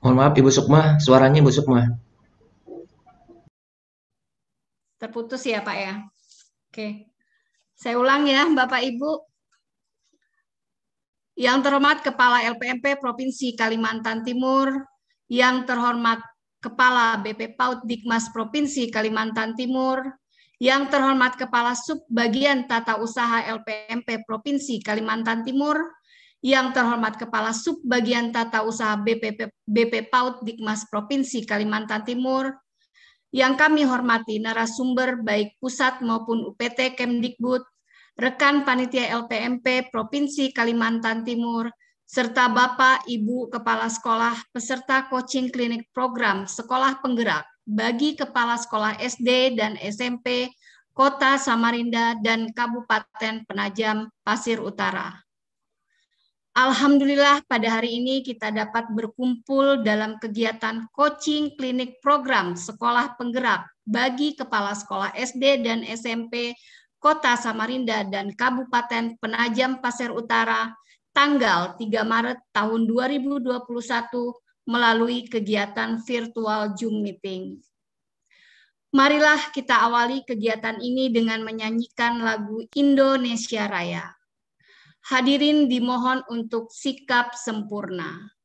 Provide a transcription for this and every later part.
Mohon maaf Ibu Sukma, suaranya Ibu Sukma. Terputus ya Pak ya. Oke. Saya ulang ya Bapak Ibu. Yang terhormat Kepala LPMP Provinsi Kalimantan Timur, yang terhormat Kepala BP PAUD Dikmas Provinsi Kalimantan Timur, yang terhormat Kepala Subbagian Tata Usaha LPMP Provinsi Kalimantan Timur, yang terhormat Kepala Subbagian Tata Usaha BP PAUD Dikmas Provinsi Kalimantan Timur, yang kami hormati narasumber baik pusat maupun UPT Kemdikbud, rekan panitia LPMP Provinsi Kalimantan Timur, serta Bapak, Ibu, Kepala Sekolah, peserta coaching klinik program Sekolah Penggerak bagi Kepala Sekolah SD dan SMP, Kota Samarinda, dan Kabupaten Penajam Pasir Utara. Alhamdulillah pada hari ini kita dapat berkumpul dalam kegiatan coaching klinik program Sekolah Penggerak bagi Kepala Sekolah SD dan SMP Kota Samarinda dan Kabupaten Penajam Pasir Utara tanggal 3 Maret tahun 2021 melalui kegiatan virtual Zoom meeting. Marilah kita awali kegiatan ini dengan menyanyikan lagu Indonesia Raya. Hadirin dimohon untuk sikap sempurna.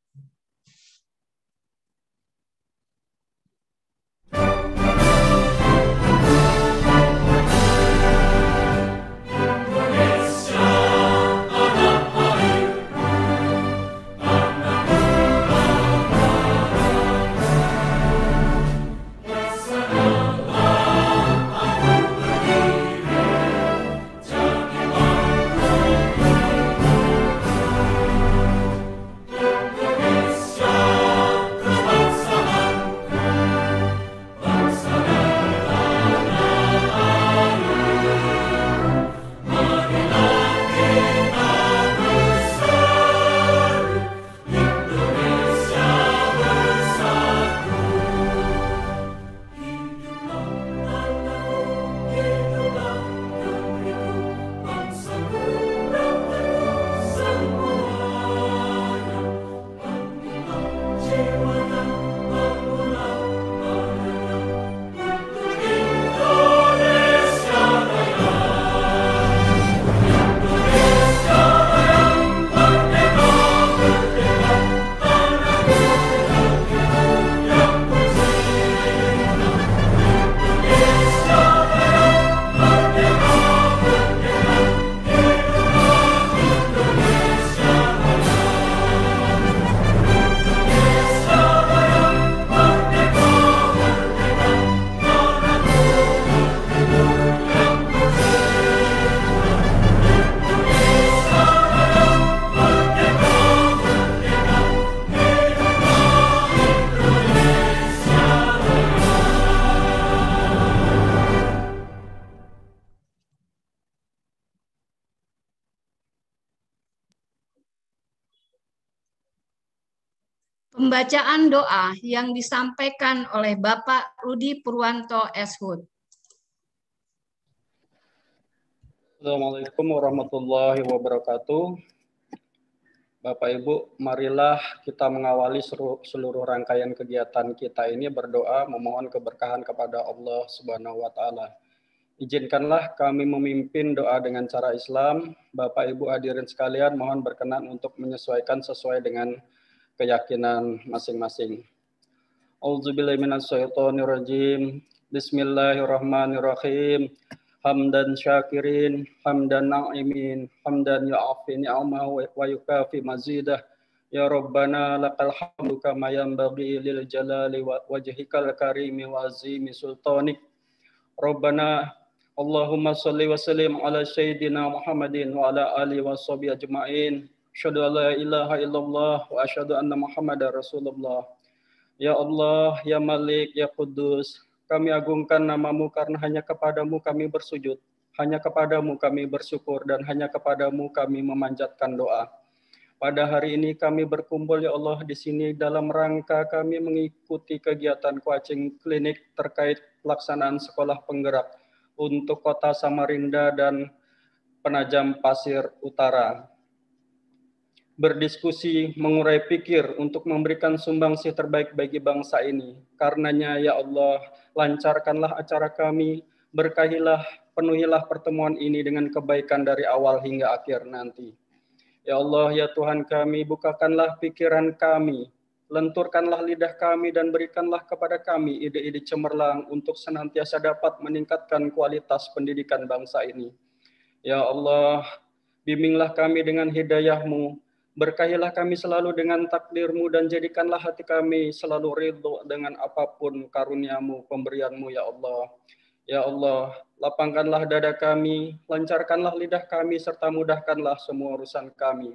Pembacaan doa yang disampaikan oleh Bapak Rudi Purwanto Eshud. Assalamualaikum warahmatullahi wabarakatuh. Bapak Ibu, marilah kita mengawali seluruh rangkaian kegiatan kita ini berdoa memohon keberkahan kepada Allah Subhanahu wa taala. Izinkanlah kami memimpin doa dengan cara Islam. Bapak Ibu hadirin sekalian, mohon berkenan untuk menyesuaikan sesuai dengan keyakinan masing-masing. Auzubillahi minasyaitonirrajim. Bismillahirrahmanirrahim. Hamdan syakirin, hamdan na'imin, hamdan ya'afi ni'amahu wa yukafi mazidah. Ya Rabbana lakal hamdu kama yanbaghi lil jalali wajhikal karimi wa azimi sultanik. Rabbana Allahumma salli wa sallim ala sayyidina Muhammadin wa ala alihi wa sahbihi ajma'in. Asyhadu an la ilaha illallah wa asyhadu anna Muhammadar Rasulullah. Ya Allah, Ya Malik, Ya Kudus, kami agungkan namamu karena hanya kepadamu kami bersujud, hanya kepadamu kami bersyukur, dan hanya kepadamu kami memanjatkan doa. Pada hari ini kami berkumpul ya Allah di sini dalam rangka kami mengikuti kegiatan coaching klinik terkait pelaksanaan sekolah penggerak untuk Kota Samarinda dan Penajam Pasir Utara. berdiskusi, mengurai pikir untuk memberikan sumbangsih terbaik bagi bangsa ini. Karenanya ya Allah, lancarkanlah acara kami, berkahilah, penuhilah pertemuan ini dengan kebaikan dari awal hingga akhir nanti. Ya Allah, ya Tuhan kami, bukakanlah pikiran kami, lenturkanlah lidah kami dan berikanlah kepada kami ide-ide cemerlang untuk senantiasa dapat meningkatkan kualitas pendidikan bangsa ini. Ya Allah, bimbinglah kami dengan hidayah-Mu, berkahilah kami selalu dengan takdir-Mu dan jadikanlah hati kami selalu ridho dengan apapun karunia-Mu, pemberian-Mu ya Allah. Ya Allah, lapangkanlah dada kami, lancarkanlah lidah kami, serta mudahkanlah semua urusan kami.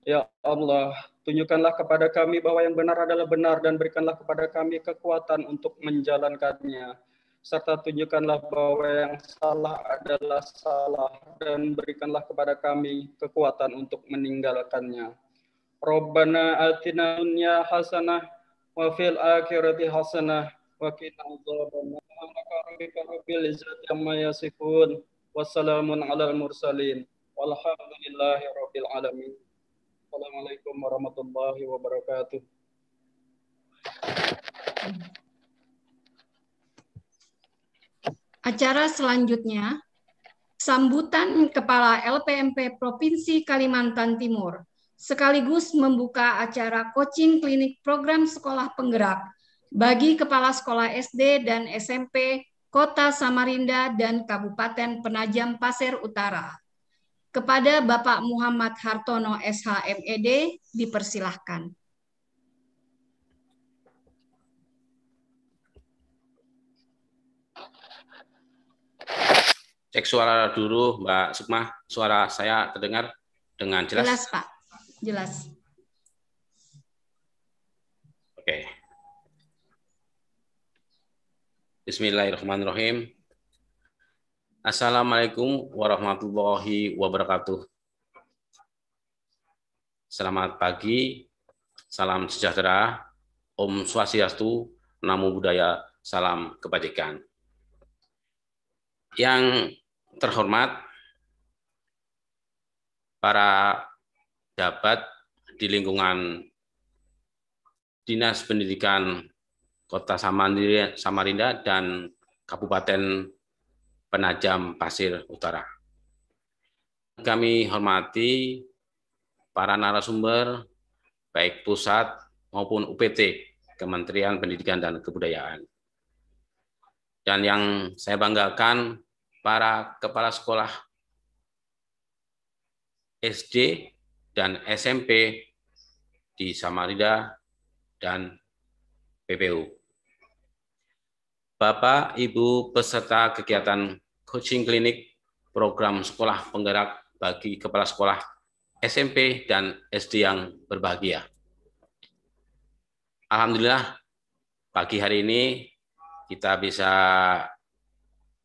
Ya Allah, tunjukkanlah kepada kami bahwa yang benar adalah benar dan berikanlah kepada kami kekuatan untuk menjalankannya. Serta tunjukkanlah bahwa yang salah adalah salah dan berikanlah kepada kami kekuatan untuk meninggalkannya. Rabbana atina dunya hasanah wa fil akhirati hasanah wa qina adzabannar. Rabbil izzati amma yasifun. Wassalamun alal mursalin. Walhamdulillahi rabbil alamin. Assalamualaikum warahmatullahi wabarakatuh. Acara selanjutnya, sambutan Kepala LPMP Provinsi Kalimantan Timur, sekaligus membuka acara coaching klinik program sekolah penggerak bagi Kepala Sekolah SD dan SMP Kota Samarinda dan Kabupaten Penajam Pasir Utara. Kepada Bapak Muhammad Hartono SH.MED, dipersilahkan. Cek suara dulu, Mbak Sukma. Suara saya terdengar dengan jelas? Jelas, Pak. Jelas. Oke. Bismillahirrahmanirrahim. Assalamualaikum warahmatullahi wabarakatuh. Selamat pagi, salam sejahtera, Om Swastiastu, Namo Buddhaya, salam kebajikan. Yang terhormat, para pejabat di lingkungan Dinas Pendidikan Kota Samarinda dan Kabupaten Penajam Pasir Utara. Kami hormati para narasumber, baik pusat maupun UPT, Kementerian Pendidikan dan Kebudayaan. Dan yang saya banggakan, para kepala sekolah SD dan SMP di Samarinda dan PPU. Bapak, Ibu peserta kegiatan coaching klinik program sekolah penggerak bagi kepala sekolah SMP dan SD yang berbahagia. Alhamdulillah, pagi hari ini kita bisa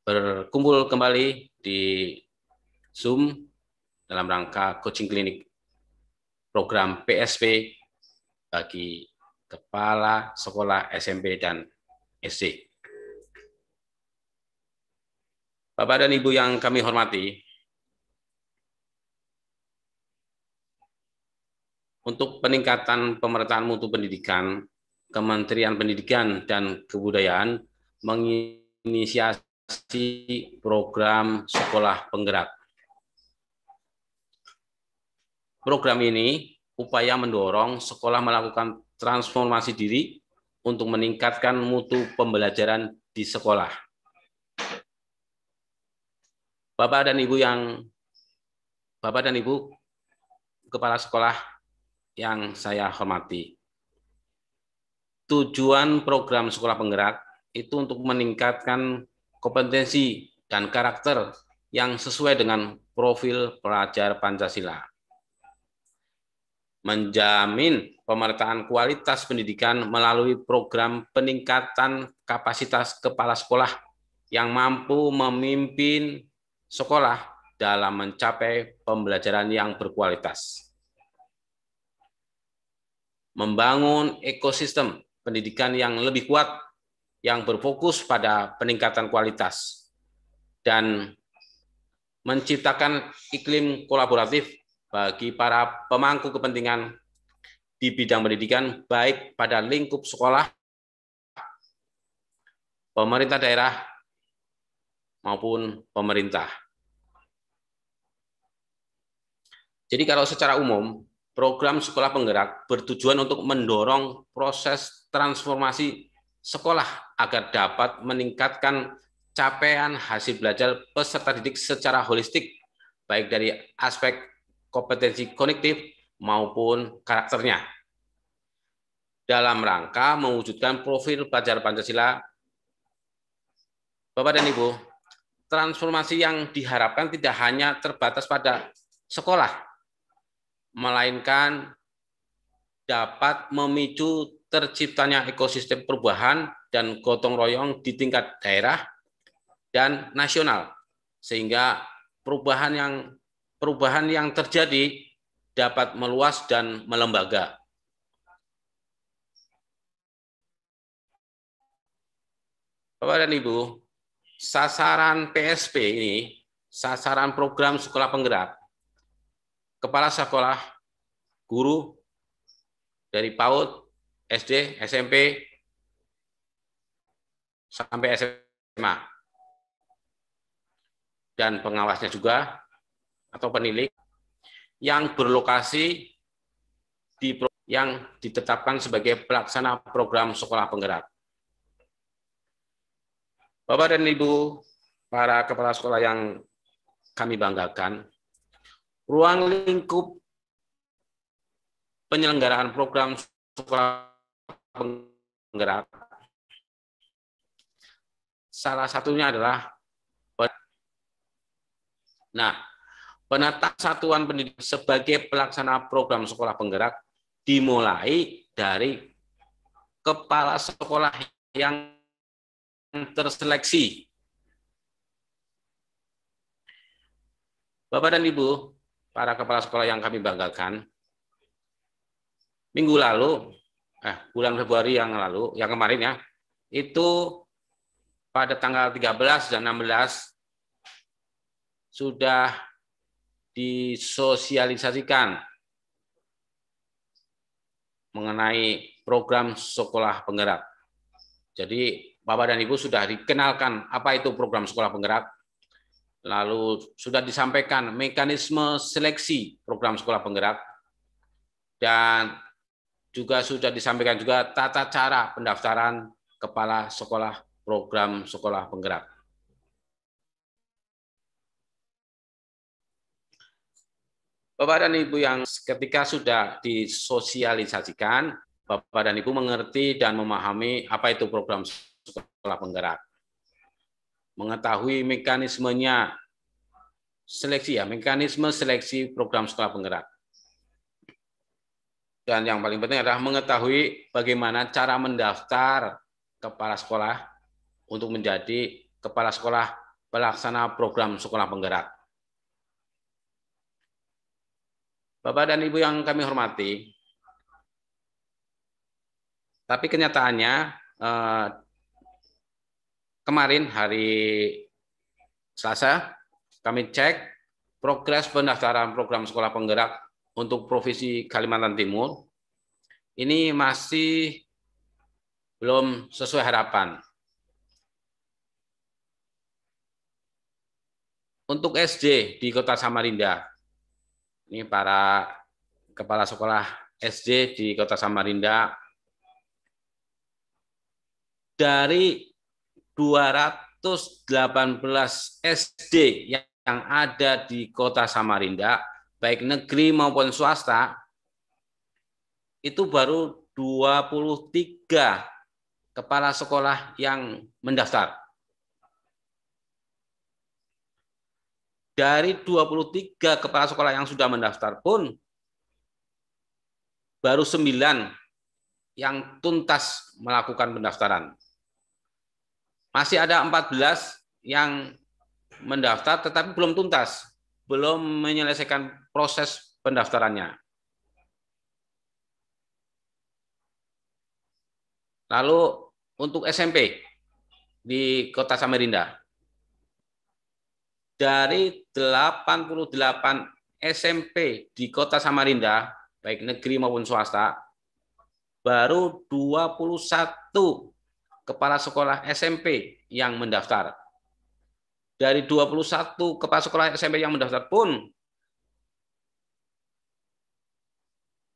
berkumpul kembali di Zoom dalam rangka coaching klinik program PSP bagi kepala sekolah SMP dan SD. Bapak dan Ibu yang kami hormati, untuk peningkatan pemerataan mutu pendidikan, Kementerian Pendidikan dan Kebudayaan menginisiasi program sekolah penggerak. Program ini upaya mendorong sekolah melakukan transformasi diri untuk meningkatkan mutu pembelajaran di sekolah. Bapak dan Ibu kepala sekolah yang saya hormati, tujuan program sekolah penggerak itu untuk meningkatkan kompetensi dan karakter yang sesuai dengan profil pelajar Pancasila, menjamin pemerataan kualitas pendidikan melalui program peningkatan kapasitas kepala sekolah yang mampu memimpin sekolah dalam mencapai pembelajaran yang berkualitas, membangun ekosistem pendidikan yang lebih kuat yang berfokus pada peningkatan kualitas dan menciptakan iklim kolaboratif bagi para pemangku kepentingan di bidang pendidikan, baik pada lingkup sekolah, pemerintah daerah, maupun pemerintah. Jadi kalau secara umum, program sekolah penggerak bertujuan untuk mendorong proses transformasi sekolah agar dapat meningkatkan capaian hasil belajar peserta didik secara holistik, baik dari aspek kompetensi kognitif maupun karakternya, dalam rangka mewujudkan profil pelajar Pancasila. Bapak dan Ibu, transformasi yang diharapkan tidak hanya terbatas pada sekolah, melainkan dapat memicu terciptanya ekosistem perubahan dan gotong royong di tingkat daerah dan nasional, sehingga perubahan yang terjadi dapat meluas dan melembaga. Bapak dan Ibu, sasaran PSP ini, sasaran program sekolah penggerak, kepala sekolah, guru dari PAUD, SD, SMP, sampai SMA, dan pengawasnya juga atau penilik yang berlokasi yang ditetapkan sebagai pelaksana program sekolah penggerak. Bapak dan Ibu, para kepala sekolah yang kami banggakan, ruang lingkup penyelenggaraan program sekolah penggerak salah satunya adalah penata satuan pendidikan sebagai pelaksana program sekolah penggerak dimulai dari kepala sekolah yang terseleksi. Bapak dan Ibu, para kepala sekolah yang kami banggakan, minggu lalu, bulan Februari yang kemarin ya, itu pada tanggal 13 dan 16 sudah disosialisasikan mengenai program sekolah penggerak. Jadi Bapak dan Ibu sudah dikenalkan apa itu program sekolah penggerak, lalu sudah disampaikan mekanisme seleksi program sekolah penggerak, dan juga sudah disampaikan juga tata cara pendaftaran kepala sekolah program sekolah penggerak. Bapak dan Ibu yang ketika sudah disosialisasikan, Bapak dan Ibu mengerti dan memahami apa itu program sekolah penggerak. Mengetahui mekanismenya seleksi mekanisme seleksi program sekolah penggerak. Dan yang paling penting adalah mengetahui bagaimana cara mendaftar kepala sekolah untuk menjadi kepala sekolah pelaksana program sekolah penggerak. Bapak dan Ibu yang kami hormati, tapi kenyataannya kemarin hari Selasa kami cek progres pendaftaran program sekolah penggerak untuk Provinsi Kalimantan Timur, ini masih belum sesuai harapan. Untuk SD di Kota Samarinda, ini para kepala sekolah SD di Kota Samarinda, dari 218 SD yang ada di Kota Samarinda, baik negeri maupun swasta, itu baru 23 kepala sekolah yang mendaftar. Dari 23 kepala sekolah yang sudah mendaftar pun, baru 9 yang tuntas melakukan pendaftaran. Masih ada 14 yang mendaftar tetapi belum tuntas, belum menyelesaikan proses pendaftarannya. Lalu untuk SMP di Kota Samarinda, dari 88 SMP di Kota Samarinda, baik negeri maupun swasta, baru 21 kepala sekolah SMP yang mendaftar. Dari 21 kepala sekolah SMP yang mendaftar pun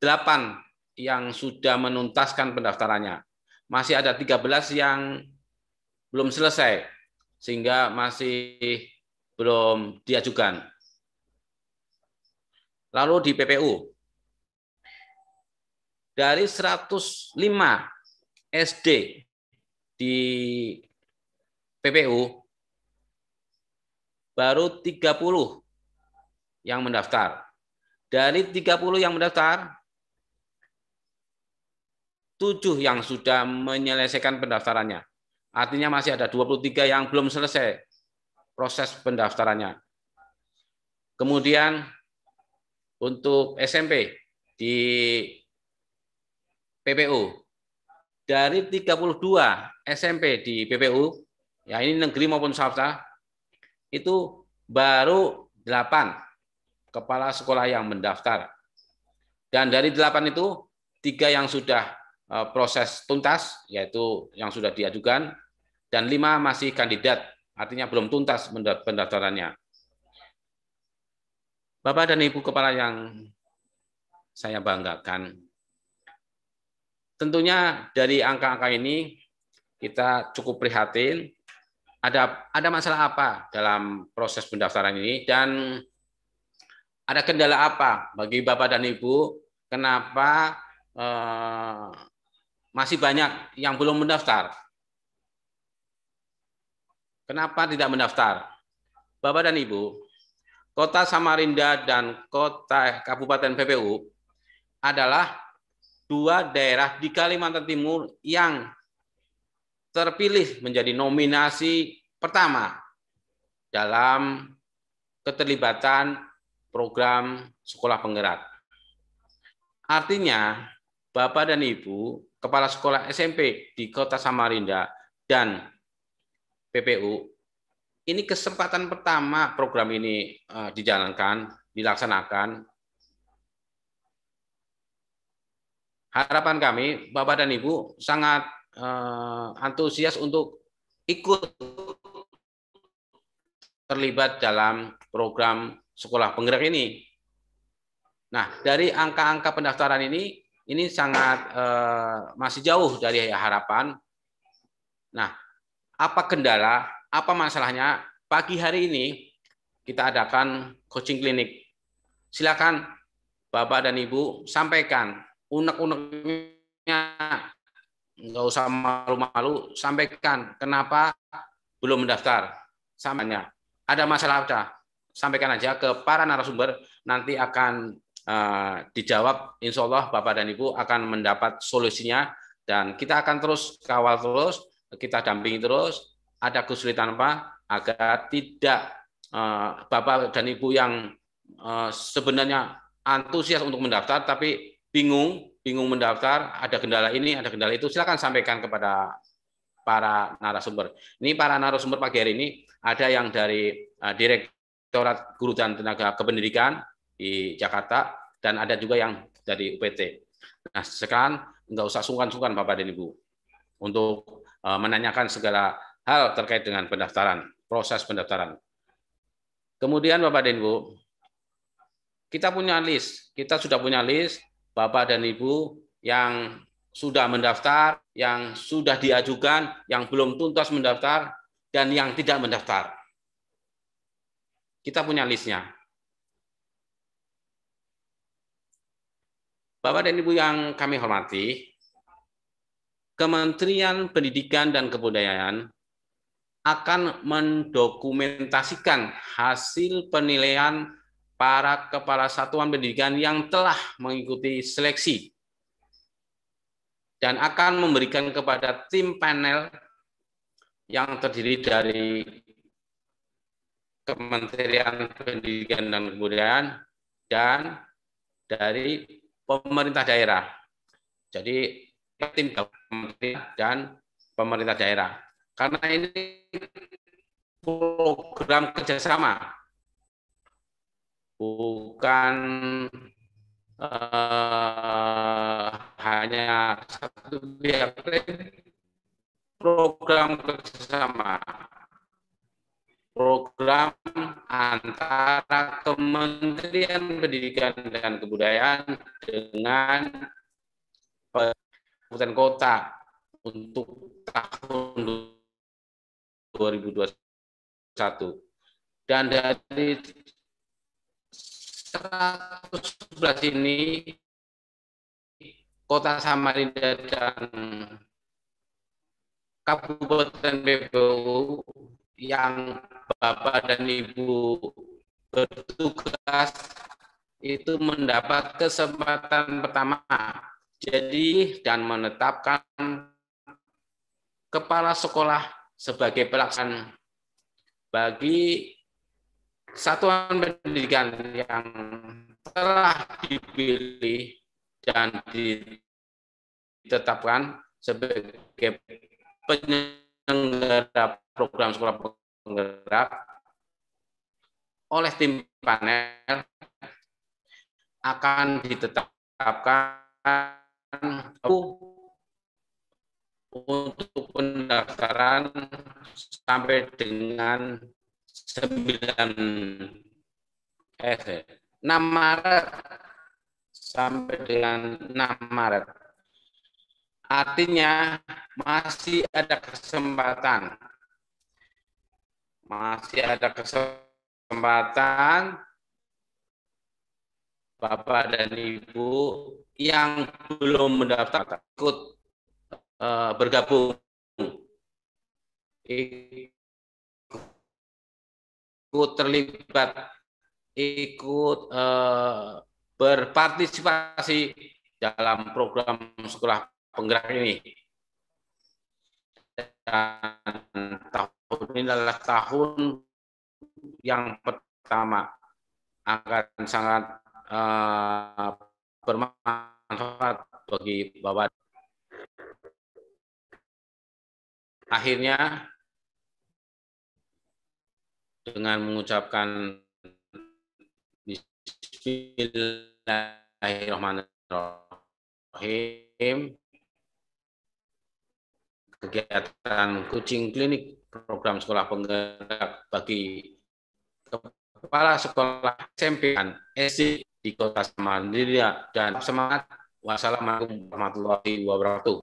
8 yang sudah menuntaskan pendaftarannya. Masih ada 13 yang belum selesai, sehingga masih belum diajukan. Lalu di PPU, dari 105 SD di PPU, baru 30 yang mendaftar. Dari 30 yang mendaftar, 7 yang sudah menyelesaikan pendaftarannya. Artinya masih ada 23 yang belum selesai proses pendaftarannya. Kemudian untuk SMP di PPU, dari 32 SMP di PPU, ya ini negeri maupun swasta, itu baru 8 kepala sekolah yang mendaftar. Dan dari 8 itu 3 yang sudah proses tuntas, yaitu yang sudah diajukan, dan 5 masih kandidat, artinya belum tuntas pendaftarannya. Bapak dan Ibu Kepala yang saya banggakan, tentunya dari angka-angka ini kita cukup prihatin. Ada masalah apa dalam proses pendaftaran ini, dan ada kendala apa bagi Bapak dan Ibu, kenapa masih banyak yang belum mendaftar? Kenapa tidak mendaftar? Bapak dan Ibu, Kota Samarinda dan Kota Kabupaten PPU adalah 2 daerah di Kalimantan Timur yang terpilih menjadi nominasi pertama dalam keterlibatan program sekolah penggerak. Artinya, Bapak dan Ibu, kepala sekolah SMP di Kota Samarinda dan PPU, ini kesempatan pertama program ini dijalankan, dilaksanakan. Harapan kami, Bapak dan Ibu, sangat antusias untuk ikut terlibat dalam program sekolah penggerak ini. Nah, dari angka-angka pendaftaran ini sangat masih jauh dari harapan. Nah, apa kendala, apa masalahnya? Pagi hari ini kita adakan coaching klinik. Silakan Bapak dan Ibu sampaikan unek-uneknya, nggak usah malu-malu, sampaikan kenapa belum mendaftar. Samanya ada masalah apa? Sampaikan aja ke para narasumber, nanti akan dijawab. Insya Allah Bapak dan Ibu akan mendapat solusinya, dan kita akan terus kawal terus, kita dampingi terus. Ada kesulitan apa agar tidak Bapak dan Ibu yang sebenarnya antusias untuk mendaftar tapi bingung mendaftar, ada kendala ini, ada kendala itu, silakan sampaikan kepada para narasumber. Ini para narasumber pagi hari ini ada yang dari Direktorat Guru dan Tenaga Kependidikan di Jakarta, dan ada juga yang dari UPT. Nah, sekarang nggak usah sungkan-sungkan Bapak dan Ibu untuk menanyakan segala hal terkait dengan pendaftaran, proses pendaftaran. Kemudian Bapak dan Ibu, kita punya list, kita sudah punya list Bapak dan Ibu yang sudah mendaftar, yang sudah diajukan, yang belum tuntas mendaftar, dan yang tidak mendaftar. Kita punya listnya. Bapak dan Ibu yang kami hormati, Kementerian Pendidikan dan Kebudayaan akan mendokumentasikan hasil penilaian para kepala satuan pendidikan yang telah mengikuti seleksi, dan akan memberikan kepada tim panel yang terdiri dari Kementerian Pendidikan dan Kebudayaan dan dari pemerintah daerah. Jadi tim kementerian dan pemerintah daerah. Karena ini program kerjasama bukan hanya satu pihak, program kerjasama, program antara Kementerian Pendidikan dan Kebudayaan dengan kabupaten kota untuk tahun 2021. Dan dari 111 ini, Kota Samarinda dan Kabupaten PPU yang Bapak dan Ibu bertugas itu mendapat kesempatan pertama jadi dan menetapkan kepala sekolah sebagai pelaksana bagi satuan pendidikan yang telah dipilih dan ditetapkan sebagai penyelenggara program sekolah penggerak oleh tim panel akan ditetapkan untuk pendaftaran sampai dengan 6 Maret sampai dengan 6 Maret. Artinya masih ada kesempatan. Bapak dan Ibu yang belum mendaftar ikut bergabung, ikut terlibat, ikut berpartisipasi dalam program sekolah penggerak ini. Dan tahun ini adalah tahun yang pertama, akan sangat bermanfaat bagi Bapak. Akhirnya, dengan mengucapkan Bismillahirrahmanirrahim, kegiatan coaching klinik program sekolah penggerak bagi kepala sekolah SMP dan SD di Kota Samarinda dan semangat. Wassalamualaikum warahmatullahi wabarakatuh.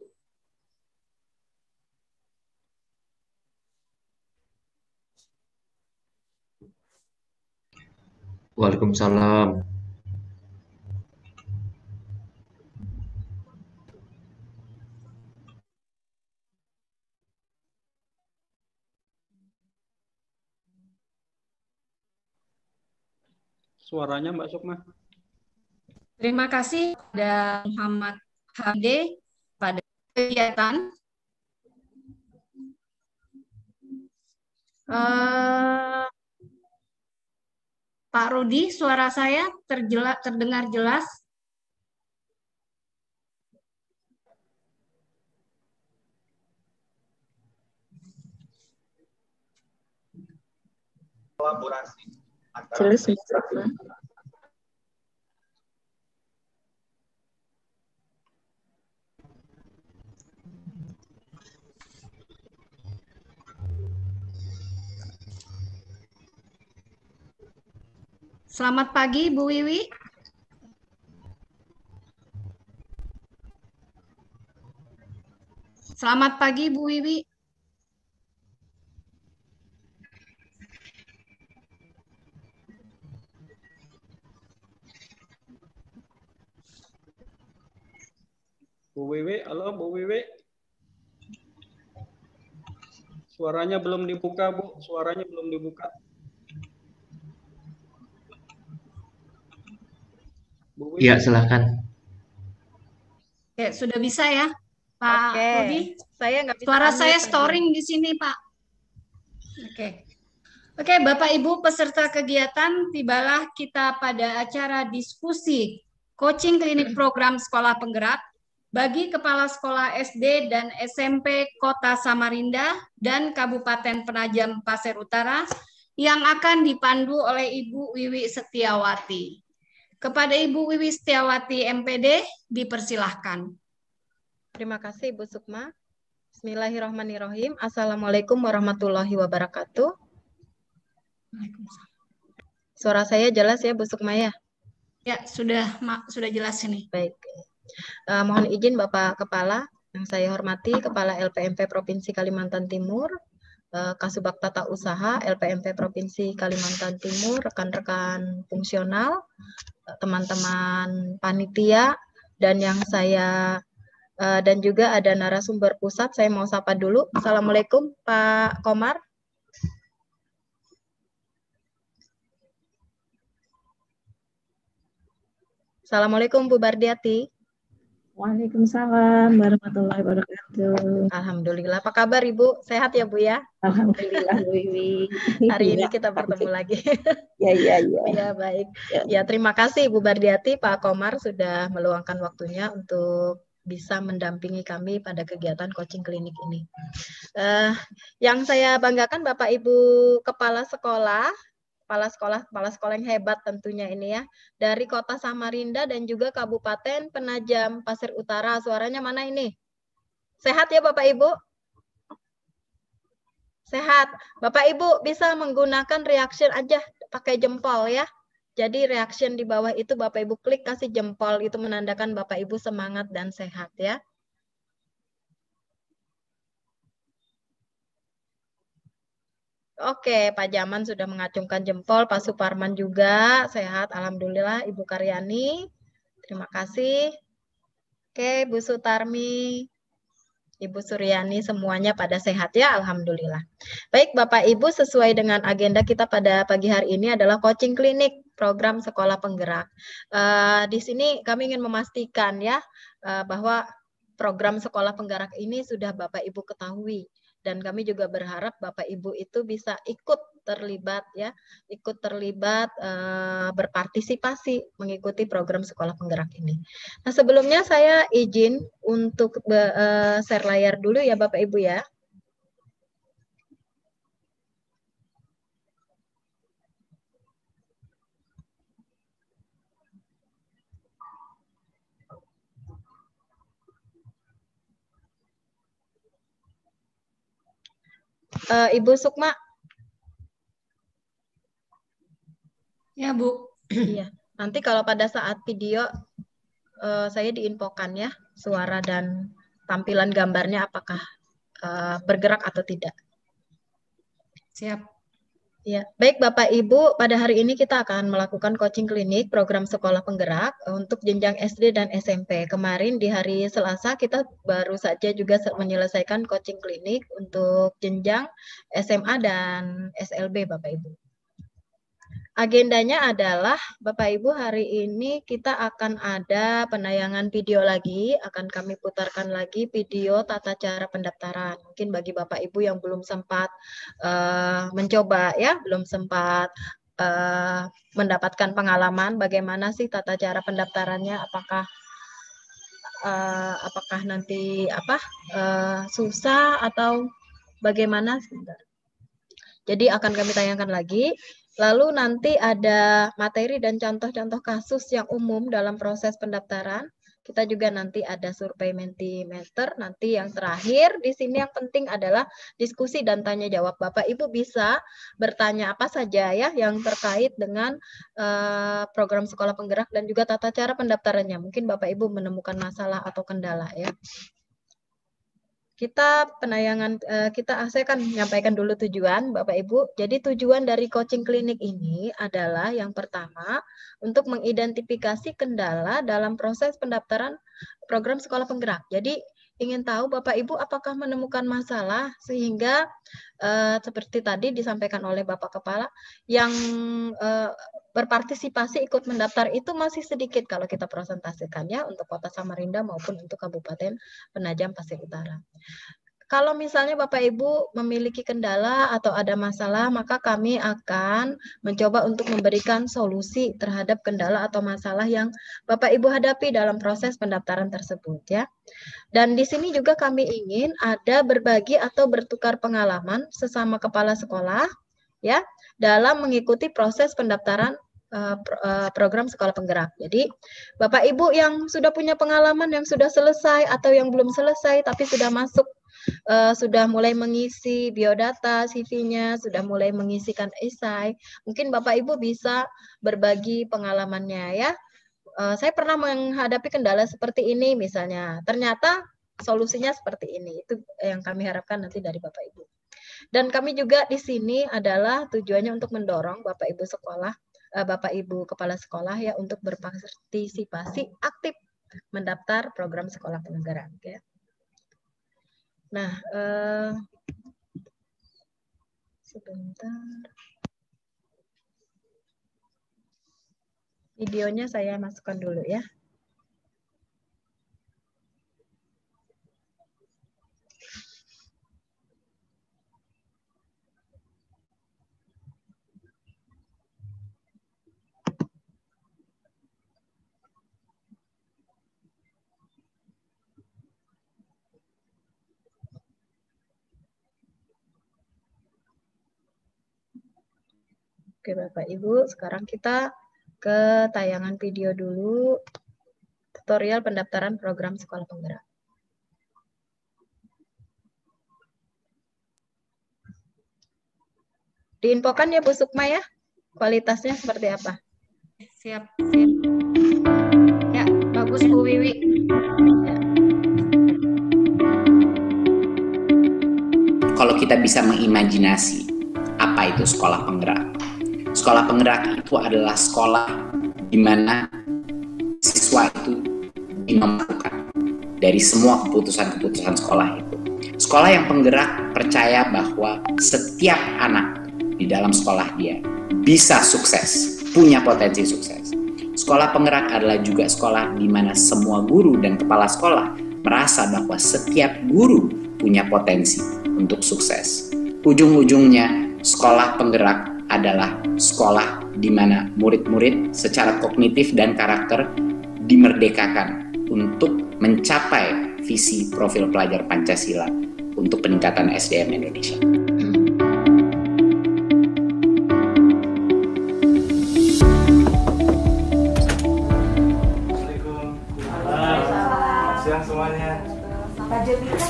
Waalaikumsalam. Suaranya Mbak Sukma. Terima kasih kepada Muhammad Hamde pada kegiatan. Pak Rudi, suara saya terdengar jelas? Kolaborasi. Jelas, Selamat pagi, Bu Wiwi. Selamat pagi, Bu Wiwi. Bu Wiwi, halo Bu Wiwi. Suaranya belum dibuka, Bu. Suaranya belum dibuka. Iya, silakan. Oke, sudah bisa ya, Pak Rudi? Saya nggak bisa. Suara saya storing di sini, Pak. Oke, Bapak Ibu peserta kegiatan, tibalah kita pada acara diskusi coaching klinik program sekolah penggerak bagi kepala sekolah SD dan SMP Kota Samarinda dan Kabupaten Penajam Pasir Utara yang akan dipandu oleh Ibu Wiwi Setiawati. Kepada Ibu Wiwi Setiawati MPD, dipersilahkan. Terima kasih Ibu Sukma. Bismillahirrahmanirrahim. Assalamualaikum warahmatullahi wabarakatuh. Suara saya jelas ya Bu Sukma ya? Ya, sudah jelas ini. Baik. Mohon izin Bapak Kepala, yang saya hormati Kepala LPMP Provinsi Kalimantan Timur, Kasubag Tata Usaha LPMP Provinsi Kalimantan Timur, rekan-rekan fungsional, teman-teman panitia, dan yang saya dan juga ada narasumber pusat. Saya mau sapa dulu. Assalamualaikum Pak Komar. Assalamualaikum Bu Bardiati. Waalaikumsalam warahmatullahi wabarakatuh. Alhamdulillah. Apa kabar Ibu? Sehat ya Bu ya? Alhamdulillah Bu Wiwi. Hari ini kita bertemu lagi. Ya. Ya baik. Ya terima kasih Bu Bardiati, Pak Komar sudah meluangkan waktunya untuk bisa mendampingi kami pada kegiatan coaching klinik ini. Yang saya banggakan Bapak Ibu kepala sekolah yang hebat tentunya ini ya, dari Kota Samarinda dan juga Kabupaten Penajam Pasir Utara. Suaranya mana ini? Sehat ya Bapak Ibu? Sehat. Bapak Ibu bisa menggunakan reaction aja pakai jempol ya. Jadi reaction di bawah itu Bapak Ibu klik kasih jempol, itu menandakan Bapak Ibu semangat dan sehat ya. Oke, Pak Jaman sudah mengacungkan jempol, Pak Suparman juga sehat, alhamdulillah. Ibu Karyani, terima kasih. Oke, Bu Sutarmi, Ibu Suryani, semuanya pada sehat ya, alhamdulillah. Baik, Bapak Ibu, sesuai dengan agenda kita pada pagi hari ini adalah coaching klinik program sekolah penggerak. Di sini kami ingin memastikan ya bahwa program sekolah penggerak ini sudah Bapak Ibu ketahui. Dan kami juga berharap Bapak Ibu itu bisa ikut terlibat ya, berpartisipasi mengikuti program sekolah penggerak ini. Nah sebelumnya saya izin untuk share layar dulu ya Bapak Ibu ya. Ibu Sukma. Ya Bu. Iya. Nanti kalau pada saat video saya diinfokan ya suara dan tampilan gambarnya apakah bergerak atau tidak. Siap. Ya, baik Bapak Ibu, pada hari ini kita akan melakukan coaching klinik program sekolah penggerak untuk jenjang SD dan SMP. Kemarin di hari Selasa kita baru saja juga menyelesaikan coaching klinik untuk jenjang SMA dan SLB Bapak Ibu. Agendanya adalah Bapak Ibu hari ini kita akan ada penayangan video lagi, akan kami putarkan lagi video tata cara pendaftaran. Mungkin bagi Bapak Ibu yang belum sempat mencoba ya, belum sempat mendapatkan pengalaman bagaimana sih tata cara pendaftarannya, apakah nanti susah atau bagaimana. Jadi akan kami tayangkan lagi. Lalu nanti ada materi dan contoh-contoh kasus yang umum dalam proses pendaftaran. Kita juga nanti ada survei Mentimeter. Nanti yang terakhir di sini yang penting adalah diskusi dan tanya jawab. Bapak Ibu bisa bertanya apa saja ya yang terkait dengan program sekolah penggerak dan juga tata cara pendaftarannya. Mungkin Bapak Ibu menemukan masalah atau kendala ya. Saya akan menyampaikan dulu tujuan Bapak Ibu. Jadi tujuan dari coaching klinik ini adalah yang pertama untuk mengidentifikasi kendala dalam proses pendaftaran program sekolah penggerak. Jadi ingin tahu Bapak Ibu apakah menemukan masalah sehingga seperti tadi disampaikan oleh Bapak Kepala yang berpartisipasi ikut mendaftar itu masih sedikit kalau kita presentasikannya untuk Kota Samarinda maupun untuk Kabupaten Penajam Pasir Utara. Kalau misalnya Bapak Ibu memiliki kendala atau ada masalah, maka kami akan mencoba untuk memberikan solusi terhadap kendala atau masalah yang Bapak Ibu hadapi dalam proses pendaftaran tersebut ya. Dan di sini juga kami ingin ada berbagi atau bertukar pengalaman sesama kepala sekolah ya dalam mengikuti proses pendaftaran program sekolah penggerak. Jadi Bapak Ibu yang sudah punya pengalaman, yang sudah selesai atau yang belum selesai tapi sudah masuk, sudah mulai mengisi biodata, CV-nya, sudah mulai mengisikan esai, mungkin Bapak Ibu bisa berbagi pengalamannya ya. Saya pernah menghadapi kendala seperti ini misalnya, ternyata solusinya seperti ini. Itu yang kami harapkan nanti dari Bapak Ibu. Dan kami juga di sini adalah tujuannya untuk mendorong Bapak Ibu sekolah, Bapak Ibu kepala sekolah ya untuk berpartisipasi aktif mendaftar program sekolah penggerak ya. Nah, sebentar. Videonya saya masukkan dulu ya. Oke Bapak Ibu, sekarang kita ke tayangan video dulu, tutorial pendaftaran program sekolah penggerak. Diinfokan ya Bu Sukma ya, kualitasnya seperti apa? Siap. Ya, bagus Bu Wiwi. Ya. Kalau kita bisa mengimajinasi apa itu sekolah penggerak. Sekolah penggerak itu adalah sekolah di mana siswa itu dimampukan dari semua keputusan-keputusan sekolah itu. Sekolah yang penggerak percaya bahwa setiap anak di dalam sekolah dia bisa sukses, punya potensi sukses. Sekolah penggerak adalah juga sekolah di mana semua guru dan kepala sekolah merasa bahwa setiap guru punya potensi untuk sukses. Ujung-ujungnya, sekolah penggerak adalah sekolah di mana murid-murid secara kognitif dan karakter dimerdekakan untuk mencapai visi profil pelajar Pancasila untuk peningkatan SDM Indonesia. Assalamualaikum. Selamat siang semuanya. Pak Jemika,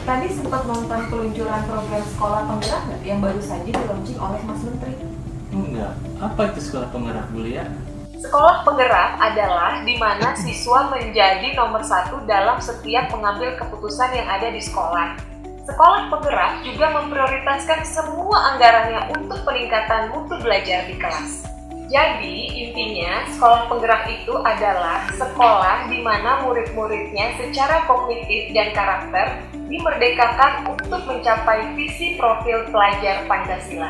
tadi sempat nonton peluncuran program sekolah penggerak nggak yang baru saja di-launching oleh Mas Menteri? Enggak. Apa itu sekolah penggerak dulu ya? Sekolah penggerak adalah di mana siswa menjadi nomor satu dalam setiap mengambil keputusan yang ada di sekolah. Sekolah penggerak juga memprioritaskan semua anggarannya untuk peningkatan mutu belajar di kelas. Jadi, intinya sekolah penggerak itu adalah sekolah di mana murid-muridnya secara kognitif dan karakter dimerdekakan untuk mencapai visi profil pelajar Pancasila.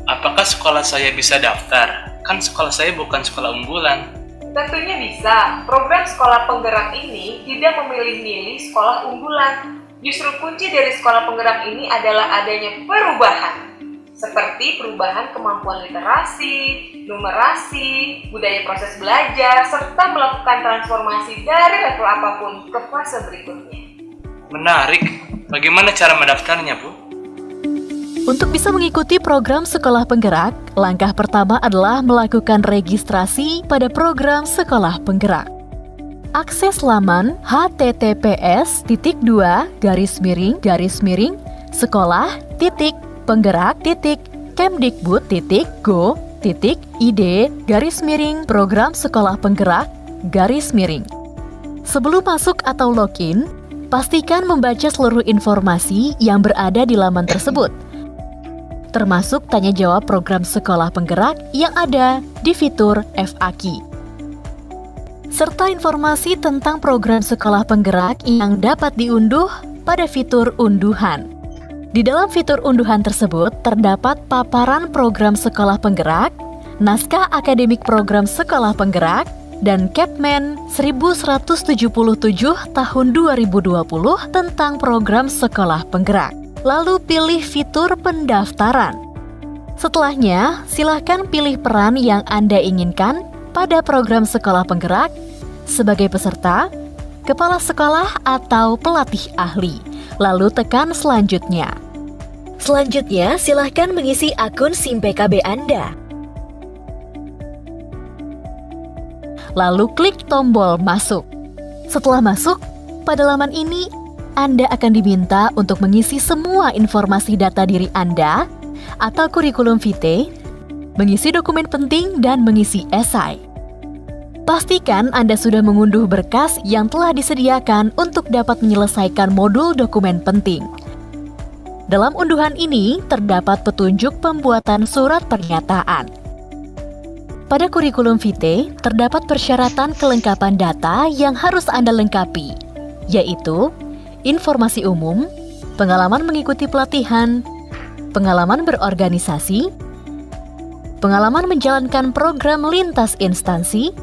Apakah sekolah saya bisa daftar? Kan sekolah saya bukan sekolah unggulan. Tentunya bisa. Program sekolah penggerak ini tidak memilih-milih sekolah unggulan. Justru kunci dari sekolah penggerak ini adalah adanya perubahan. Seperti perubahan kemampuan literasi, numerasi, budaya proses belajar, serta melakukan transformasi dari level apapun ke fase berikutnya. Menarik. Bagaimana cara mendaftarnya, Bu? Untuk bisa mengikuti program sekolah penggerak, langkah pertama adalah melakukan registrasi pada program sekolah penggerak. Akses laman https://sekolah.penggerak.go.id/program sekolah penggerak /. Sebelum masuk atau login, pastikan membaca seluruh informasi yang berada di laman tersebut, termasuk tanya jawab program sekolah penggerak yang ada di fitur FAQ, serta informasi tentang program sekolah penggerak yang dapat diunduh pada fitur unduhan. Di dalam fitur unduhan tersebut terdapat paparan program sekolah penggerak, naskah akademik program sekolah penggerak, dan Kepmen 1177 tahun 2020 tentang program sekolah penggerak. Lalu pilih fitur pendaftaran. Setelahnya, silakan pilih peran yang Anda inginkan pada program sekolah penggerak sebagai peserta, kepala sekolah, atau pelatih ahli. Lalu tekan selanjutnya. Selanjutnya, silahkan mengisi akun SIM PKB Anda. Lalu klik tombol masuk. Setelah masuk, pada laman ini Anda akan diminta untuk mengisi semua informasi data diri Anda atau kurikulum vitae, mengisi dokumen penting, dan mengisi esai. Pastikan Anda sudah mengunduh berkas yang telah disediakan untuk dapat menyelesaikan modul dokumen penting. Dalam unduhan ini terdapat petunjuk pembuatan surat pernyataan. Pada kurikulum vitae terdapat persyaratan kelengkapan data yang harus Anda lengkapi, yaitu informasi umum, pengalaman mengikuti pelatihan, pengalaman berorganisasi, pengalaman menjalankan program lintas instansi,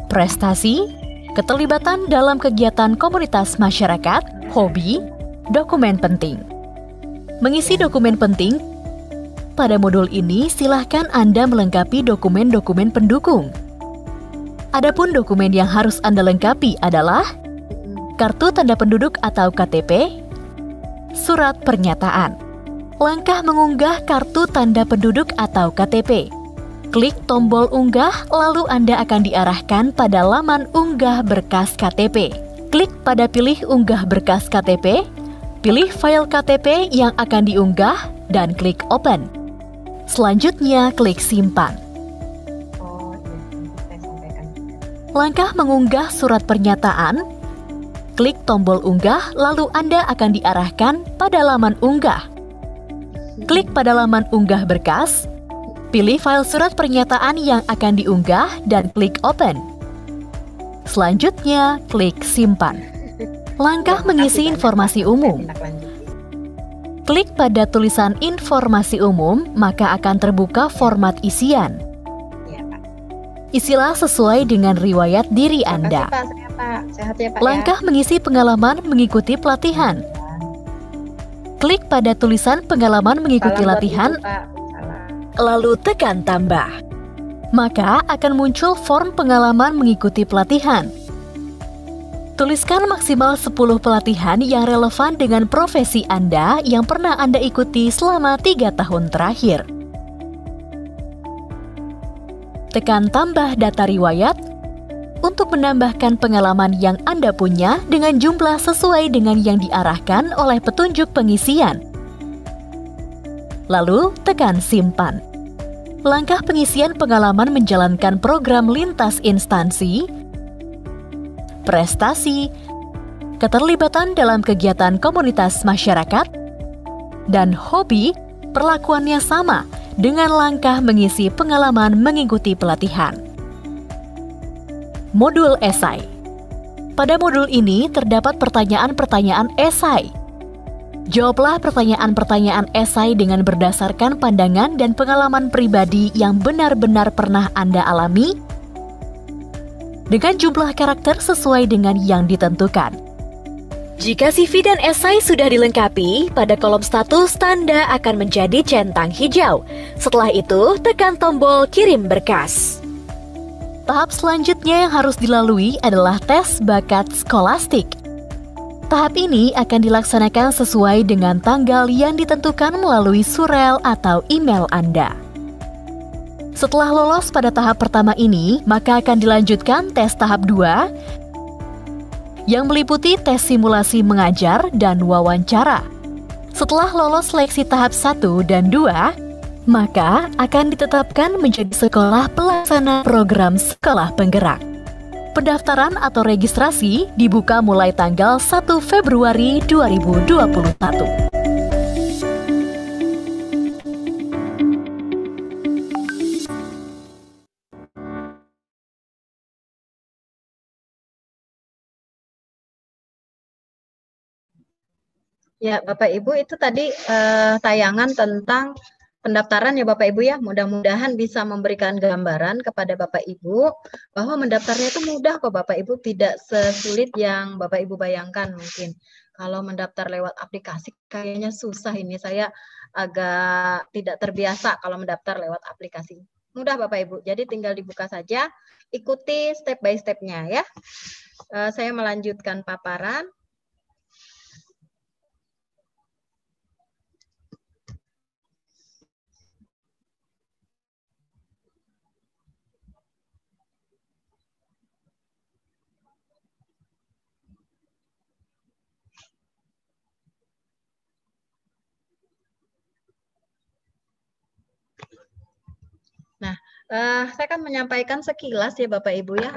prestasi, keterlibatan dalam kegiatan komunitas masyarakat, hobi, dokumen penting. Mengisi dokumen penting, pada modul ini silahkan Anda melengkapi dokumen-dokumen pendukung. Adapun dokumen yang harus Anda lengkapi adalah kartu tanda penduduk atau KTP, surat pernyataan. Langkah mengunggah kartu tanda penduduk atau KTP. Klik tombol unggah, lalu Anda akan diarahkan pada laman unggah berkas KTP. Klik pada pilih unggah berkas KTP, pilih file KTP yang akan diunggah, dan klik open. Selanjutnya, klik simpan. Langkah mengunggah surat pernyataan, klik tombol unggah, lalu Anda akan diarahkan pada laman unggah. Klik pada laman unggah berkas, pilih file surat pernyataan yang akan diunggah, dan klik open. Selanjutnya, klik simpan. Langkah mengisi informasi umum. Klik pada tulisan informasi umum, maka akan terbuka format isian. Isilah sesuai dengan riwayat diri Anda. Langkah mengisi pengalaman mengikuti pelatihan. Klik pada tulisan pengalaman mengikuti latihan, lalu tekan tambah. Maka akan muncul form pengalaman mengikuti pelatihan. Tuliskan maksimal 10 pelatihan yang relevan dengan profesi Anda yang pernah Anda ikuti selama 3 tahun terakhir. Tekan tambah data riwayat untuk menambahkan pengalaman yang Anda punya dengan jumlah sesuai dengan yang diarahkan oleh petunjuk pengisian. Lalu tekan simpan. Langkah pengisian pengalaman menjalankan program lintas instansi, prestasi, keterlibatan dalam kegiatan komunitas masyarakat, dan hobi perlakuannya sama dengan langkah mengisi pengalaman mengikuti pelatihan. Modul esai. Pada modul ini terdapat pertanyaan-pertanyaan esai. Jawablah pertanyaan-pertanyaan esai dengan berdasarkan pandangan dan pengalaman pribadi yang benar-benar pernah Anda alami, dengan jumlah karakter sesuai dengan yang ditentukan. Jika CV dan esai sudah dilengkapi, pada kolom status tanda akan menjadi centang hijau. Setelah itu, tekan tombol kirim berkas. Tahap selanjutnya yang harus dilalui adalah tes bakat skolastik. Tahap ini akan dilaksanakan sesuai dengan tanggal yang ditentukan melalui surel atau email Anda. Setelah lolos pada tahap pertama ini, maka akan dilanjutkan tes tahap 2 yang meliputi tes simulasi mengajar dan wawancara. Setelah lolos seleksi tahap 1 dan 2, maka akan ditetapkan menjadi sekolah pelaksana program sekolah penggerak. Pendaftaran atau registrasi dibuka mulai tanggal 1 Februari 2021. Ya, Bapak Ibu, itu tadi tayangan tentang pendaftaran ya Bapak Ibu ya. Mudah-mudahan bisa memberikan gambaran kepada Bapak Ibu bahwa mendaftarnya itu mudah kok Bapak Ibu, tidak sesulit yang Bapak Ibu bayangkan mungkin. Kalau mendaftar lewat aplikasi kayaknya susah ini. Saya agak tidak terbiasa kalau mendaftar lewat aplikasi. Mudah Bapak Ibu, jadi tinggal dibuka saja, ikuti step by step-nya ya. Saya melanjutkan paparan. Saya akan menyampaikan sekilas ya Bapak Ibu ya,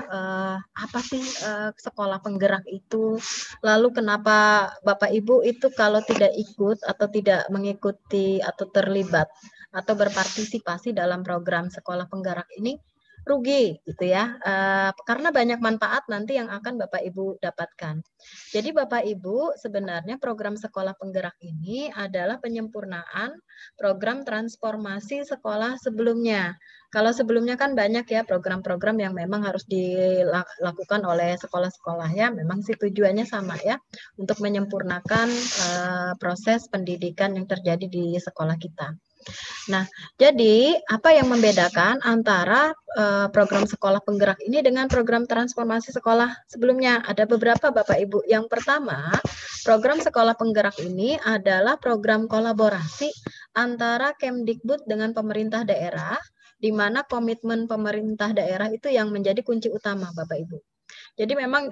apa sih sekolah penggerak itu, lalu kenapa Bapak Ibu itu kalau tidak ikut atau tidak mengikuti atau terlibat atau berpartisipasi dalam program sekolah penggerak ini rugi gitu ya, karena banyak manfaat nanti yang akan Bapak Ibu dapatkan. Jadi Bapak Ibu sebenarnya program sekolah penggerak ini adalah penyempurnaan program transformasi sekolah sebelumnya. Kalau sebelumnya kan banyak ya program-program yang memang harus dilakukan oleh sekolah-sekolah ya, memang sih tujuannya sama ya, untuk menyempurnakan proses pendidikan yang terjadi di sekolah kita. Nah, jadi apa yang membedakan antara program sekolah penggerak ini dengan program transformasi sekolah sebelumnya? Ada beberapa Bapak Ibu. Yang pertama, program sekolah penggerak ini adalah program kolaborasi antara Kemdikbud dengan pemerintah daerah, di mana komitmen pemerintah daerah itu yang menjadi kunci utama, Bapak Ibu. Jadi memang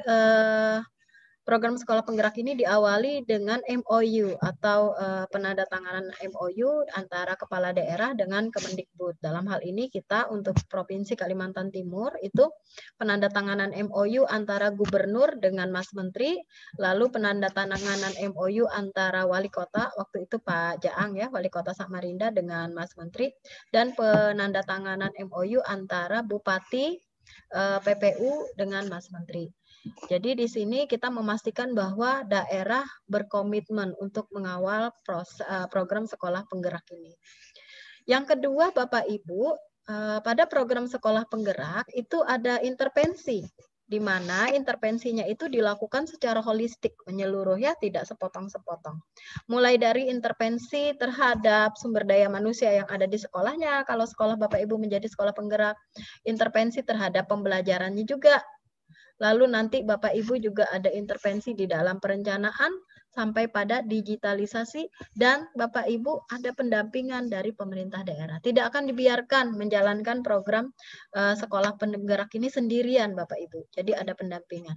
program sekolah penggerak ini diawali dengan MOU atau penandatanganan MOU antara kepala daerah dengan Kemendikbud. Dalam hal ini kita untuk Provinsi Kalimantan Timur itu penandatanganan MOU antara gubernur dengan Mas Menteri, lalu penandatanganan MOU antara wali kota, waktu itu Pak Jaang ya, wali kota Samarinda dengan Mas Menteri, dan penandatanganan MOU antara Bupati PPU dengan Mas Menteri. Jadi di sini kita memastikan bahwa daerah berkomitmen untuk mengawal program sekolah penggerak ini. Yang kedua, Bapak Ibu, pada program sekolah penggerak itu ada intervensi, di mana intervensinya itu dilakukan secara holistik, menyeluruh ya, tidak sepotong-sepotong. Mulai dari intervensi terhadap sumber daya manusia yang ada di sekolahnya, kalau sekolah Bapak Ibu menjadi sekolah penggerak, intervensi terhadap pembelajarannya juga. Lalu nanti Bapak Ibu juga ada intervensi di dalam perencanaan sampai pada digitalisasi, dan Bapak Ibu ada pendampingan dari pemerintah daerah. Tidak akan dibiarkan menjalankan program sekolah penggerak ini sendirian Bapak Ibu. Jadi ada pendampingan.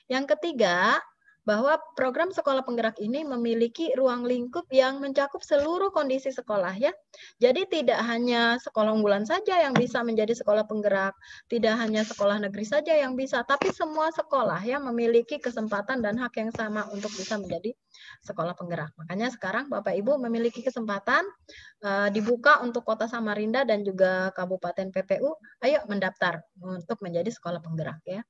Yang ketiga, bahwa program sekolah penggerak ini memiliki ruang lingkup yang mencakup seluruh kondisi sekolah ya. Jadi tidak hanya sekolah unggulan saja yang bisa menjadi sekolah penggerak, tidak hanya sekolah negeri saja yang bisa, tapi semua sekolah ya memiliki kesempatan dan hak yang sama untuk bisa menjadi sekolah penggerak. Makanya sekarang Bapak Ibu memiliki kesempatan dibuka untuk Kota Samarinda dan juga Kabupaten PPU, ayo mendaftar untuk menjadi sekolah penggerak ya.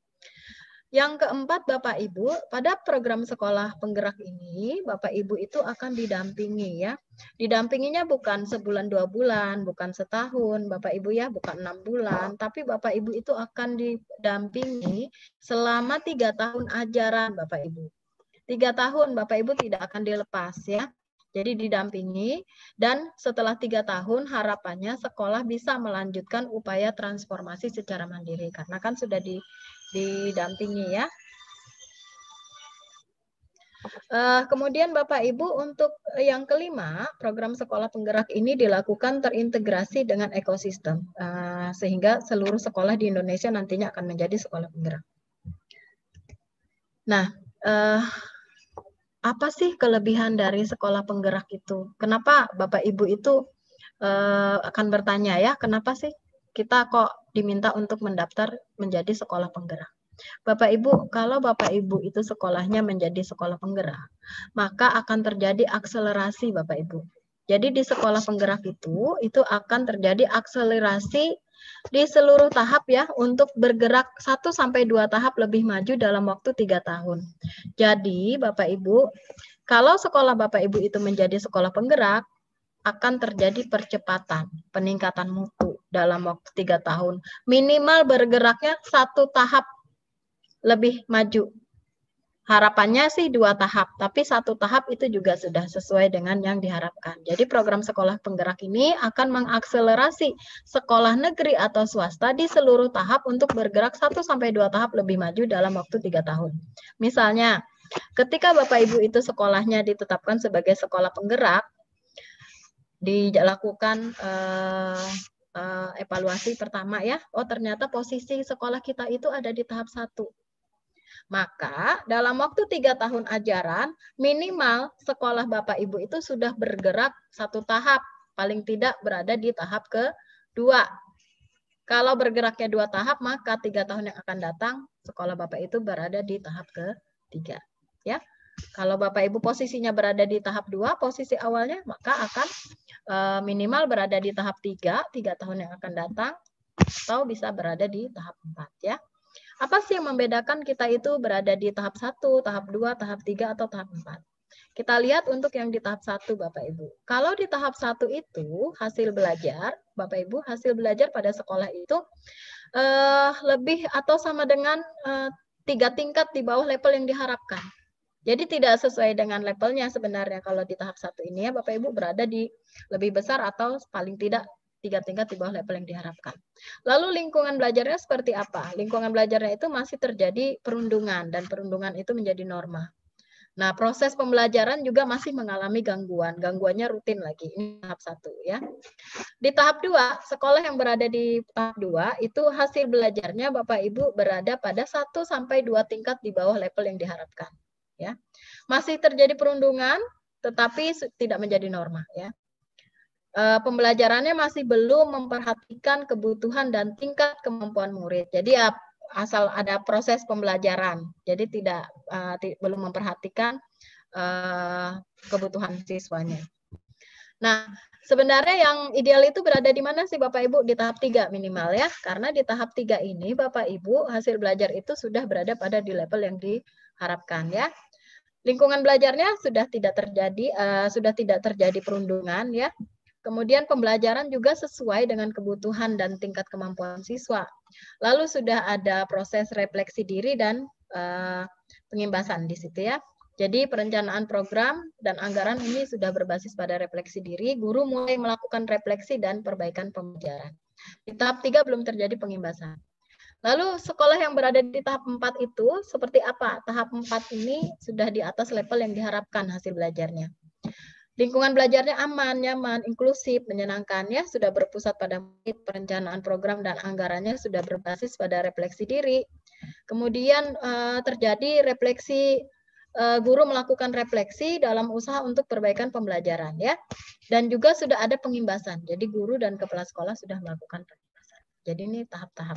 Yang keempat, Bapak Ibu, pada program sekolah penggerak ini, Bapak Ibu itu akan didampingi ya. Didampinginya bukan sebulan 2 bulan, bukan setahun, Bapak Ibu ya, bukan 6 bulan, tapi Bapak Ibu itu akan didampingi selama 3 tahun ajaran, Bapak Ibu. 3 tahun Bapak Ibu tidak akan dilepas ya. Jadi didampingi, dan setelah 3 tahun harapannya sekolah bisa melanjutkan upaya transformasi secara mandiri, karena kan sudah didampingi ya. Kemudian Bapak Ibu untuk yang kelima, program sekolah penggerak ini dilakukan terintegrasi dengan ekosistem, sehingga seluruh sekolah di Indonesia nantinya akan menjadi sekolah penggerak. Nah, apa sih kelebihan dari sekolah penggerak itu? Kenapa Bapak Ibu itu akan bertanya ya, kenapa sih kita kok diminta untuk mendaftar menjadi sekolah penggerak? Bapak Ibu, kalau Bapak Ibu itu sekolahnya menjadi sekolah penggerak, maka akan terjadi akselerasi Bapak Ibu. Jadi di sekolah penggerak itu akan terjadi akselerasi di seluruh tahap ya, untuk bergerak 1-2 tahap lebih maju dalam waktu 3 tahun. Jadi Bapak Ibu, kalau sekolah Bapak Ibu itu menjadi sekolah penggerak, akan terjadi percepatan, peningkatan mutu dalam waktu 3 tahun. Minimal bergeraknya 1 tahap lebih maju. Harapannya sih 2 tahap, tapi 1 tahap itu juga sudah sesuai dengan yang diharapkan. Jadi program sekolah penggerak ini akan mengakselerasi sekolah negeri atau swasta di seluruh tahap untuk bergerak 1-2 tahap lebih maju dalam waktu 3 tahun. Misalnya, ketika Bapak Ibu itu sekolahnya ditetapkan sebagai sekolah penggerak, dilakukan evaluasi pertama ya, oh ternyata posisi sekolah kita itu ada di tahap 1. Maka dalam waktu 3 tahun ajaran, minimal sekolah Bapak Ibu itu sudah bergerak 1 tahap, paling tidak berada di tahap ke-2. Kalau bergeraknya 2 tahap, maka 3 tahun yang akan datang, sekolah Bapak itu berada di tahap ke-3. Ya. Kalau Bapak Ibu posisinya berada di tahap 2, posisi awalnya, maka akan minimal berada di tahap 3 tahun yang akan datang, atau bisa berada di tahap 4. Ya. Apa sih yang membedakan kita itu berada di tahap 1, tahap 2, tahap 3, atau tahap 4? Kita lihat untuk yang di tahap 1, Bapak Ibu. Kalau di tahap 1 itu, hasil belajar, Bapak Ibu, hasil belajar pada sekolah itu lebih atau sama dengan 3 tingkat di bawah level yang diharapkan. Jadi tidak sesuai dengan levelnya sebenarnya kalau di tahap 1 ini ya, Bapak Ibu berada di lebih besar atau paling tidak 3 tingkat di bawah level yang diharapkan. Lalu lingkungan belajarnya seperti apa? Lingkungan belajarnya itu masih terjadi perundungan, dan perundungan itu menjadi norma. Nah, proses pembelajaran juga masih mengalami gangguan. Gangguannya rutin lagi. Ini tahap 1 ya. Di tahap 2, sekolah yang berada di tahap 2 itu hasil belajarnya Bapak Ibu berada pada 1 sampai 2 tingkat di bawah level yang diharapkan ya. Masih terjadi perundungan tetapi tidak menjadi norma ya. Pembelajarannya masih belum memperhatikan kebutuhan dan tingkat kemampuan murid. Jadi asal ada proses pembelajaran, jadi belum memperhatikan kebutuhan siswanya. Nah, sebenarnya yang ideal itu berada di mana sih Bapak Ibu? Di tahap 3 minimal ya, karena di tahap 3 ini Bapak Ibu hasil belajar itu sudah berada pada di level yang diharapkan ya. Lingkungan belajarnya sudah tidak terjadi perundungan ya. Kemudian pembelajaran juga sesuai dengan kebutuhan dan tingkat kemampuan siswa. Lalu sudah ada proses refleksi diri dan pengimbasan di situ ya. Jadi perencanaan program dan anggaran ini sudah berbasis pada refleksi diri. Guru mulai melakukan refleksi dan perbaikan pembelajaran. Di tahap 3 belum terjadi pengimbasan. Lalu sekolah yang berada di tahap 4 itu seperti apa? Tahap 4 ini sudah di atas level yang diharapkan hasil belajarnya. Lingkungan belajarnya aman, nyaman, inklusif, menyenangkan ya, sudah berpusat pada murid, perencanaan program dan anggarannya sudah berbasis pada refleksi diri. Kemudian terjadi refleksi, guru melakukan refleksi dalam usaha untuk perbaikan pembelajaran ya. Dan juga sudah ada pengimbasan. Jadi guru dan kepala sekolah sudah melakukan pengimbasan. Jadi ini tahap-tahap.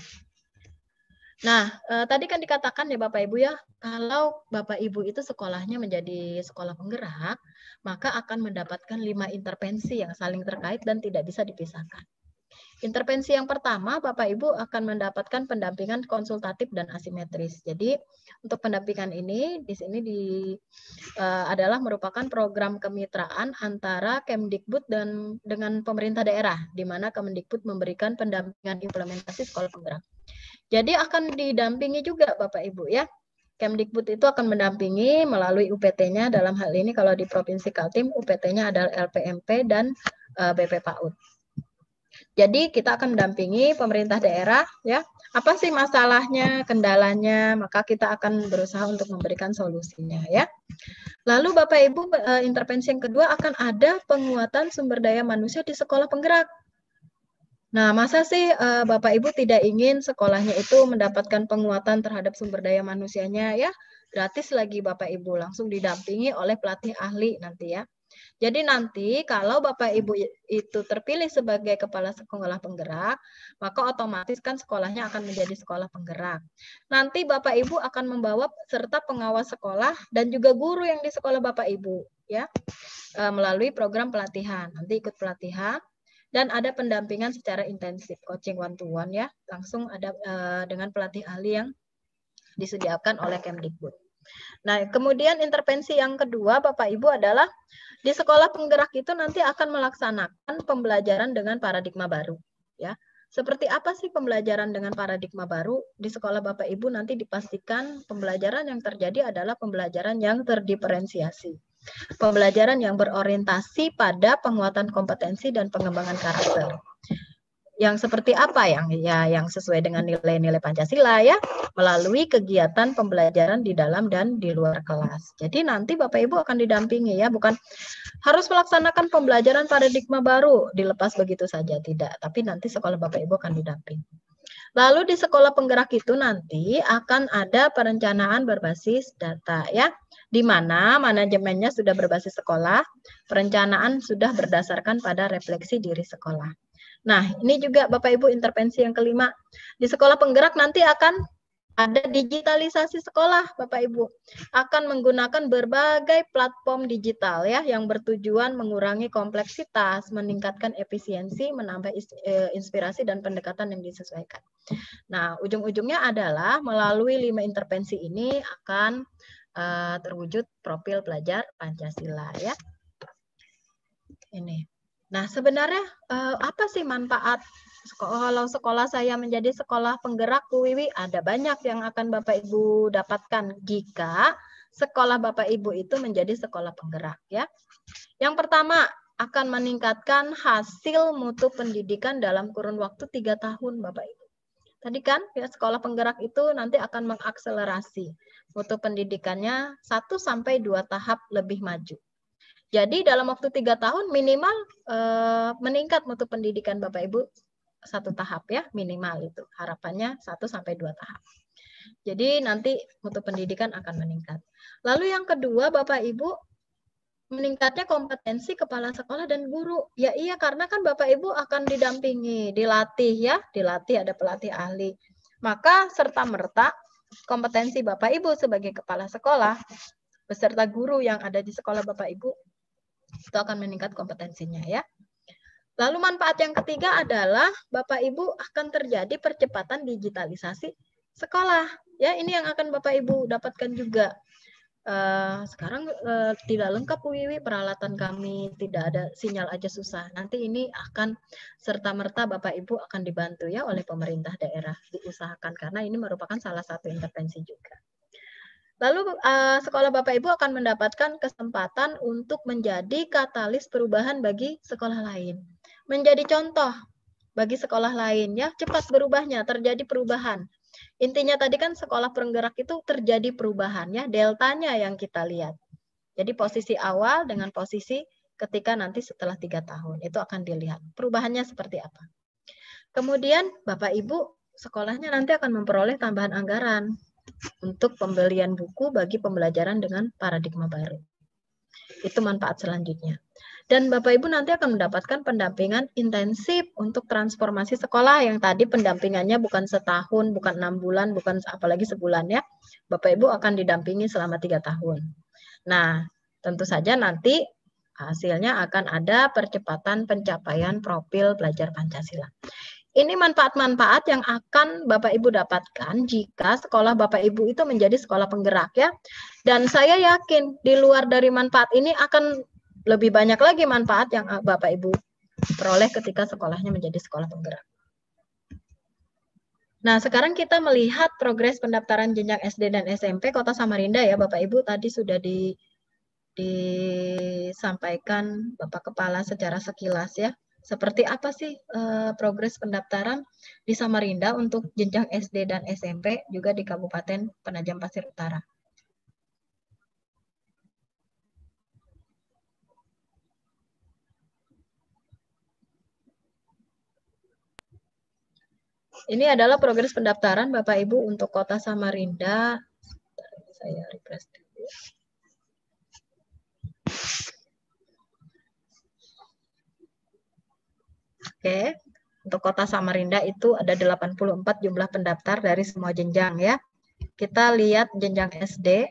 Nah, tadi kan dikatakan ya Bapak Ibu ya, kalau Bapak Ibu itu sekolahnya menjadi sekolah penggerak, maka akan mendapatkan 5 intervensi yang saling terkait dan tidak bisa dipisahkan. Intervensi yang pertama, Bapak Ibu akan mendapatkan pendampingan konsultatif dan asimetris. Jadi, untuk pendampingan ini, di sini adalah merupakan program kemitraan antara Kemdikbud dengan pemerintah daerah, di mana Kemdikbud memberikan pendampingan implementasi sekolah penggerak. Jadi akan didampingi juga Bapak Ibu ya. Kemdikbud itu akan mendampingi melalui UPT-nya, dalam hal ini kalau di Provinsi Kaltim UPT-nya adalah LPMP dan BP PAUD. Jadi kita akan mendampingi pemerintah daerah ya. Apa sih masalahnya, kendalanya, maka kita akan berusaha untuk memberikan solusinya ya. Lalu Bapak Ibu intervensi yang kedua akan ada penguatan sumber daya manusia di sekolah penggerak. Nah, masa sih Bapak Ibu tidak ingin sekolahnya itu mendapatkan penguatan terhadap sumber daya manusianya ya? Gratis lagi Bapak Ibu, langsung didampingi oleh pelatih ahli nanti ya. Jadi nanti kalau Bapak Ibu itu terpilih sebagai kepala sekolah penggerak, maka otomatis kan sekolahnya akan menjadi sekolah penggerak. Nanti Bapak Ibu akan membawa serta pengawas sekolah dan juga guru yang di sekolah Bapak Ibu ya, melalui program pelatihan. Nanti ikut pelatihan. Dan ada pendampingan secara intensif, coaching one-to-one ya, langsung ada dengan pelatih ahli yang disediakan oleh Kemdikbud. Nah, kemudian intervensi yang kedua Bapak Ibu adalah di sekolah penggerak itu nanti akan melaksanakan pembelajaran dengan paradigma baru. Ya, seperti apa sih pembelajaran dengan paradigma baru? Di sekolah Bapak Ibu nanti dipastikan pembelajaran yang terjadi adalah pembelajaran yang terdiferensiasi. Pembelajaran yang berorientasi pada penguatan kompetensi dan pengembangan karakter. Yang seperti apa yang sesuai dengan nilai-nilai Pancasila ya, melalui kegiatan pembelajaran di dalam dan di luar kelas. Jadi nanti Bapak Ibu akan didampingi ya, bukan harus melaksanakan pembelajaran paradigma baru dilepas begitu saja, tidak. Tapi nanti sekolah Bapak Ibu akan didampingi. Lalu di sekolah penggerak itu nanti akan ada perencanaan berbasis data ya, di mana manajemennya sudah berbasis sekolah, perencanaan sudah berdasarkan pada refleksi diri sekolah. Nah, ini juga Bapak Ibu intervensi yang kelima. Di sekolah penggerak nanti akan ada digitalisasi sekolah, Bapak Ibu. Akan menggunakan berbagai platform digital ya yang bertujuan mengurangi kompleksitas, meningkatkan efisiensi, menambah inspirasi dan pendekatan yang disesuaikan. Nah, ujung-ujungnya adalah melalui 5 intervensi ini akan terwujud profil pelajar Pancasila ya. Ini. Nah, sebenarnya apa sih manfaat kalau sekolah saya menjadi sekolah penggerak, Bu Wiwi? Ada banyak yang akan Bapak Ibu dapatkan jika sekolah Bapak Ibu itu menjadi sekolah penggerak ya. Yang pertama, akan meningkatkan hasil mutu pendidikan dalam kurun waktu 3 tahun Bapak Ibu. Tadi kan ya, sekolah penggerak itu nanti akan mengakselerasi mutu pendidikannya 1 sampai 2 tahap lebih maju. Jadi dalam waktu 3 tahun minimal meningkat mutu pendidikan Bapak Ibu 1 tahap ya, minimal itu. Harapannya 1 sampai 2 tahap. Jadi nanti mutu pendidikan akan meningkat. Lalu yang kedua Bapak Ibu, meningkatnya kompetensi kepala sekolah dan guru. Ya iya, karena kan Bapak Ibu akan didampingi, dilatih ya, dilatih ada pelatih ahli. Maka serta-merta kompetensi Bapak Ibu sebagai kepala sekolah beserta guru yang ada di sekolah Bapak Ibu itu akan meningkat kompetensinya ya. Lalu manfaat yang ketiga adalah Bapak Ibu akan terjadi percepatan digitalisasi sekolah. Ya, ini yang akan Bapak Ibu dapatkan juga. Sekarang tidak lengkap Bu Wiwi, peralatan kami tidak ada, sinyal aja susah. Nanti ini akan serta-merta Bapak Ibu akan dibantu ya oleh pemerintah daerah, diusahakan karena ini merupakan salah satu intervensi juga. Lalu sekolah Bapak Ibu akan mendapatkan kesempatan untuk menjadi katalis perubahan bagi sekolah lain. Menjadi contoh bagi sekolah lain ya, cepat berubahnya, terjadi perubahan. Intinya tadi kan sekolah penggerak itu terjadi perubahan ya, deltanya yang kita lihat. Jadi posisi awal dengan posisi ketika nanti setelah 3 tahun itu akan dilihat perubahannya seperti apa. Kemudian Bapak Ibu sekolahnya nanti akan memperoleh tambahan anggaran untuk pembelian buku bagi pembelajaran dengan paradigma baru. Itu manfaat selanjutnya. Dan Bapak Ibu nanti akan mendapatkan pendampingan intensif untuk transformasi sekolah yang tadi pendampingannya bukan setahun, bukan 6 bulan, bukan apalagi sebulan ya. Bapak Ibu akan didampingi selama 3 tahun. Nah, tentu saja nanti hasilnya akan ada percepatan pencapaian profil pelajar Pancasila. Ini manfaat-manfaat yang akan Bapak Ibu dapatkan jika sekolah Bapak Ibu itu menjadi sekolah penggerak ya. Dan saya yakin di luar dari manfaat ini akan lebih banyak lagi manfaat yang Bapak Ibu peroleh ketika sekolahnya menjadi sekolah penggerak. Nah, sekarang kita melihat progres pendaftaran jenjang SD dan SMP Kota Samarinda ya Bapak Ibu, tadi sudah disampaikan Bapak Kepala secara sekilas ya. Seperti apa sih progres pendaftaran di Samarinda untuk jenjang SD dan SMP juga di Kabupaten Penajam Pasir Utara. Ini adalah progres pendaftaran Bapak Ibu untuk Kota Samarinda. Saya refresh dulu. Oke, untuk Kota Samarinda itu ada 84 jumlah pendaftar dari semua jenjang ya. Kita lihat jenjang SD.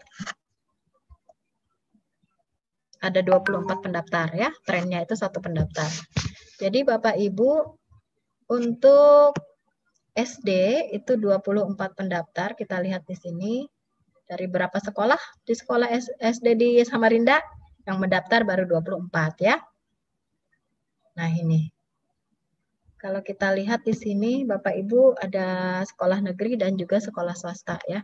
Ada 24 pendaftar ya, trennya itu 1 pendaftar. Jadi Bapak Ibu untuk SD itu 24 pendaftar, kita lihat di sini. Dari berapa sekolah? Di sekolah SD di Samarinda yang mendaftar baru 24 ya. Nah, ini. Kalau kita lihat di sini Bapak Ibu ada sekolah negeri dan juga sekolah swasta ya.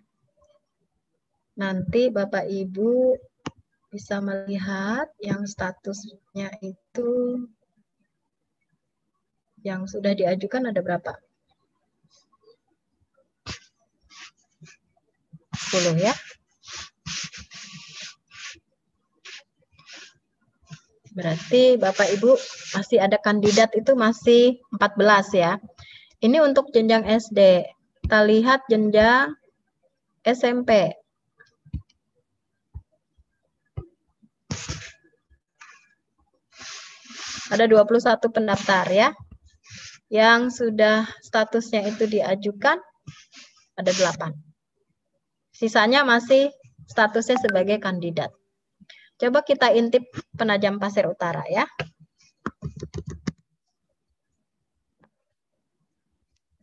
Nanti Bapak Ibu bisa melihat yang statusnya itu yang sudah diajukan ada berapa? 10 ya. Berarti Bapak Ibu masih ada kandidat itu masih 14 ya. Ini untuk jenjang SD. Kita lihat jenjang SMP. Ada 21 pendaftar ya. Yang sudah statusnya itu diajukan ada 8. Sisanya masih statusnya sebagai kandidat. Coba kita intip Penajam Pasir Utara ya.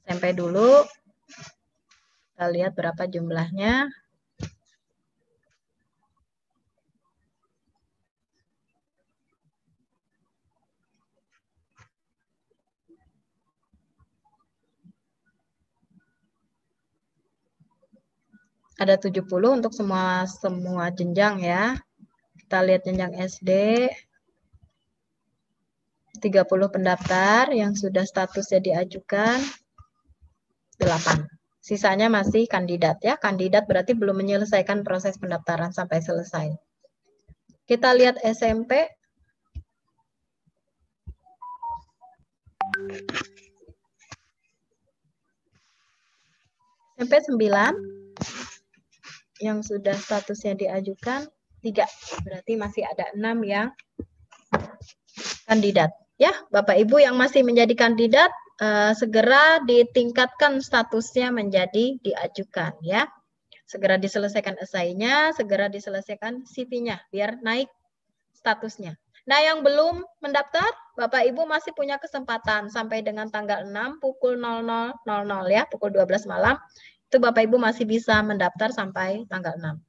SMP dulu. Kita lihat berapa jumlahnya. Ada 70 untuk semua jenjang ya. Kita lihat jenjang SD. 30 pendaftar yang sudah statusnya diajukan. 8. Sisanya masih kandidat ya. Kandidat berarti belum menyelesaikan proses pendaftaran sampai selesai. Kita lihat SMP. SMP 9. Yang sudah statusnya diajukan 3. Berarti masih ada 6 yang kandidat. Ya, Bapak Ibu yang masih menjadi kandidat, segera ditingkatkan statusnya menjadi diajukan ya. Segera diselesaikan esainya, segera diselesaikan CV-nya biar naik statusnya. Nah, yang belum mendaftar, Bapak Ibu masih punya kesempatan sampai dengan tanggal 6 pukul 00.00 ya, pukul 12 malam. Itu Bapak Ibu masih bisa mendaftar sampai tanggal 6.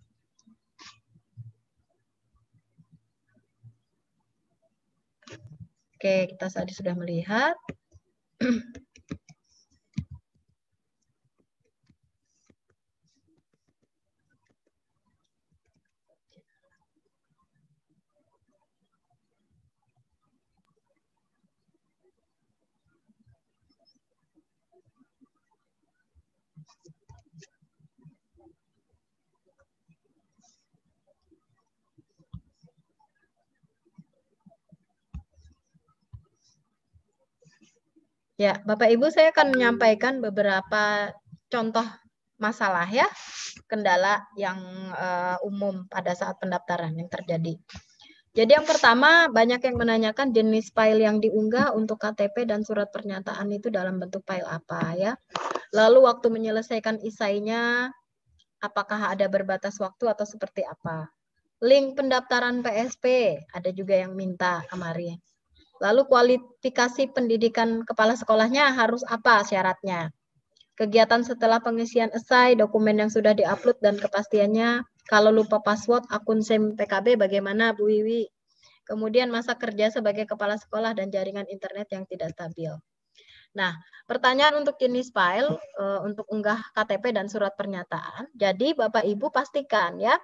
Oke, kita tadi sudah melihat. Ya, Bapak Ibu saya akan menyampaikan beberapa contoh masalah ya, kendala yang umum pada saat pendaftaran yang terjadi. Jadi yang pertama, banyak yang menanyakan jenis file yang diunggah untuk KTP dan surat pernyataan itu dalam bentuk file apa ya. Lalu waktu menyelesaikan isainya, apakah ada berbatas waktu atau seperti apa. Link pendaftaran PSP, ada juga yang minta kemarin. Lalu kualifikasi pendidikan kepala sekolahnya harus apa syaratnya. Kegiatan setelah pengisian esai, dokumen yang sudah diupload dan kepastiannya. Kalau lupa password akun SIM PKB bagaimana Bu Wiwi? Kemudian masa kerja sebagai kepala sekolah dan jaringan internet yang tidak stabil. Nah, pertanyaan untuk jenis file, untuk unggah KTP dan surat pernyataan. Jadi Bapak Ibu pastikan ya,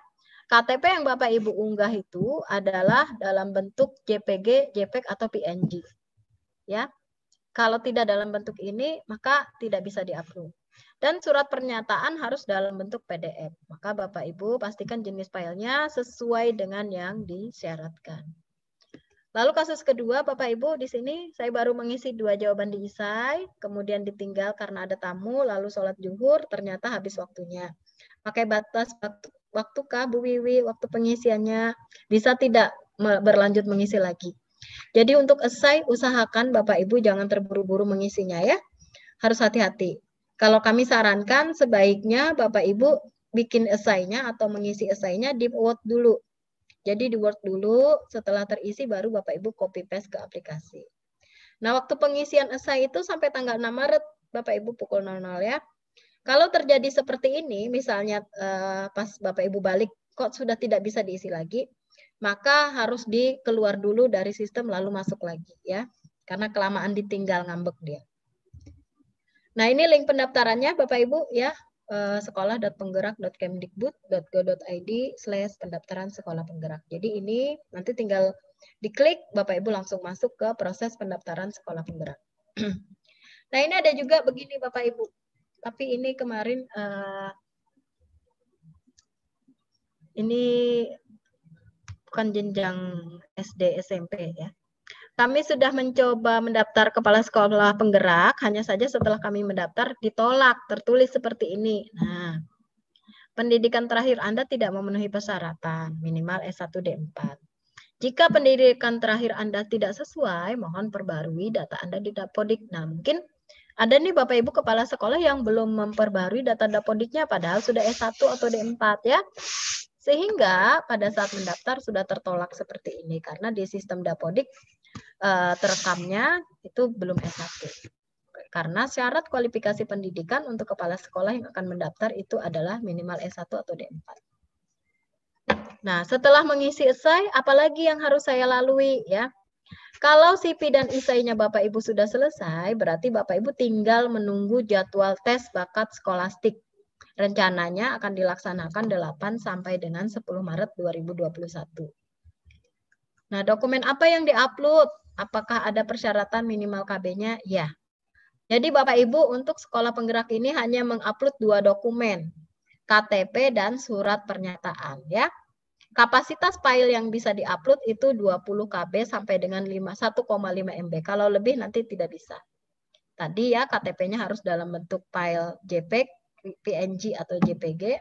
KTP yang Bapak Ibu unggah itu adalah dalam bentuk JPG, JPEG atau PNG. Ya. Kalau tidak dalam bentuk ini, maka tidak bisa diupload. Dan surat pernyataan harus dalam bentuk PDF. Maka Bapak Ibu pastikan jenis filenya sesuai dengan yang disyaratkan. Lalu kasus kedua, Bapak Ibu di sini saya baru mengisi 2 jawaban di isai, kemudian ditinggal karena ada tamu, lalu sholat zuhur, ternyata habis waktunya. Pakai batas waktukah Bu Wiwi, waktu pengisiannya bisa tidak berlanjut mengisi lagi. Jadi untuk esai usahakan Bapak Ibu jangan terburu-buru mengisinya ya. Harus hati-hati. Kalau kami sarankan sebaiknya Bapak Ibu bikin esainya atau mengisi esainya di Word dulu. Jadi di Word dulu, setelah terisi baru Bapak Ibu copy paste ke aplikasi. Nah, waktu pengisian esai itu sampai tanggal 6 Maret Bapak Ibu pukul 00 ya. Kalau terjadi seperti ini, misalnya pas Bapak Ibu balik, kok sudah tidak bisa diisi lagi, maka harus dikeluar dulu dari sistem lalu masuk lagi ya, karena kelamaan ditinggal ngambek dia. Nah ini link pendaftarannya Bapak Ibu ya, sekolah.penggerak.kemdikbud.go.id/pendaftaran sekolah penggerak. Jadi ini nanti tinggal diklik, Bapak Ibu langsung masuk ke proses pendaftaran sekolah penggerak. Nah ini ada juga begini Bapak Ibu. Tapi ini kemarin ini bukan jenjang SD SMP ya. Kami sudah mencoba mendaftar kepala sekolah penggerak, hanya saja setelah kami mendaftar ditolak, tertulis seperti ini. Nah, pendidikan terakhir Anda tidak memenuhi persyaratan, minimal S1 D4. Jika pendidikan terakhir Anda tidak sesuai, mohon perbarui data Anda di Dapodik. Nah, mungkin ada nih Bapak Ibu kepala sekolah yang belum memperbarui data Dapodiknya padahal sudah S1 atau D4 ya. Sehingga pada saat mendaftar sudah tertolak seperti ini karena di sistem Dapodik terekamnya itu belum S1. Karena syarat kualifikasi pendidikan untuk kepala sekolah yang akan mendaftar itu adalah minimal S1 atau D4. Nah, setelah mengisi esai, apalagi yang harus saya lalui ya? Kalau CV dan esainya Bapak Ibu sudah selesai, berarti Bapak Ibu tinggal menunggu jadwal tes bakat skolastik. Rencananya akan dilaksanakan 8 sampai dengan 10 Maret 2021. Nah, dokumen apa yang diupload? Apakah ada persyaratan minimal KB-nya? Ya. Jadi Bapak Ibu untuk sekolah penggerak ini hanya mengupload 2 dokumen, KTP dan surat pernyataan ya. Kapasitas file yang bisa diupload itu 20 KB sampai dengan 1,5 MB. Kalau lebih nanti tidak bisa. Tadi ya KTP-nya harus dalam bentuk file JPEG, PNG atau JPG.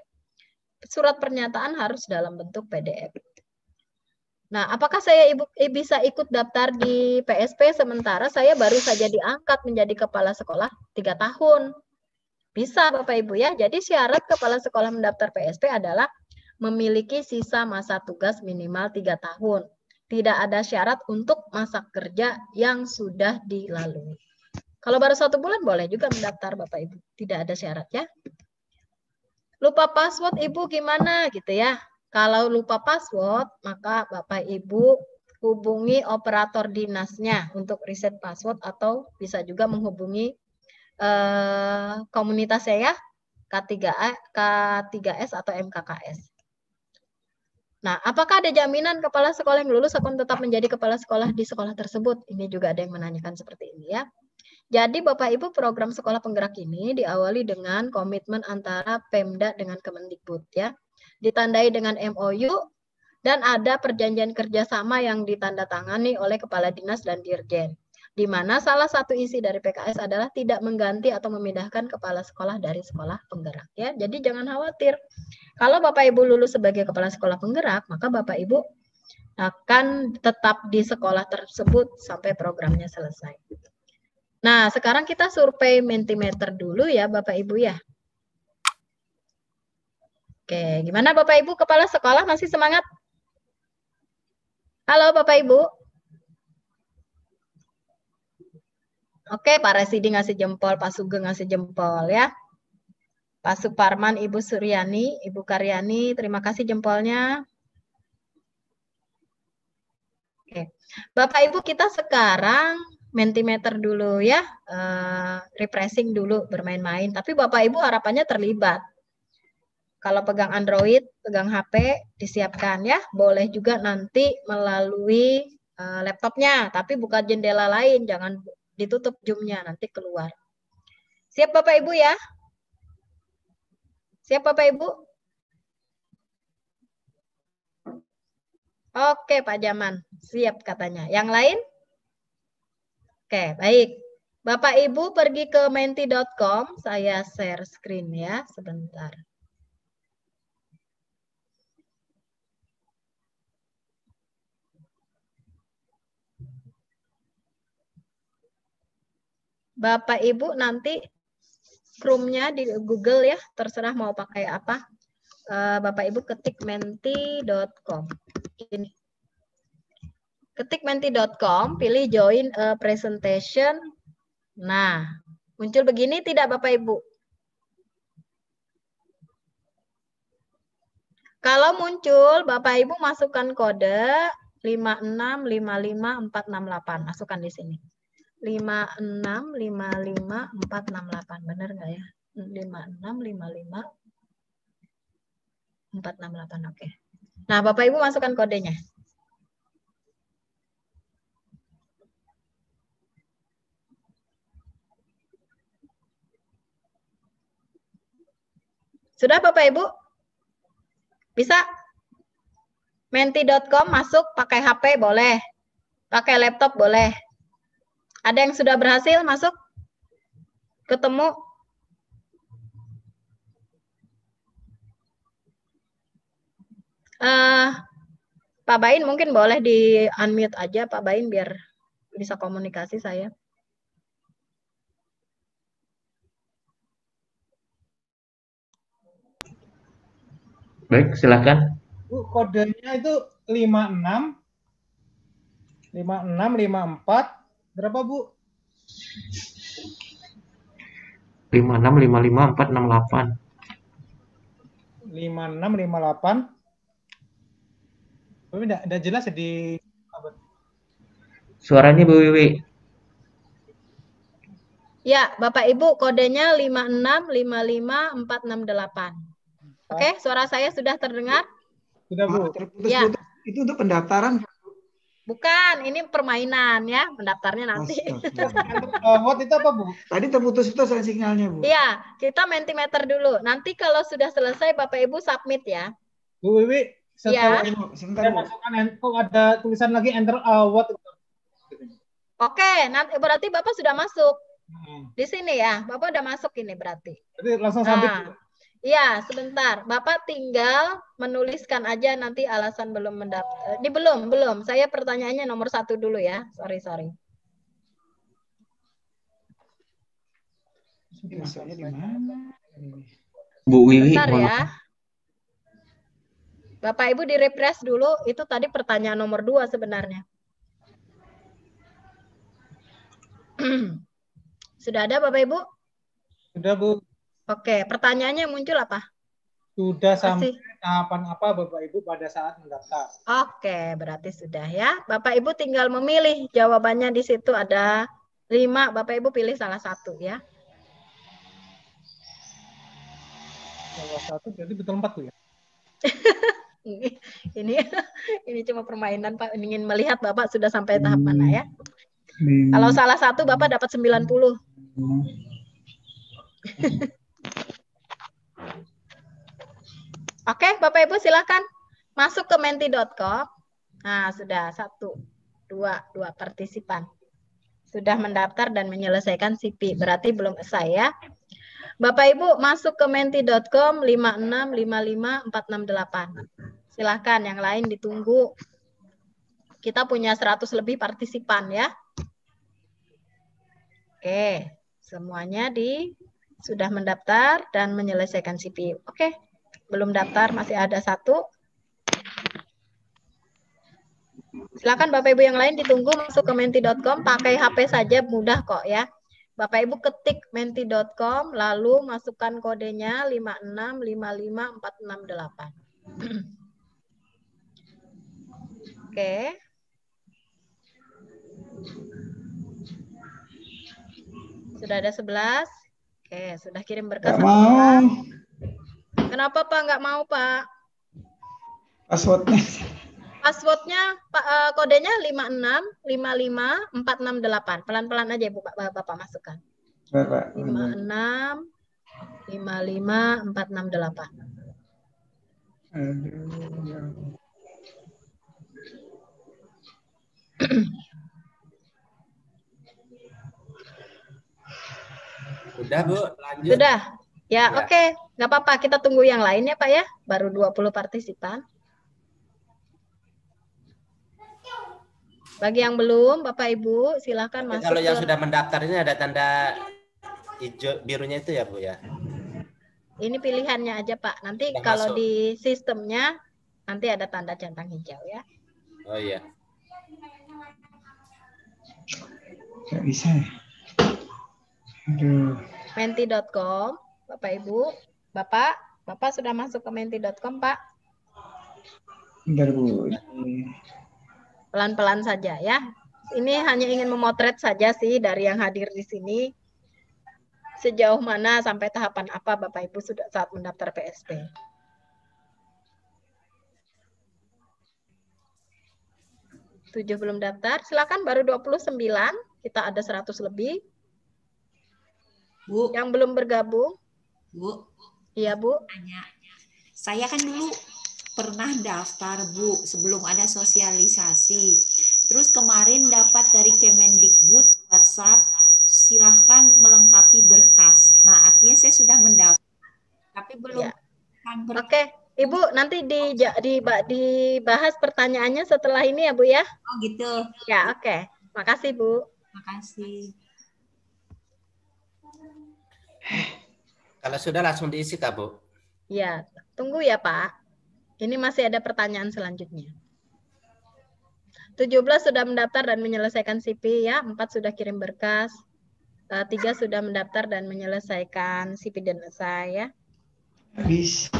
Surat pernyataan harus dalam bentuk PDF. Nah, apakah saya bisa ikut daftar di PSP sementara saya baru saja diangkat menjadi kepala sekolah 3 tahun? Bisa Bapak Ibu ya. Jadi syarat kepala sekolah mendaftar PSP adalah memiliki sisa masa tugas minimal 3 tahun. Tidak ada syarat untuk masa kerja yang sudah dilalui. Kalau baru 1 bulan boleh juga mendaftar Bapak Ibu. Tidak ada syarat ya. Lupa password Ibu gimana gitu ya. Kalau lupa password, maka Bapak Ibu hubungi operator dinasnya untuk reset password atau bisa juga menghubungi komunitas saya K3S atau MKKS. Nah, apakah ada jaminan kepala sekolah yang lulus akan tetap menjadi kepala sekolah di sekolah tersebut? Ini juga ada yang menanyakan seperti ini ya. Jadi Bapak Ibu program sekolah penggerak ini diawali dengan komitmen antara Pemda dengan Kemendikbud ya. Ditandai dengan MOU dan ada perjanjian kerjasama yang ditandatangani oleh kepala dinas dan dirjen. Di mana salah satu isi dari PKS adalah tidak mengganti atau memindahkan kepala sekolah dari sekolah penggerak ya. Jadi jangan khawatir. Kalau Bapak Ibu lulus sebagai kepala sekolah penggerak, maka Bapak Ibu akan tetap di sekolah tersebut sampai programnya selesai. Nah, sekarang kita survei Mentimeter dulu ya Bapak Ibu ya. Oke, gimana Bapak Ibu kepala sekolah masih semangat? Halo Bapak Ibu. Oke, Pak Residi ngasih jempol, Pak Sugeng ngasih jempol ya. Pak Suparman, Ibu Suryani, Ibu Karyani, terima kasih jempolnya. Oke, Bapak Ibu kita sekarang Mentimeter dulu ya, refreshing dulu, bermain-main. Tapi Bapak Ibu harapannya terlibat. Kalau pegang Android, pegang HP, disiapkan ya. Boleh juga nanti melalui laptopnya, tapi buka jendela lain, jangan ditutup zoom-nya, nanti keluar. Siap Bapak Ibu ya? Siap Bapak Ibu? Oke Pak Jaman, siap katanya. Yang lain? Oke, baik. Bapak Ibu pergi ke menti.com, saya share screen ya, sebentar. Bapak Ibu nanti Chrome-nya di Google ya, terserah mau pakai apa. Bapak Ibu ketik menti.com. Ini. Ketik menti.com, pilih join a presentation. Nah, muncul begini tidak Bapak Ibu? Kalau muncul, Bapak Ibu masukkan kode 5655468. Masukkan di sini. 5655468. Benar nggak ya? 5655468. Oke. Nah, Bapak Ibu masukkan kodenya. Sudah Bapak Ibu? Bisa? Menti.com masuk pakai HP boleh. Pakai laptop boleh. Ada yang sudah berhasil masuk? Ketemu? Pak Bain mungkin boleh di unmute aja Pak Bain biar bisa komunikasi saya. Baik, silakan. Bu, kodenya itu 56 54 berapa, Bu? 56 55 468. 56 58. Tapi enggak jelas ya di Suaranya Bu Wiwi. Ya, Bapak Ibu kodenya 56 55 468. Oke, suara saya sudah terdengar? Sudah, Bu. Ya. Itu untuk pendaftaran. Bukan, ini permainan ya, pendaftarnya nanti. What itu apa, Bu? Tadi terputus-putus sinyalnya, Bu. Iya, kita Mentimeter dulu. Nanti kalau sudah selesai Bapak Ibu submit ya. Bu Wiwi, setelah Ya. saya masukkan kok ada tulisan lagi enter what. Oke, nanti berarti Bapak sudah masuk. Di sini ya, Bapak udah masuk ini berarti. Jadi langsung sampai. Iya, sebentar. Bapak tinggal menuliskan aja nanti alasan belum mendaftar. Ini belum. Saya pertanyaannya nomor 1 dulu ya. Sorry. Masuknya di mana? Bu Wiwi. Bentar ya. Bapak Ibu di refresh dulu. Itu tadi pertanyaan nomor 2 sebenarnya. Sudah ada Bapak Ibu? Sudah, Bu. Oke, pertanyaannya muncul apa? Sudah sampai tahapan apa Bapak Ibu pada saat mendaftar? Oke, berarti sudah ya. Bapak Ibu tinggal memilih jawabannya di situ ada 5. Bapak Ibu pilih salah satu ya. Salah satu berarti betul 4 Bu ya? ini cuma permainan Pak. Ingin melihat Bapak sudah sampai tahap mana ya. Kalau salah satu Bapak dapat 90. Oke, Bapak Ibu silakan masuk ke menti.com. Nah, sudah 1, 2 partisipan. Sudah mendaftar dan menyelesaikan CP. Berarti belum selesai ya. Bapak Ibu masuk ke menti.com 56 55 468. Silakan, yang lain ditunggu. Kita punya 100 lebih partisipan ya. Oke, semuanya sudah mendaftar dan menyelesaikan CP. Oke. Belum daftar, masih ada 1. Silakan Bapak Ibu yang lain ditunggu masuk ke menti.com, pakai HP saja mudah kok ya. Bapak Ibu ketik menti.com lalu masukkan kodenya 56 55 468. Oke. Sudah ada 11. Oke, sudah kirim berkas. Nggak mau. Kenapa Pak nggak mau Pak? Passwordnya. Passwordnya kodenya 56 55 468. Pelan-pelan aja Ibu Bapak masukkan. Bapak. 56 55 468. Aduh. Udah Bu, lanjut. Sudah. Ya, oke. Nggak apa-apa, kita tunggu yang lain ya Pak ya. Baru 20 partisipan. Bagi yang belum, Bapak Ibu, silakan masuk. Kalau yang sudah mendaftar ini ada tanda hijau birunya itu ya Bu ya? Ini pilihannya aja Pak. Nanti Sudah kalau masuk. di sistemnya, nanti ada tanda centang hijau ya. Oh iya. Nggak bisa ya? Aduh. Menti.com, Bapak Ibu. Bapak sudah masuk ke menti.com Pak? Bentar Bu. Pelan-pelan saja ya. Ini hanya ingin memotret saja sih dari yang hadir di sini. Sejauh mana sampai tahapan apa Bapak Ibu sudah saat mendaftar PSP. Tujuh belum daftar. Silakan baru 29. Kita ada 100 lebih. Bu. Yang belum bergabung. Bu. Iya Bu. Saya kan dulu pernah daftar Bu sebelum ada sosialisasi. Terus kemarin dapat dari Kemendikbud WhatsApp, silahkan melengkapi berkas. Nah artinya saya sudah mendaftar, tapi belum. Ya. Oke, Ibu nanti dibahas pertanyaannya setelah ini ya Bu ya. Oh gitu. Ya oke. Makasih Bu. Makasih. Kalau sudah langsung diisi Kak Bu. Ya, tunggu ya Pak. Ini masih ada pertanyaan selanjutnya. 17 sudah mendaftar dan menyelesaikan CV ya, 4 sudah kirim berkas, 3 sudah mendaftar dan menyelesaikan CV dan esai ya. Bisa.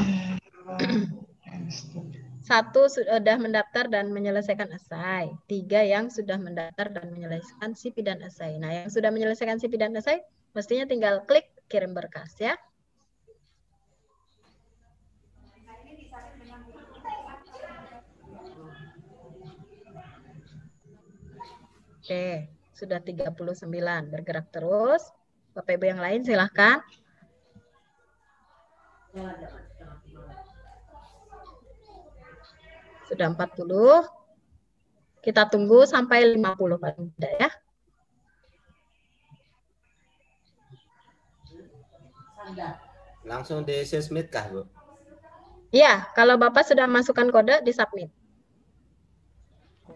1 sudah mendaftar dan menyelesaikan esai, 3 yang sudah mendaftar dan menyelesaikan CV dan esai. Nah, yang sudah menyelesaikan CV dan esai mestinya tinggal klik kirim berkas ya. Oke, sudah 39. Bergerak terus. Bapak Ibu yang lain silahkan. Sudah 40. Kita tunggu sampai 50 paling tidak ya. Langsung di submit kah Bu? Iya, kalau Bapak sudah masukkan kode di submit.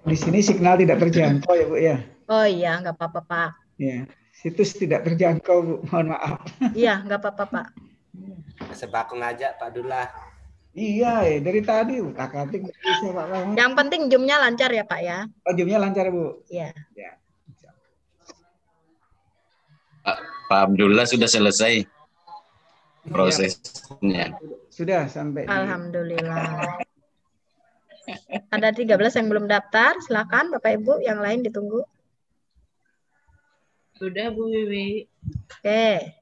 Di sini signal tidak terjangkau ya Bu ya. Oh iya, nggak apa-apa Pak. Ya, situs tidak terjangkau Bu. Mohon maaf. Iya, nggak apa-apa Pak. Sebab aku ngajak Pak Dullah. Iya, dari tadi utak-atik bisa Pak. Yang penting Zoom-nya lancar ya Pak ya. Oh, Zoom-nya lancar Bu. Iya. Ya. Pak Abdullah sudah selesai prosesnya. Sudah sampai. Alhamdulillah. Ada 13 yang belum daftar. Silakan Bapak Ibu, yang lain ditunggu. Sudah Bu Wiwi. Oke.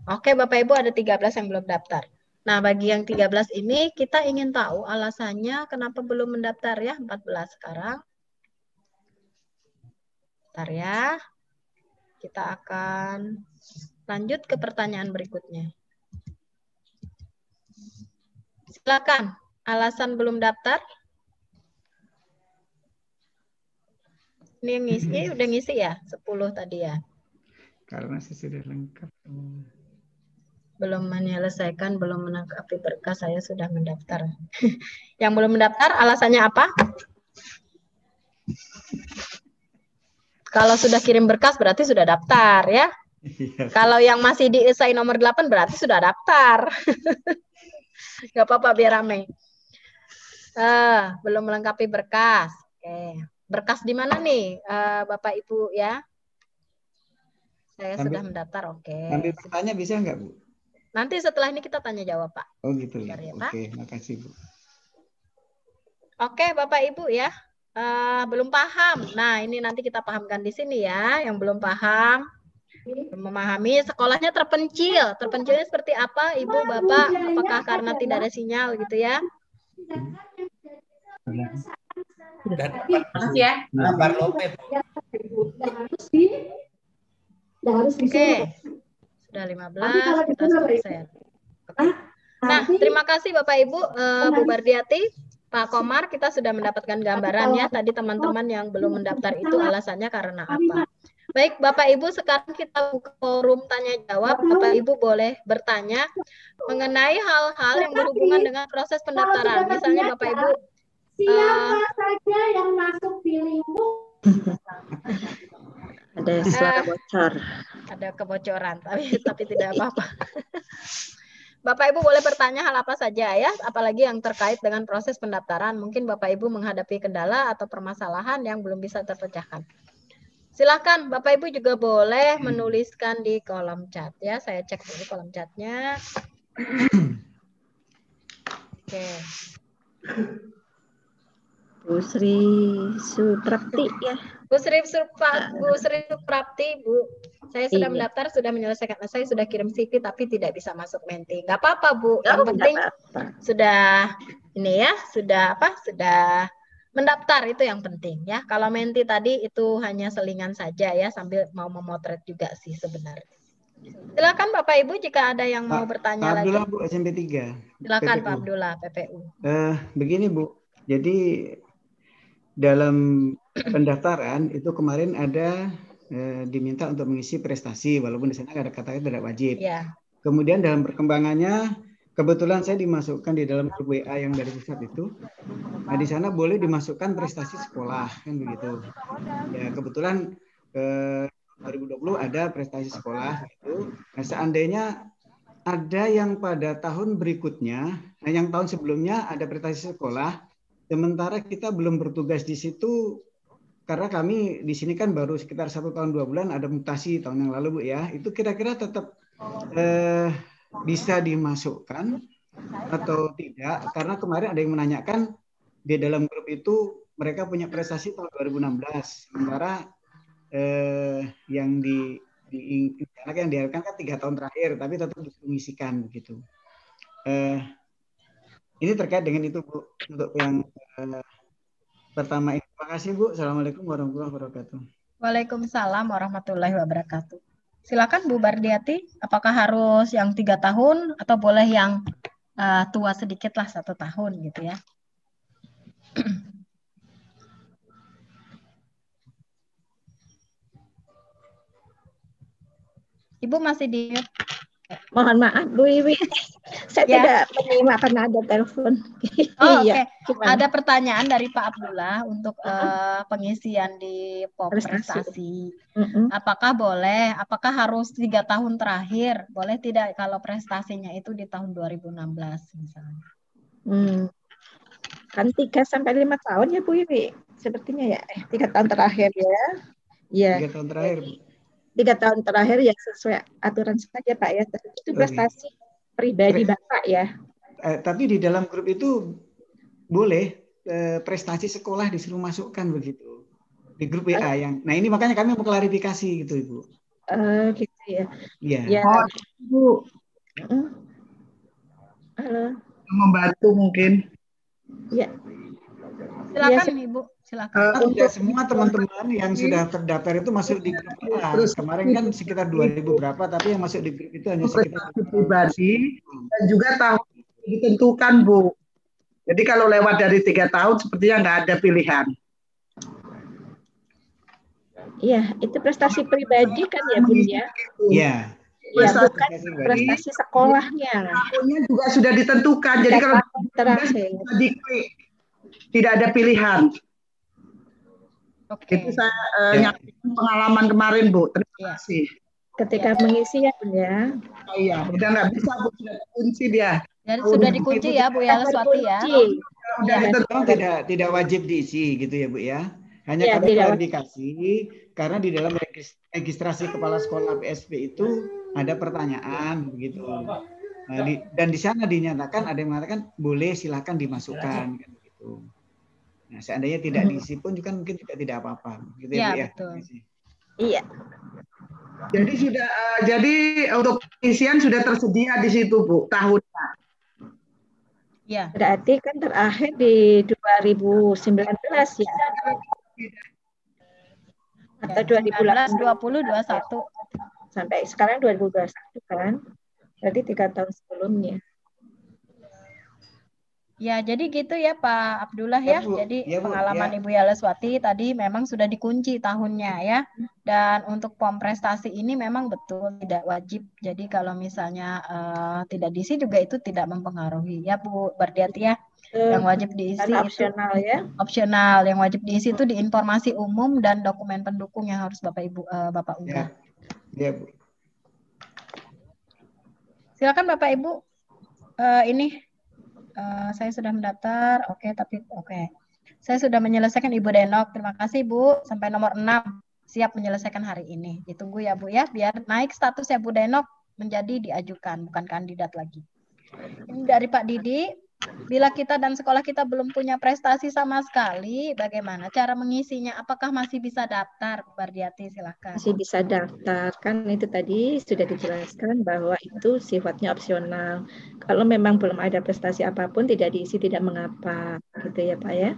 Oke Bapak Ibu, ada 13 yang belum daftar. Nah, bagi yang 13 ini kita ingin tahu alasannya kenapa belum mendaftar ya, 14 sekarang. Bentar ya. Kita akan lanjut ke pertanyaan berikutnya. Silakan. Alasan belum daftar? Ini yang ngisi, udah ngisi ya? 10 tadi ya? Karena saya sudah lengkap. Belum menyelesaikan, belum menangkapi berkas, saya sudah mendaftar. Yang belum mendaftar, alasannya apa? Kalau sudah kirim berkas, berarti sudah daftar ya? Kalau yang masih di esai nomor 8, berarti sudah daftar. Gak apa-apa, biar ramai. Belum melengkapi berkas. Oke. Berkas di mana nih, Bapak Ibu ya? Saya sudah mendaftar. Oke. Ambil pertanyaan bisa nggak Bu? Nanti setelah ini kita tanya jawab Pak. Oh gitu ya. Ya, Oke, makasih Bu. Oke Bapak Ibu ya. Belum paham. Nah ini nanti kita pahamkan di sini ya. Yang belum paham, belum memahami, sekolahnya terpencil. Terpencilnya seperti apa Ibu Bapak? Apakah karena tidak ada sinyal gitu ya? Makasih ya. Oke. Sudah 15, kita selesai. Nah, terima kasih Bapak Ibu, Bu Bardiati, Pak Komar, kita sudah mendapatkan gambaran ya. Tadi teman-teman yang belum mendaftar itu alasannya karena apa. Baik, Bapak Ibu, sekarang kita buka forum tanya jawab. Bapak Ibu boleh bertanya mengenai hal-hal yang berhubungan dengan proses pendaftaran. Misalnya Bapak Ibu, siapa saja yang masuk pilihmu? Ada suara bocor. Ada kebocoran, tapi tidak apa-apa. Bapak Ibu boleh bertanya hal apa saja ya, apalagi yang terkait dengan proses pendaftaran. Mungkin Bapak Ibu menghadapi kendala atau permasalahan yang belum bisa terpecahkan. Silakan Bapak Ibu juga boleh menuliskan di kolom chat ya. Saya cek dulu kolom chatnya. Oke. Bu Sri Suprapti ya. Bu Sri Suprapti, Bu. Saya sudah mendaftar, sudah menyelesaikan esai, sudah kirim CV, tapi tidak bisa masuk menti. Nggak apa-apa, Bu. Yang penting sudah ini ya, sudah mendaftar, itu yang penting ya. Kalau menti tadi itu hanya selingan saja ya, sambil mau memotret juga sih sebenarnya. Silakan Bapak Ibu jika ada yang mau bertanya lagi. Abdullah Bu, SMP 3. Silakan PPU. Pak Abdullah, PPU. Begini Bu, jadi dalam pendaftaran itu kemarin ada diminta untuk mengisi prestasi, walaupun di sana ada katanya tidak wajib. Ya. Kemudian dalam perkembangannya kebetulan saya dimasukkan di dalam grup WA yang dari pusat itu. Nah, di sana boleh dimasukkan prestasi sekolah, kan begitu. Ya, kebetulan 2020 ada prestasi sekolah gitu. Nah, seandainya ada yang pada tahun berikutnya, nah yang tahun sebelumnya ada prestasi sekolah, sementara kita belum bertugas di situ karena kami di sini kan baru sekitar 1 tahun 2 bulan, ada mutasi tahun yang lalu Bu ya. Itu kira-kira tetap bisa dimasukkan atau tidak? Karena kemarin ada yang menanyakan di dalam grup itu mereka punya prestasi tahun 2016, sementara yang yang diharapkan kan 3 tahun terakhir, tapi tetap mengisikan begitu. Ini terkait dengan itu Bu, untuk yang pertama ini. Terima kasih Bu. Assalamualaikum warahmatullahi wabarakatuh. Waalaikumsalam warahmatullahi wabarakatuh. Silakan Bu Bardiati, apakah harus yang 3 tahun atau boleh yang tua sedikit lah 1 tahun gitu ya? Ibu masih di mute. Mohon maaf Bu Iwi, saya tidak menyimak karena ada telepon. Oh, Iya, oke. Ada pertanyaan dari Pak Abdullah untuk pengisian di POP prestasi. Apakah boleh? Apakah harus 3 tahun terakhir? Boleh tidak kalau prestasinya itu di tahun 2016 misalnya? Kan 3 sampai 5 tahun ya Bu Iwi, sepertinya ya. 3 tahun terakhir ya. Iya. 3 tahun terakhir Bu. 3 tahun terakhir ya sesuai aturan saja Pak ya. Itu prestasi pribadi Bapak ya. Tapi di dalam grup itu boleh prestasi sekolah disuruh masukkan begitu. Di grup WA yang. Nah, ini makanya kami mau klarifikasi gitu Ibu. Gitu ya. Iya. Ya. Bu. Halo. Membantu mungkin. Ya. Silakan Ibu. Silakan. Untuk semua teman-teman yang sudah terdaftar itu masuk di grup WA. Kemarin kan sekitar 2.000 berapa, tapi yang masuk di grup itu hanya sekitar pribadi dan juga tahun ditentukan Bu. Jadi kalau lewat dari 3 tahun sepertinya nggak ada pilihan. Iya, itu prestasi pribadi kan ya Bu ya? Iya. Ya, bukan prestasi sekolahnya. Tahunnya juga sudah ditentukan. Jadi kalau terakhir diklik, tidak ada pilihan. Oke. Itu saya nyaksikan pengalaman kemarin Bu. Terima kasih. Ketika mengisi ya Bu ya. Iya, udah nggak bisa Bu, sudah dikunci dia. Jadi sudah dikunci ya Bu ya Leswati ya. Tidak wajib diisi gitu ya Bu ya. Hanya kami klarifikasi karena di dalam registrasi kepala sekolah PSP itu ada pertanyaan begitu. Nah, dan di sana dinyatakan ada yang mengatakan boleh silakan dimasukkan kan begitu. Nah, seandainya tidak diisi pun juga mungkin juga tidak apa-apa gitu ya Bu ya. Betul. Iya. Jadi jadi untuk isian sudah tersedia di situ Bu tahunnya. Iya. Berarti kan terakhir di 2019 ya. Atau 2018, 20, 21. Sampai sekarang 2021 kan. Berarti 3 tahun sebelumnya. Ya, jadi gitu ya Pak Abdullah ya. Jadi pengalaman Ibu Yaleswati tadi memang sudah dikunci tahunnya ya. Dan untuk POM prestasi ini memang betul tidak wajib. Jadi kalau misalnya tidak diisi juga itu tidak mempengaruhi ya Bu Bardiati ya. Yang wajib diisi opsional itu ya. Opsional. Yang wajib diisi itu di informasi umum dan dokumen pendukung yang harus Bapak Ibu Bapak unggah. Ya, Bu. Silakan Bapak Ibu. Saya sudah mendaftar, oke. Saya sudah menyelesaikan Ibu Denok, terima kasih Bu. Sampai nomor 6, siap menyelesaikan hari ini. Ditunggu ya Bu ya, biar naik status ya Bu Denok menjadi diajukan, bukan kandidat lagi. Ini dari Pak Didi, bila kita dan sekolah kita belum punya prestasi sama sekali, bagaimana cara mengisinya? Apakah masih bisa daftar? Bardiati silakan. Masih bisa daftar, kan itu tadi sudah dijelaskan bahwa itu sifatnya opsional. Kalau memang belum ada prestasi apapun, tidak diisi tidak mengapa, gitu ya Pak ya.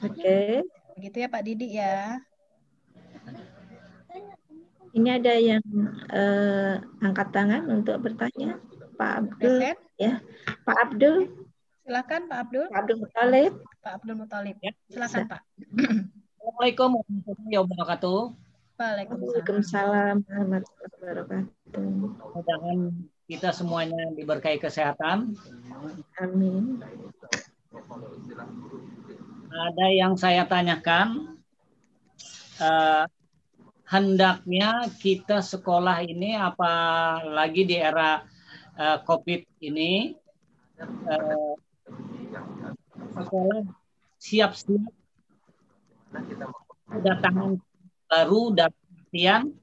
Oke. Begitu ya Pak Didi ya. Ini ada yang angkat tangan untuk bertanya, Pak Abdul. Present. Ya, Pak Abdul. Silakan Pak Abdul. Pak Abdul Muthalib. Pak Abdul Muthalib. Silakan Pak. Assalamualaikum warahmatullahi wabarakatuh. Waalaikumsalam warahmatullahi wabarakatuh. Mudah-mudahan kita semuanya diberkahi kesehatan. Amin. Ada yang saya tanyakan, hendaknya kita sekolah ini, apalagi di era COVID ini, sekolah siap-siap kedatangan baru dan artian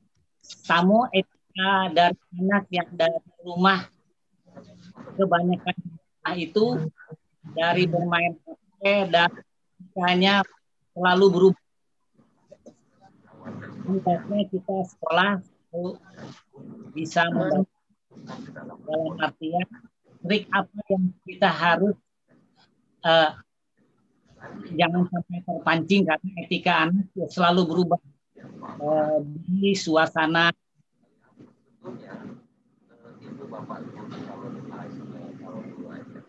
tamu etika dari anak yang dari rumah, kebanyakan itu dari bermain HP dan hanya selalu berubah. Hendaknya kita sekolah bisa membantu dalam artian trik apa yang kita harus jangan sampai terpancing karena etika anak selalu berubah di suasana.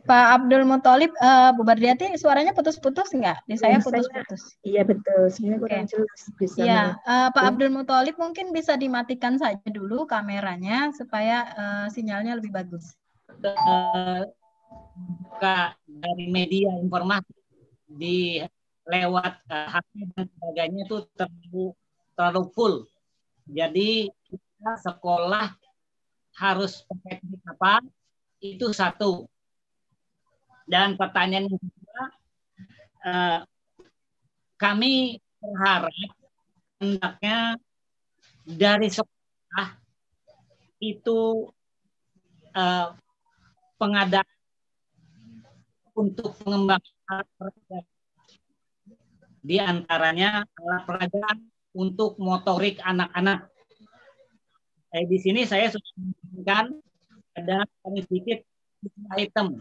Pak Abdul Muthalib, Bu Bardiati, suaranya putus-putus nggak? Di saya putus-putus. Iya betul, saya kurang jelas bisa. Iya, Pak Abdul Muthalib mungkin bisa dimatikan saja dulu kameranya supaya sinyalnya lebih bagus. Dari media informasi di lewat HP dan sebagainya itu terlalu full. Jadi kita sekolah harus pakai trik apa? Itu satu. Dan pertanyaan yang kedua, kami berharap hendaknya dari sekolah itu pengadaan untuk pengembangan alat peraga. Di antaranya alat peraga untuk motorik anak-anak. Di sini saya sudah menunjukkan ada sedikit item.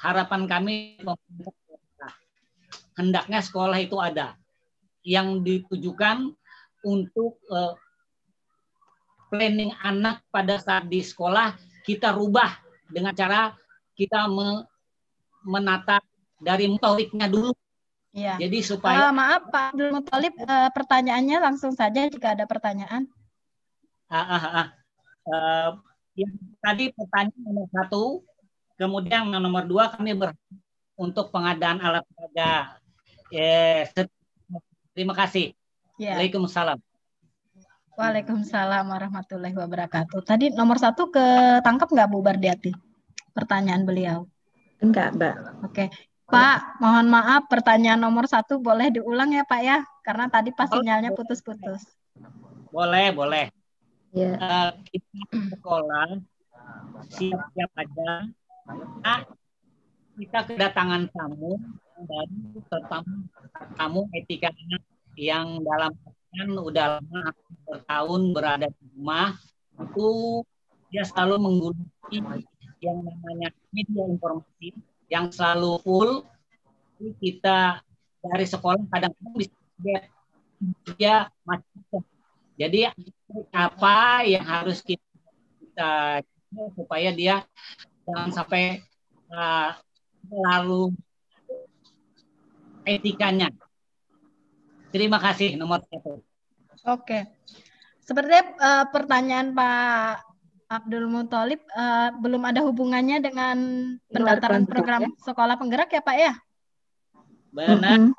Harapan kami hendaknya sekolah itu ada yang ditujukan untuk planning anak pada saat di sekolah, kita rubah dengan cara kita menata dari motoriknya dulu. Ya. Jadi supaya maaf Pak Abdul Muthalib, pertanyaannya langsung saja jika ada pertanyaan. Yang tadi pertanyaan nomor 1, kemudian yang nomor 2 kami berharap untuk pengadaan alat peraga. Terima kasih. Ya. Waalaikumsalam. Waalaikumsalam warahmatullahi wabarakatuh. Tadi nomor 1 ketangkap nggak Bu Bardiati? Pertanyaan beliau. Enggak, Mbak. Oke. Pak, mohon maaf pertanyaan nomor 1 boleh diulang ya Pak ya? Karena tadi pas sinyalnya putus-putus. Boleh, boleh. Ya. Kita sekolah siap-siap aja. Kita kedatangan tamu dari tamu etika anak yang dalam udah lama bertahun berada di rumah, itu dia selalu menggunakan yang namanya media informasi yang selalu full. Kita dari sekolah kadang-kadang bisa dia macam. Jadi apa yang harus kita supaya dia jangan sampai selalu etikanya. Terima kasih nomor 1. Oke. Sepertinya pertanyaan Pak Abdul Muthalib belum ada hubungannya dengan pendaftaran program sekolah penggerak ya Pak ya? Benar.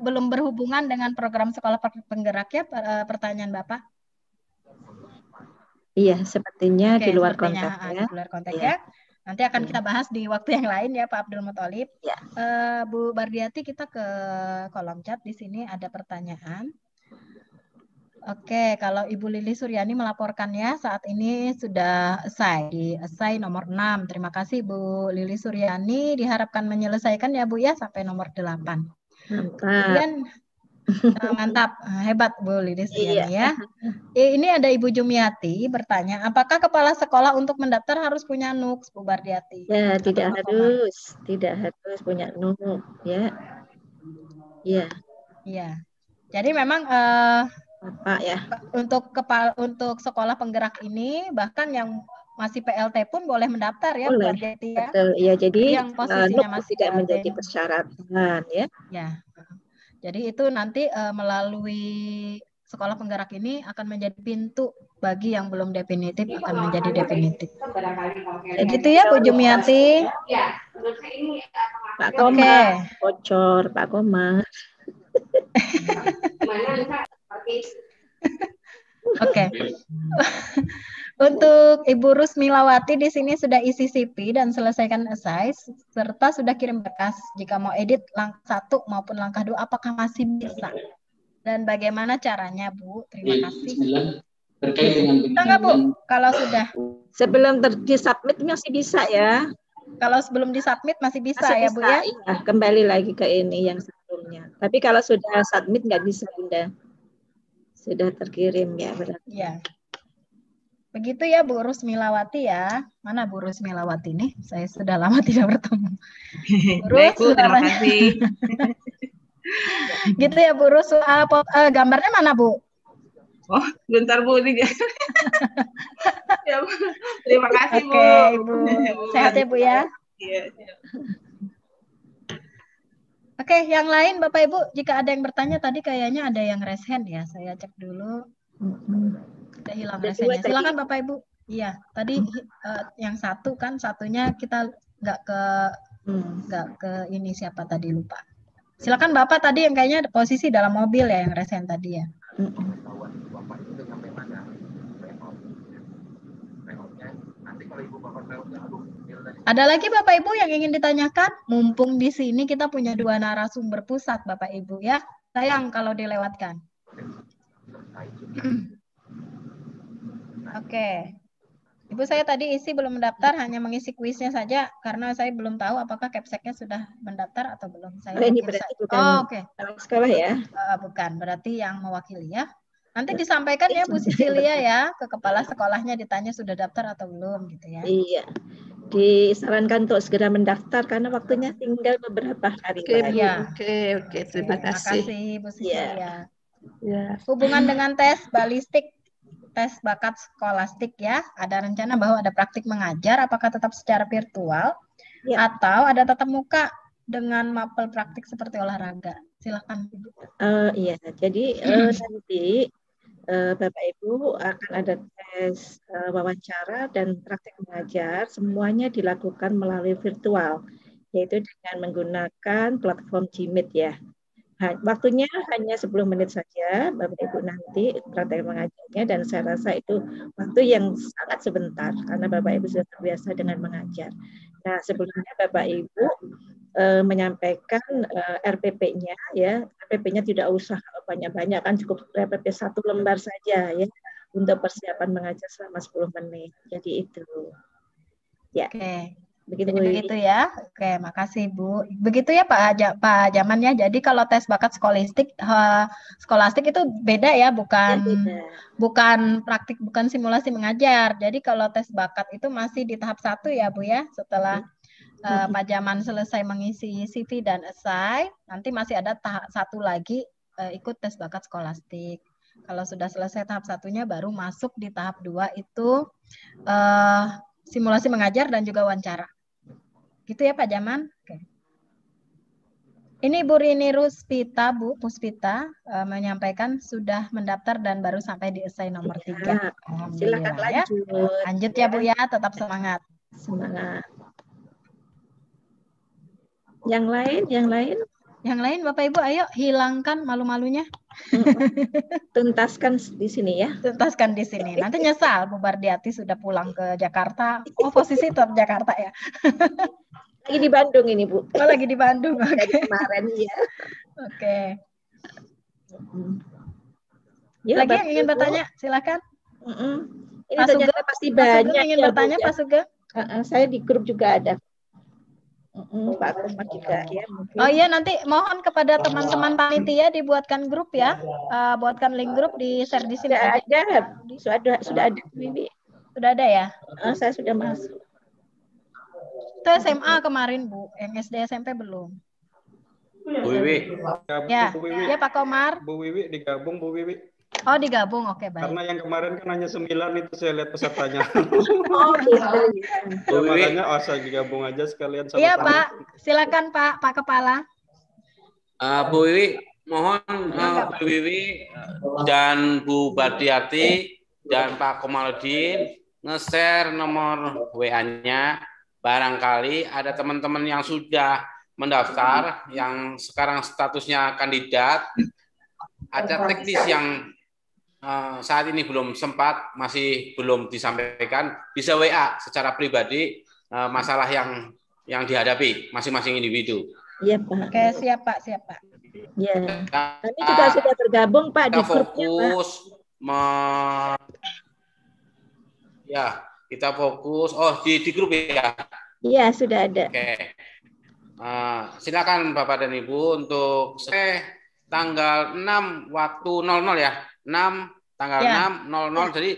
Belum berhubungan dengan program sekolah penggerak ya pertanyaan Bapak? Iya, sepertinya di luar konteks ya. Di luar konteks ya. Nanti akan kita bahas di waktu yang lain ya Pak Abdul Muthalib. Ya. Bu Bardiati, kita ke kolom chat. Di sini ada pertanyaan. Oke, kalau Ibu Lili Suryani melaporkan ya, saat ini sudah selesai di essay nomor 6. Terima kasih Bu Lili Suryani, diharapkan menyelesaikan ya Bu ya sampai nomor 8. Kemudian mantap, hebat Bu Lili Suryani ya. Ini ada Ibu Jumiati bertanya, apakah kepala sekolah untuk mendaftar harus punya NUK, Bu Bardiati? Ya, tidak harus punya NUK ya. Iya. Iya. Jadi memang Bapak ya. Untuk sekolah penggerak ini bahkan yang masih PLT pun boleh mendaftar ya, boleh. Bu Bardiati ya. Betul. Ya, jadi yang posisinya masih tidak PLT menjadi persyaratan ya. Ya. Jadi itu nanti melalui sekolah penggerak ini akan menjadi pintu bagi yang belum definitif akan menjadi definitif. Ya gitu ya Bu Jumiati. Pak Komar, bocor Pak Komar. Oke. Untuk Ibu Rusmilawati di sini sudah isi CV dan selesaikan esai serta sudah kirim berkas. Jika mau edit langkah 1 maupun langkah 2 apakah masih bisa? Dan bagaimana caranya, Bu? Terima kasih. Terkait dengan Bisa nggak, Bu? Kalau sudah Sebelum disubmit masih bisa ya. Kalau sebelum disubmit masih bisa Masih ya, Bu ya? Iya, kembali lagi ke ini yang sebelumnya. Tapi kalau sudah submit nggak bisa, Bunda. Sudah terkirim ya berarti. Iya. Begitu ya Bu Rusmilawati ya. Mana Bu Rusmilawati nih? Saya sudah lama tidak bertemu. Baik Bu, terima kasih. Gitu ya Bu Rus. Gambarnya mana Bu? Oh, bentar Bu. Ya, Bu. Terima kasih Bu. Oke, Ibu. Sehat ya Bu ya? Iya. Oke, yang lain Bapak Ibu, jika ada yang bertanya tadi kayaknya ada yang raise hand ya. Saya cek dulu. Udah hilang raise hand-nya. Silakan Bapak Ibu. Iya, tadi yang satu kan, satunya kita nggak ke ini siapa tadi lupa. Silakan Bapak tadi yang kayaknya posisi dalam mobil ya yang raise hand tadi ya. Ada lagi Bapak Ibu yang ingin ditanyakan? Mumpung di sini kita punya 2 narasumber pusat Bapak Ibu ya. Sayang kalau dilewatkan. Oke. Ibu saya tadi isi belum mendaftar, hanya mengisi kuisnya saja karena saya belum tahu apakah Capseknya sudah mendaftar atau belum. Saya ini berarti bukan oke. Sekolah ya? Bukan, berarti yang mewakili ya. Nanti disampaikan ya Bu Sicilia ya ke kepala sekolahnya ditanya sudah daftar atau belum gitu ya. Iya. Disarankan untuk segera mendaftar karena waktunya tinggal beberapa hari lagi. Oke, terima kasih. Terima kasih Bu Sicilia. Ya. Hubungan dengan tes balistik, tes bakat skolastik ya, ada rencana bahwa ada praktik mengajar, apakah tetap secara virtual atau ada tatap muka dengan mapel praktik seperti olahraga? Silakan Ibu. Iya, jadi nanti Bapak Ibu akan ada tes wawancara dan praktik mengajar, semuanya dilakukan melalui virtual, yaitu dengan menggunakan platform Jimit ya. Waktunya hanya 10 menit saja, Bapak Ibu nanti praktek mengajarnya, dan saya rasa itu waktu yang sangat sebentar, karena Bapak Ibu sudah terbiasa dengan mengajar. Nah, sebelumnya Bapak Ibu menyampaikan RPP-nya ya, RPP-nya tidak usah banyak-banyak kan, cukup RPP 1 lembar saja ya untuk persiapan mengajar selama 10 menit. Jadi itu. Ya. Oke. Begitu ya. Oke, makasih Bu. Begitu ya Pak Jaman ya. Jadi kalau tes bakat skolastik itu beda ya, bukan praktik, bukan simulasi mengajar. Jadi kalau tes bakat itu masih di tahap 1 ya Bu ya. Setelah Pak Jaman selesai mengisi CV dan esai, nanti masih ada tahap 1 lagi ikut tes bakat skolastik. Kalau sudah selesai tahap 1-nya baru masuk di tahap 2 itu simulasi mengajar dan juga wawancara. Gitu ya Pak Jaman? Oke. Ini Bu Rini Ruspita, Bu Puspita menyampaikan sudah mendaftar dan baru sampai di esai nomor 3. Silakan lanjut. Ya. Lanjut ya Bu ya, tetap semangat. Semangat. Yang lain Bapak Ibu, ayo hilangkan malu-malunya. Tuntaskan di sini ya. Tuntaskan di sini. Nanti nyesal Bu Bardiati sudah pulang ke Jakarta. Oh, posisi tetap Jakarta ya. Lagi di Bandung ini Bu. Oh, lagi di Bandung. Oke. Dari kemarin ya. Oke. Ya, lagi yang ingin bertanya, silakan. Ini ternyata pasti banyak. Pak Sugeng ingin bertanya, Pak Sugeng? Saya di grup juga ada. Pak Komar juga ya. Mungkin. Oh iya, nanti mohon kepada teman-teman panitia dibuatkan grup ya. Buatkan link grup di share di sini. Sudah ada Bibi. Sudah ada ya? Saya sudah masuk. Itu SMA kemarin Bu, yang SD SMP belum. Bu Wiwi. Ya, Bu Wiwi. ya Pak Komar. Bu Wiwi digabung Bu Wiwi. Oh digabung, oke baik. Karena yang kemarin kan hanya 9 itu saya lihat pesertanya. Oh gitu. Ya, makanya saya digabung aja sekalian sama. Iya Pak, silakan Pak Kepala. Bu Wiwi, Mohon Bu Wiwi dan Bu Bardiati dan Pak Komarudin nge-share nomor WA-nya. Barangkali ada teman-teman yang sudah mendaftar, yang sekarang statusnya kandidat, ada teknis yang saat ini belum sempat, masih belum disampaikan, bisa WA secara pribadi masalah yang dihadapi masing-masing individu. Iya Pak. Oke, siap Pak, siap Pak. Ya, kami juga sudah tergabung Pak di grupnya Pak. Kita fokus. Oh, di grup ya? Iya, sudah ada. Oke. Silakan Bapak dan Ibu untuk tanggal 6 waktu 00 ya. 6 tanggal 6 00 jadi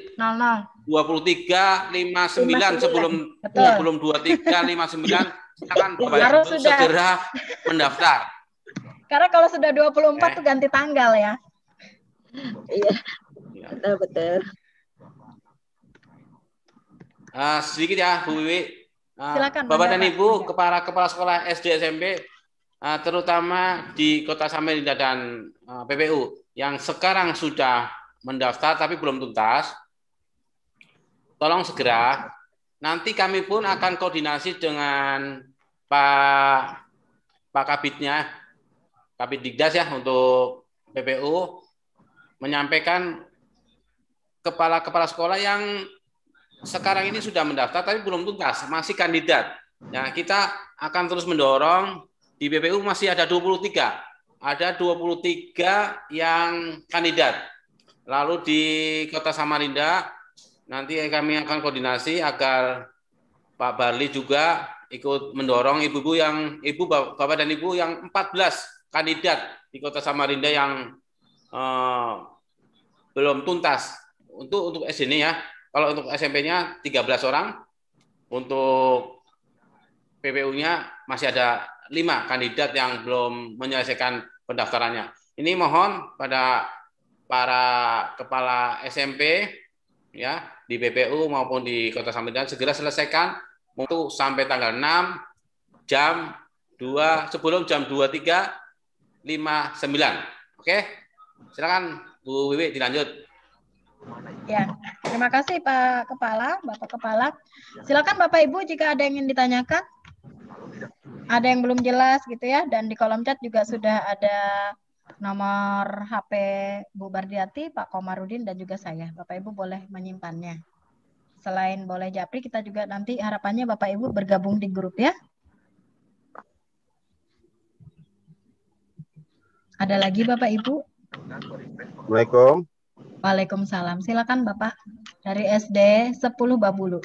23.59 sebelum 23.59 silakan Bapak Harus Ibu sudah segera mendaftar. Karena kalau sudah 24 tuh ganti tanggal ya. Iya. Betul. Sedikit ya Bu Wiwi. Silakan, Bapak dan Ibu, kepala sekolah SD SMP, terutama di Kota Samarinda dan PPU yang sekarang sudah mendaftar tapi belum tuntas, tolong segera. Nanti kami pun akan koordinasi dengan Pak Kabidnya, Kabid Digdas ya untuk PPU, menyampaikan kepala sekolah yang sekarang ini sudah mendaftar tapi belum tuntas, masih kandidat. Ya, kita akan terus mendorong. Di PPU masih ada 23. Ada 23 yang kandidat. Lalu di Kota Samarinda nanti kami akan koordinasi agar Pak Barli juga ikut mendorong ibu Bapak dan Ibu yang 14 kandidat di Kota Samarinda yang belum tuntas untuk SD ini ya. Kalau untuk SMP-nya 13 orang, untuk PPU-nya masih ada 5 kandidat yang belum menyelesaikan pendaftarannya. Ini mohon pada para kepala SMP ya di PPU maupun di Kota Samarinda segera selesaikan untuk sampai tanggal 6 jam 2 sebelum jam 23.59. Oke? Silakan Bu Wiwi dilanjut. Ya, terima kasih Pak Kepala, Bapak Kepala. Silakan Bapak Ibu jika ada yang ingin ditanyakan. Ada yang belum jelas gitu ya, dan di kolom chat juga sudah ada nomor HP Bu Bardiati, Pak Komarudin, dan juga saya. Bapak Ibu boleh menyimpannya. Selain boleh japri, kita juga nanti harapannya Bapak Ibu bergabung di grup ya. Ada lagi Bapak Ibu? Assalamualaikum. Waalaikumsalam. Silakan Bapak dari SD 10 Babulu.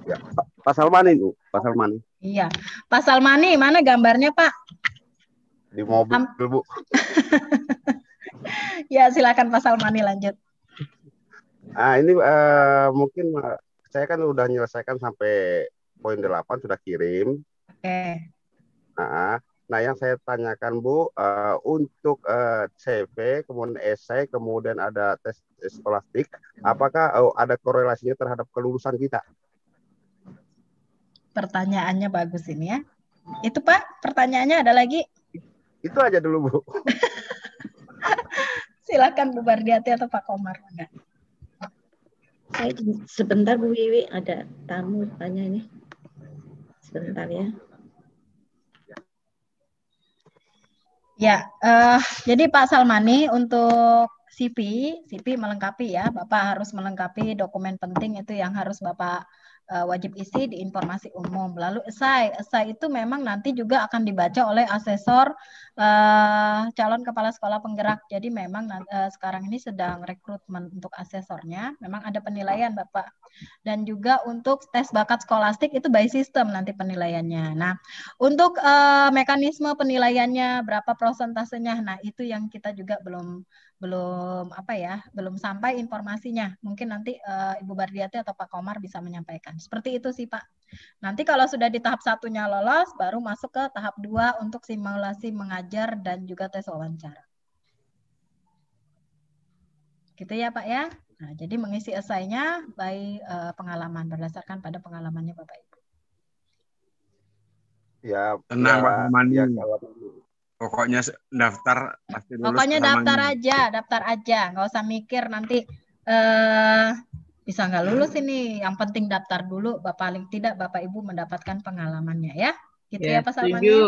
Ya, Pak Salmani Bu, Pak Salmani. Iya, Pak Salmani, mana gambarnya Pak? Di mobil Bu. Ya, silakan Pak Salmani lanjut. Ini mungkin saya kan udah menyelesaikan sampai poin 8 sudah kirim. Oke. Nah, yang saya tanyakan Bu, untuk CV, kemudian esai, kemudian ada tes skolastik, apakah ada korelasinya terhadap kelulusan kita? Pertanyaannya bagus ini ya. Itu Pak, pertanyaannya ada lagi? Itu aja dulu Bu. Silakan Bu Bardiati atau Pak Komar. Saya sebentar Bu Wiwi, ada tamu tanya ini. Sebentar ya. Ya, jadi Pak Salmani untuk CV melengkapi ya, Bapak harus melengkapi dokumen penting itu yang harus Bapak wajib isi di informasi umum. Lalu esai itu memang nanti juga akan dibaca oleh asesor calon kepala sekolah penggerak. Jadi memang sekarang ini sedang rekrutmen untuk asesornya. Memang ada penilaian Bapak. Dan juga untuk tes bakat skolastik itu by system nanti penilaiannya. Nah, untuk mekanisme penilaiannya berapa prosentasenya, nah itu yang kita juga belum sampai informasinya. Mungkin nanti Ibu Bardiati atau Pak Komar bisa menyampaikan. Seperti itu sih Pak. Nanti kalau sudah di tahap 1-nya lolos, baru masuk ke tahap 2 untuk simulasi mengajar dan juga tes wawancara. Gitu ya Pak ya. Nah, jadi mengisi esainya by pengalaman, berdasarkan pada pengalamannya Bapak Ibu. Ya, tenang Pak Salmani. Ya, Pokoknya daftar pasti lulus. Pokoknya daftar aja, nggak usah mikir nanti bisa nggak lulus ini. Yang penting daftar dulu, paling tidak Bapak Ibu mendapatkan pengalamannya ya. Gitu ya, Pak Salmani. Setuju.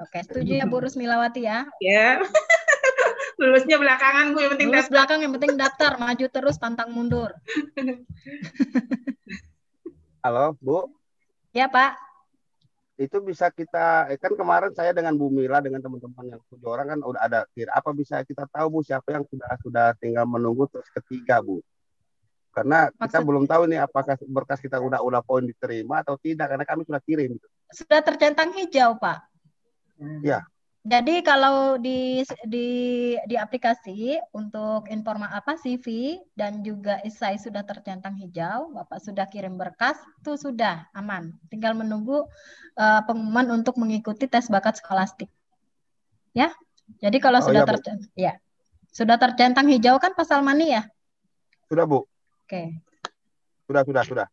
Oke, setuju ya Bu Rusmilawati ya. Ya. Lulusnya belakangan Bu, yang penting Lulus daftar. belakang, yang penting daftar, maju terus pantang mundur. Halo, Bu. Ya, Pak. Itu bisa kita, kan kemarin saya dengan Bu Mila, dengan teman-teman yang 7 orang kan udah ada apa bisa kita tahu Bu siapa yang sudah tinggal menunggu terus ketiga Bu? Karena kita belum tahu nih apakah berkas kita udah poin diterima atau tidak, karena kami sudah kirim. Sudah tercentang hijau, Pak. Ya. Jadi kalau di aplikasi untuk CV dan juga esai sudah tercentang hijau, Bapak sudah kirim berkas, itu sudah aman. Tinggal menunggu pengumuman untuk mengikuti tes bakat skolastik. Ya. Jadi kalau sudah tercentang hijau kan Pak Salmani ya? Sudah, Bu. Oke. Sudah.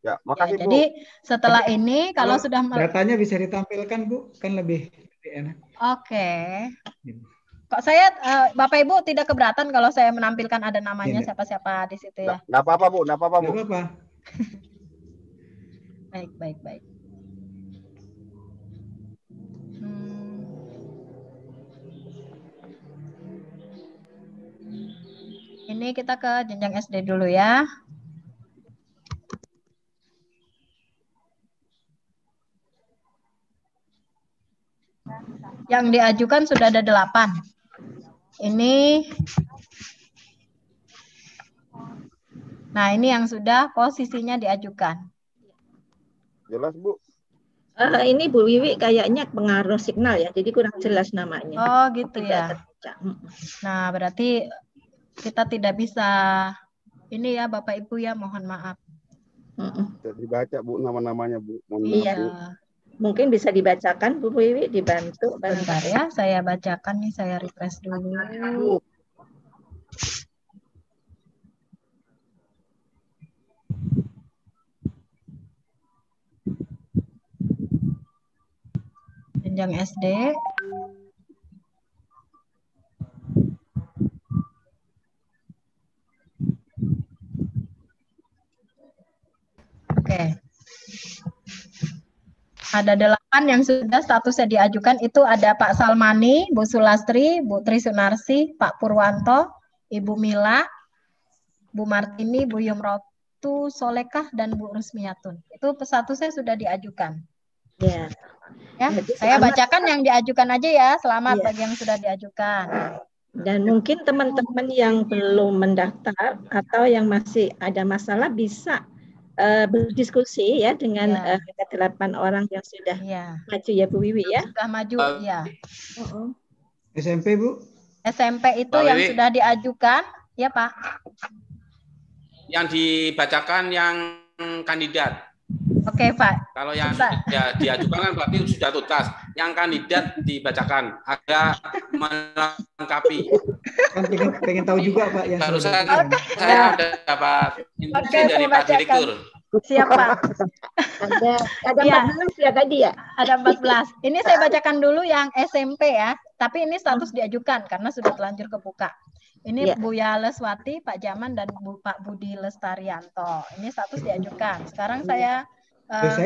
Ya, makasih Bu. Jadi setelah ini kalau sudah datanya bisa ditampilkan Bu, kan lebih enak. Oke. Kok saya Bapak Ibu tidak keberatan kalau saya menampilkan ada namanya siapa-siapa di situ ya? Nggak apa-apa Bu, nggak apa-apa Bu. Baik. Ini kita ke jenjang SD dulu ya. Yang diajukan sudah ada 8. Ini yang sudah posisinya diajukan. Jelas Bu. Ini Bu Wiwi kayaknya pengaruh signal ya, jadi kurang jelas namanya. Oh gitu ya. Nah berarti kita tidak bisa ini ya Bapak Ibu ya, mohon maaf. Bisa dibaca Bu nama-namanya Bu. Iya. Mungkin bisa dibacakan Bu Wiwi, dibantu. Bentar ya, saya bacakan nih, saya refresh dulu. Jenjang SD. Oke. Ada 8 yang sudah statusnya diajukan, itu ada Pak Salmani, Bu Sulastri, Bu Tri Sunarsi, Pak Purwanto, Ibu Mila, Bu Martini, Bu Yumrotu Solekah, dan Bu Rusmiyatun. Itu statusnya sudah diajukan. Ya. Saya bacakan yang diajukan aja ya, selamat bagi yang sudah diajukan. Dan mungkin teman-teman yang belum mendaftar atau yang masih ada masalah bisa berdiskusi ya dengan 8 orang yang sudah maju ya Bu Wiwi ya. Sudah maju ya. SMP Bu? SMP itu yang sudah diajukan ya Pak. Yang dibacakan yang kandidat. Oke Pak. Kalau yang diajukan kan berarti sudah tuntas. Yang kandidat dibacakan agak melengkapi. Kan pengen tahu juga Pak yang barusan saya ada dapat instruksi dari Pak Direktur. Siapa? Ada 14 ya tadi ya? Ada 14. Ini saya bacakan dulu yang SMP ya. Tapi ini status diajukan karena sudah terlanjur kebuka. Ini Bu Yaleswati, Pak Jaman, dan Pak Budi Lestarianto. Ini status diajukan. Sekarang saya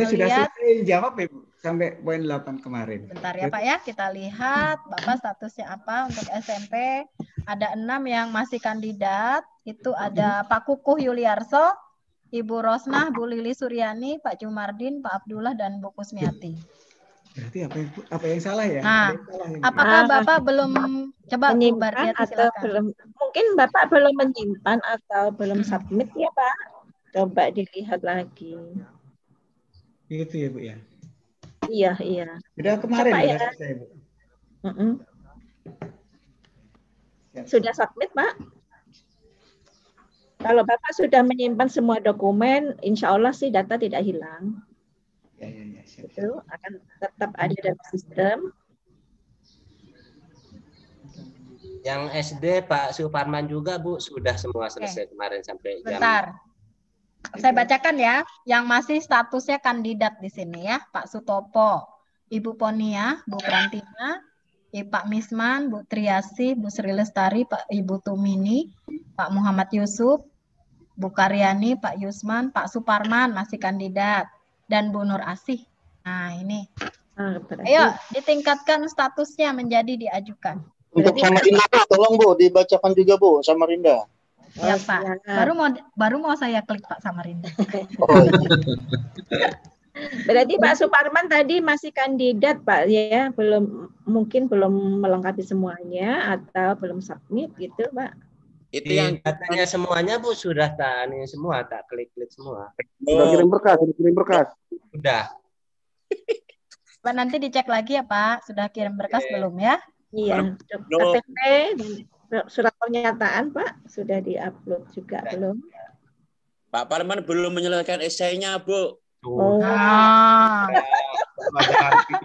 sudah selesai jawab ya Bu, sampai poin 8 kemarin. Bentar ya Pak ya, kita lihat Bapak statusnya apa untuk SMP. Ada 6 yang masih kandidat. Itu ada Pak Kukuh Yuliarso, Ibu Rosnah, Bu Lili Suryani, Pak Jumardin, Pak Abdullah, dan Bu Kusmiati. Berarti apa yang salah ya? Nah, apakah Bapak belum coba menyimpan atau belum? Mungkin Bapak belum menyimpan atau belum submit ya Pak? Coba dilihat lagi. Gitu ya Bu ya? Iya. Sudah kemarin ya selesai Bu. Sudah submit Pak? Kalau Bapak sudah menyimpan semua dokumen, insya Allah sih data tidak hilang. Ya. Itu akan tetap ada dalam sistem. Yang SD Pak Suparman juga Bu sudah semua selesai kemarin sampai jam. Bentar. Saya bacakan ya, yang masih statusnya kandidat di sini ya, Pak Sutopo, Ibu Ponia, Bu Prantina, Pak Misman, Bu Triasi, Bu Sri Lestari, Pak Ibu Tumini, Pak Muhammad Yusuf, Bu Karyani, Pak Yusman, Pak Suparman masih kandidat, dan Bu Nur Asih. Nah ini, ayo ditingkatkan statusnya menjadi diajukan. Untuk Samarinda, tolong Bu, dibacakan juga Bu, Samarinda. Ya Pak, baru mau saya klik Pak Samarinda. Berarti Pak Suparman tadi masih kandidat Pak ya, mungkin belum melengkapi semuanya atau belum submit gitu Pak. Itu yang datanya semuanya Bu sudah tak ini semua, tak klik-klik semua. Sudah kirim berkas. Sudah. Pak nanti dicek lagi ya Pak, sudah kirim berkas belum ya? Iya. KTP dan surat pernyataan Pak sudah diupload juga belum? Pak Parman belum menyelesaikan esainya Bu. Oh.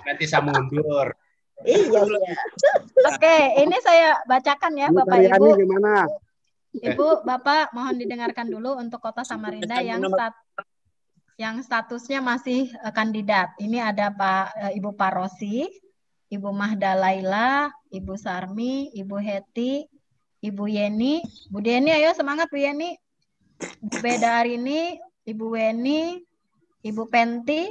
Nanti saya mundur. Iya. Oke, ini saya bacakan ya Bapak Ibu. Gimana? Ibu, Bapak mohon didengarkan dulu untuk Kota Samarinda yang statusnya masih kandidat. Ini ada Ibu Parosi, Ibu Mahda Laila, Ibu Sarmi, Ibu Heti, Ibu Yeni. Bu Yeni, ayo semangat Bu Yeni. Bu Bedarini, Ibu Weni, Ibu Penti,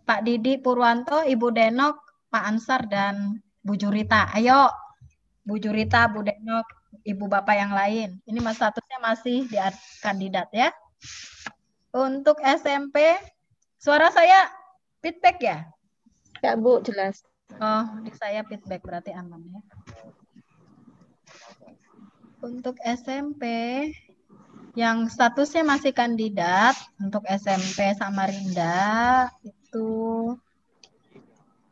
Pak Didi Purwanto, Ibu Denok, Pak Ansar, dan Bu Jurita. Ayo, Bu Jurita, Bu Denok, Ibu Bapak yang lain. Ini statusnya masih di kandidat ya. Untuk SMP, suara saya feedback ya? Ya Bu, jelas. Oh, di saya feedback berarti aman ya. Untuk SMP, yang statusnya masih kandidat untuk SMP Samarinda itu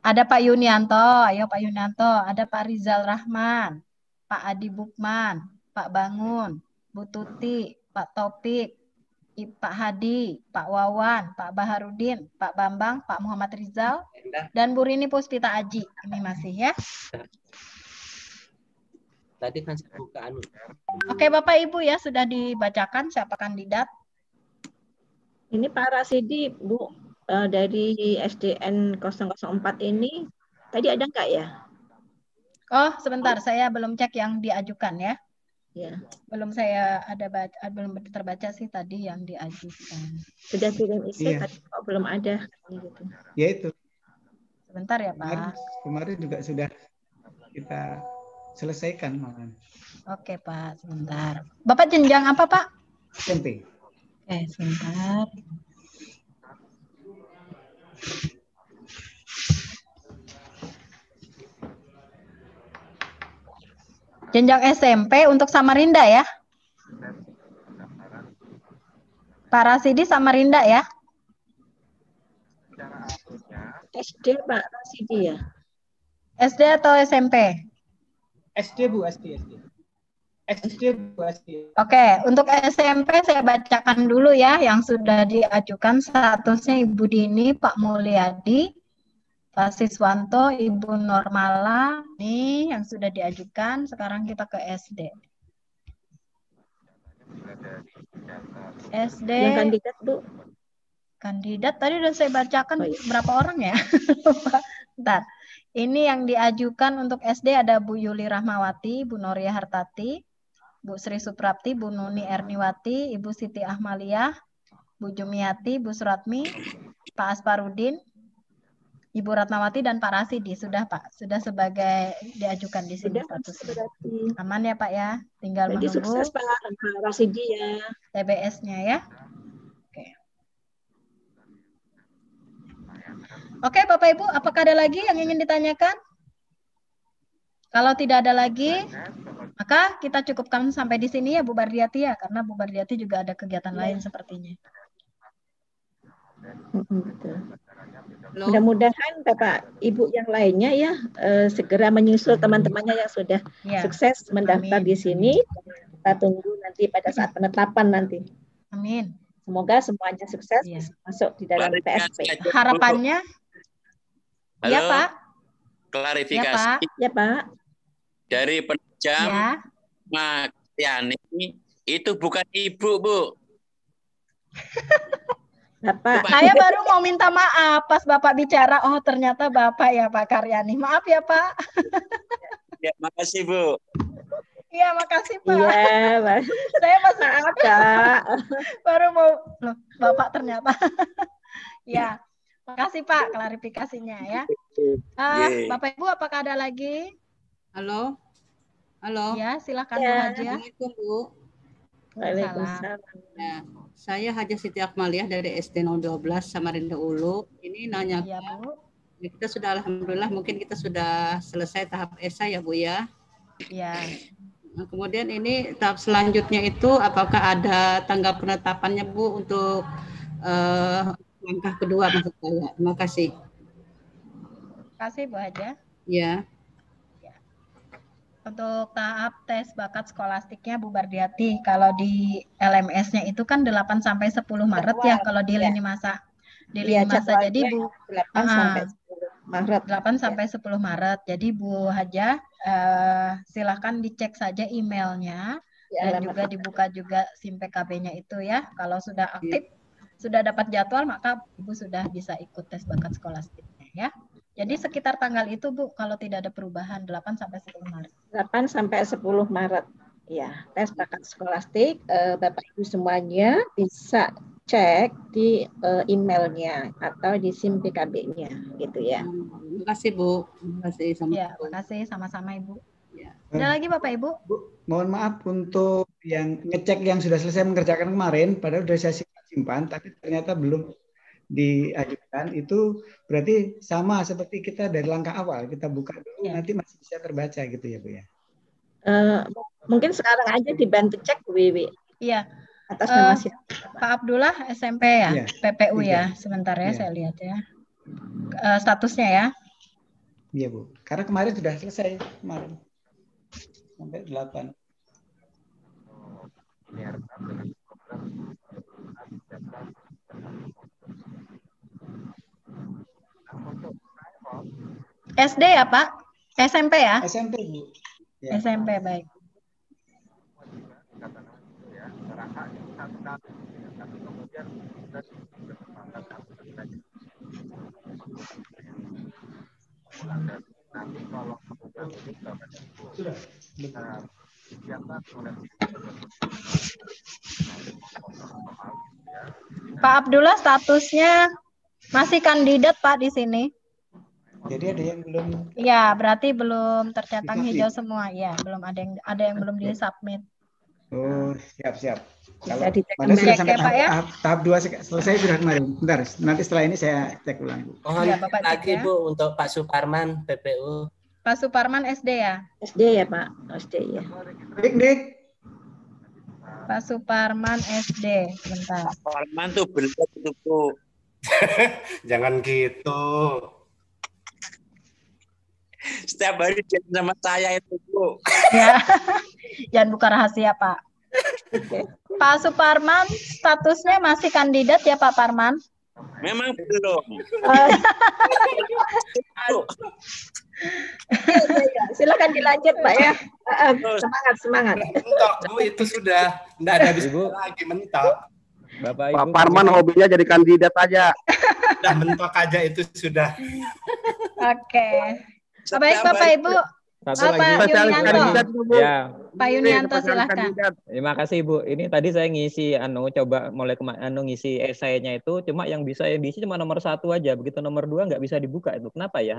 ada Pak Yunianto, ayo Pak Yunianto, ada Pak Rizal Rahman, Pak Adi Bukman, Pak Bangun, Bu Tuti, Pak Topik, Pak Hadi, Pak Wawan, Pak Baharudin, Pak Bambang, Pak Muhammad Rizal, dan Bu Rini Puspita Aji. Ini masih ya. Tadi kan saya buka anu. Oke Bapak Ibu ya, sudah dibacakan siapa kandidat? Ini Pak Rasidi Bu, dari SDN 004 ini tadi ada nggak ya? Oh sebentar, saya belum cek yang diajukan ya. Ya. Belum saya belum terbaca sih tadi yang diajukan. Sudah kirim isi tapi kok belum ada gitu. Ya itu. Sebentar ya Pak. Kemarin juga sudah kita selesaikan malah. Oke Pak, sebentar. Bapak jenjang apa Pak? SMP. Sebentar. Jenjang SMP untuk Samarinda ya? Pak Rasidi Samarinda ya? SD Pak Rasidi ya? SD atau SMP? SD Bu, SD. SD Bu, SD. Oke, untuk SMP saya bacakan dulu ya yang sudah diajukan statusnya Ibu Dini, Pak Mulyadi, Pak Siswanto, Ibu Normala. Ini yang sudah diajukan. Sekarang kita ke SD. SD. Yang kandidat Bu? Kandidat tadi udah saya bacakan berapa orang ya? Bentar. Ini yang diajukan untuk SD ada Bu Yuli Rahmawati, Bu Noria Hartati, Bu Sri Suprapti, Bu Nuni Erniwati, Ibu Siti Ahmaliyah, Bu Jumiati, Bu Suratmi, Pak Asparudin, Ibu Ratnawati, dan Pak Rasidi. Sudah Pak, sudah sebagai diajukan di sini statusnya. Aman ya Pak ya? Tinggal Jadi menunggu sukses Pak Rasidi ya. TBS-nya ya. Oke, Bapak Ibu, apakah ada lagi yang ingin ditanyakan? Kalau tidak ada lagi, maka kita cukupkan sampai di sini ya Bu Bardiati ya, karena Bu Bardiati juga ada kegiatan lain sepertinya. Mudah-mudahan Bapak Ibu yang lainnya ya segera menyusul teman-temannya yang sudah sukses mendaftar di sini. Kita tunggu nanti pada saat penetapan nanti. Amin. Semoga semuanya sukses bisa masuk di dalam PSP. Harapannya. Halo, ya Pak. Klarifikasi. Ya Pak. Dari penjam Mak Yani itu bukan ibu Bu. Bapak. Saya baru mau minta maaf pas Bapak bicara, oh ternyata Bapak ya Pak Karyani. Maaf ya Pak. Ya, makasih Bu. Iya, makasih Pak. Iya, Pak. Saya masih Maaf, Kak. baru mau, loh, Bapak ternyata. Ya, makasih Pak klarifikasinya ya. Bapak Ibu, apakah ada lagi? Halo. Halo. Ya, silakan Bu Haja. Assalamualaikum Bu. Waalaikumsalam. Ya, saya Haja Siti Akmaliah dari SD 012 Samarinda Ulu. Ini nanya ya, Bu. Kita sudah alhamdulillah mungkin kita sudah selesai tahap esai ya Bu ya. Iya. Nah, kemudian ini tahap selanjutnya itu apakah ada tanggal penetapannya Bu untuk langkah kedua maksud saya. Terima kasih. Terima kasih Bu Haja. Ya. Untuk tahap tes bakat skolastiknya Bu Bardiati, kalau di LMS-nya itu kan 8 sampai 10 Maret ya, kalau di lini masa. Di lini masa jadi Bu 8 sampai 10 Maret. 8 sampai 10 Maret. Jadi Bu Haja silahkan dicek saja emailnya dan juga dibuka juga SIM PKB-nya itu ya. Kalau sudah aktif, sudah dapat jadwal maka Ibu sudah bisa ikut tes bakat skolastiknya ya. Jadi sekitar tanggal itu Bu, kalau tidak ada perubahan 8 sampai 10 Maret. 8 sampai 10 Maret. Ya, tes bakat skolastik Bapak Ibu semuanya bisa cek di emailnya atau di SIM PKB-nya gitu ya. Terima kasih Bu. Terima kasih sama. Ya, terima kasih sama-sama Ibu. Ada lagi Bapak Ibu? Mohon maaf untuk yang ngecek yang sudah selesai mengerjakan kemarin, padahal sudah saya simpan, tapi ternyata belum diajukan. Itu berarti sama seperti kita dari langkah awal, kita buka dulu, nanti masih bisa terbaca gitu ya Bu ya. Mungkin sekarang aja dibantu cek Bu Wiwi. Iya. Atas nama siapa? Pak Abdullah SMP ya, PPU ya. Sebentar ya, saya lihat ya. Statusnya ya. Iya Bu, karena kemarin sudah selesai kemarin. Sampai 8. SD ya Pak? SMP ya? SMP Bu. Ya. SMP baik. Pak Abdullah statusnya masih kandidat Pak di sini. Jadi ada yang belum. Ya, berarti belum tercentang hijau semua. Ya, belum ada yang belum disubmit. Oh, siap. Kalau dicek mana sudah sampai ya, Pak, ya? tahap 2 selesai sudah kemarin. Bentar, nanti setelah ini saya cek ulang Bu. Mohon Ya, Bapak lagi cek ya. Bu untuk Pak Suparman PPU. Pak Suparman SD ya? SD ya Pak, SD ya. Dik. Pak Suparman SD, bentar. Pak Parman tuh belut itu Bu. Jangan gitu. Setiap hari dia sama saya itu Bu. Ya, jangan buka rahasia Pak. Pak Suparman statusnya masih kandidat ya Pak Parman? Memang belum. Silakan dilanjut Pak ya. Semangat. Mentok Bu, itu sudah tidak ada habis lagi mentok. Bapak Pak Parman hobinya jadi kandidat aja. Sudah mentok aja itu sudah. Oke. Baik Bapak Ibu. Satu Pak lagi. Yunianto. Ya. Pak Yunianto silahkan. Terima kasih Bu. Ini tadi saya ngisi coba mulai ngisi esainya itu cuma yang bisa diisi cuma nomor 1 aja. Begitu nomor 2 nggak bisa dibuka itu. Kenapa ya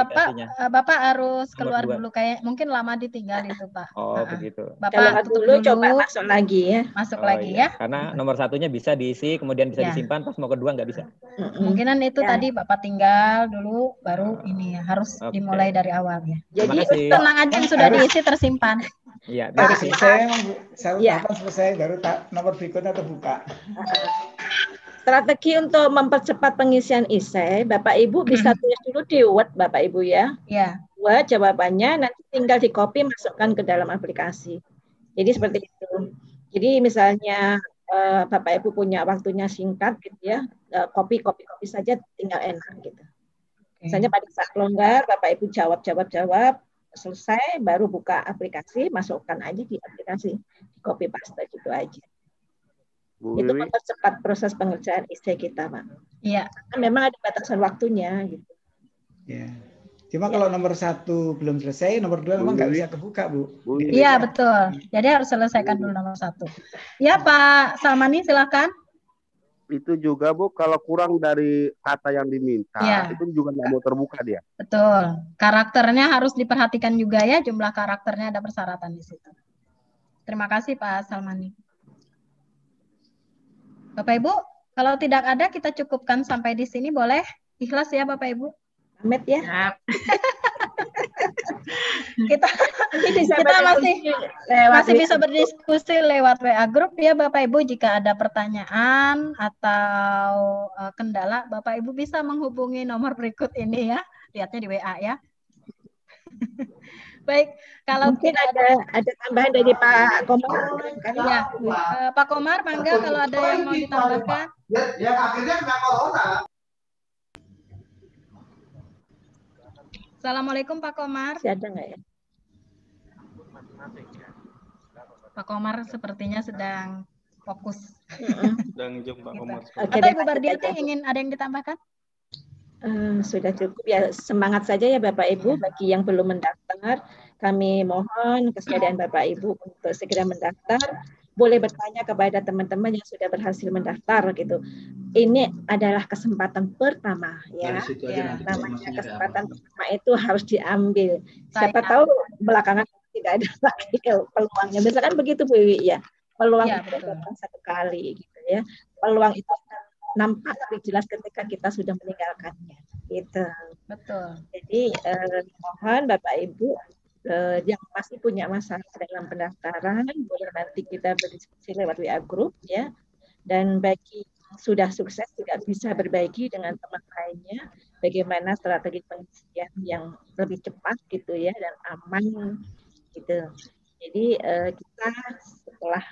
Pak, Bapak harus keluar dulu kayak mungkin lama ditinggal itu Pak. Oh, begitu. Bapak tutup dulu, coba masuk lagi ya. Masuk lagi ya. Karena nomor 1-nya bisa diisi kemudian bisa disimpan, pas mau kedua nggak bisa. Kemungkinan itu tadi Bapak tinggal dulu baru ini ya, harus dimulai dari awal ya. Jadi tenang aja yang sudah diisi tersimpan. Iya, baru selesai baru nomor berikutnya terbuka. Strategi untuk mempercepat pengisian esai, Bapak Ibu bisa tulis dulu di Word Bapak Ibu ya. Ya. Word jawabannya nanti tinggal di copy masukkan ke dalam aplikasi. Jadi seperti itu. Jadi misalnya Bapak Ibu punya waktunya singkat gitu ya, copy saja tinggal enak gitu. Misalnya pada saat longgar Bapak Ibu jawab, selesai baru buka aplikasi, masukkan aja di aplikasi, copy paste gitu aja. Bu Itu Wiwi. mempercepat proses pengerjaan essay kita, Pak. Iya. Memang ada batasan waktunya gitu. Ya. Cuma kalau nomor 1 belum selesai, nomor 2 memang nggak bisa kebuka, Bu. Iya, betul. Jadi harus selesaikan dulu nomor 1. Ya, Pak Salmani, silakan. Itu juga Bu, kalau kurang dari kata yang diminta, Ya. itu juga nggak mau terbuka dia. Betul. Karakternya harus diperhatikan juga ya, jumlah karakternya ada persyaratan di situ. Terima kasih Pak Salmani. Bapak Ibu, kalau tidak ada kita cukupkan sampai di sini, boleh? Ikhlas ya Bapak Ibu? Pamit ya. kita masih bisa berdiskusi lewat WA Group ya Bapak Ibu. Jika ada pertanyaan atau kendala, Bapak Ibu bisa menghubungi nomor berikut ini ya. Lihatnya di WA ya. Baik, kalau mungkin ada tambahan dari Pak Komar. Ya, Pak Komar, mangga kalau ada yang mau ditambahkan. Yang akhirnya kena corona. Assalamualaikum Pak Komar. Ada nggak ya? Pak Komar sepertinya sedang fokus. Sedang Zoom Pak Komar. Atau Ibu Bardiati ingin ada yang ditambahkan? Sudah cukup ya, semangat saja ya Bapak Ibu. Bagi yang belum mendaftar, kami mohon kesediaan Bapak Ibu untuk segera mendaftar. Boleh bertanya kepada teman-teman yang sudah berhasil mendaftar gitu. Ini adalah kesempatan pertama ya. Namanya kesempatan pertama itu harus diambil. Siapa tahu belakangan tidak ada lagi peluangnya. Misalkan begitu Bu Wiwi ya. Peluang itu datang satu kali gitu ya. Peluang itu nampak lebih jelas ketika kita sudah meninggalkannya gitu. Betul. Jadi mohon Bapak Ibu yang masih punya masalah dalam pendaftaran boleh nanti kita berdiskusi lewat WA Group ya. Dan bagi yang sudah sukses juga bisa berbagi dengan teman lainnya bagaimana strategi pengisian yang lebih cepat gitu ya dan aman gitu. Jadi kita setelah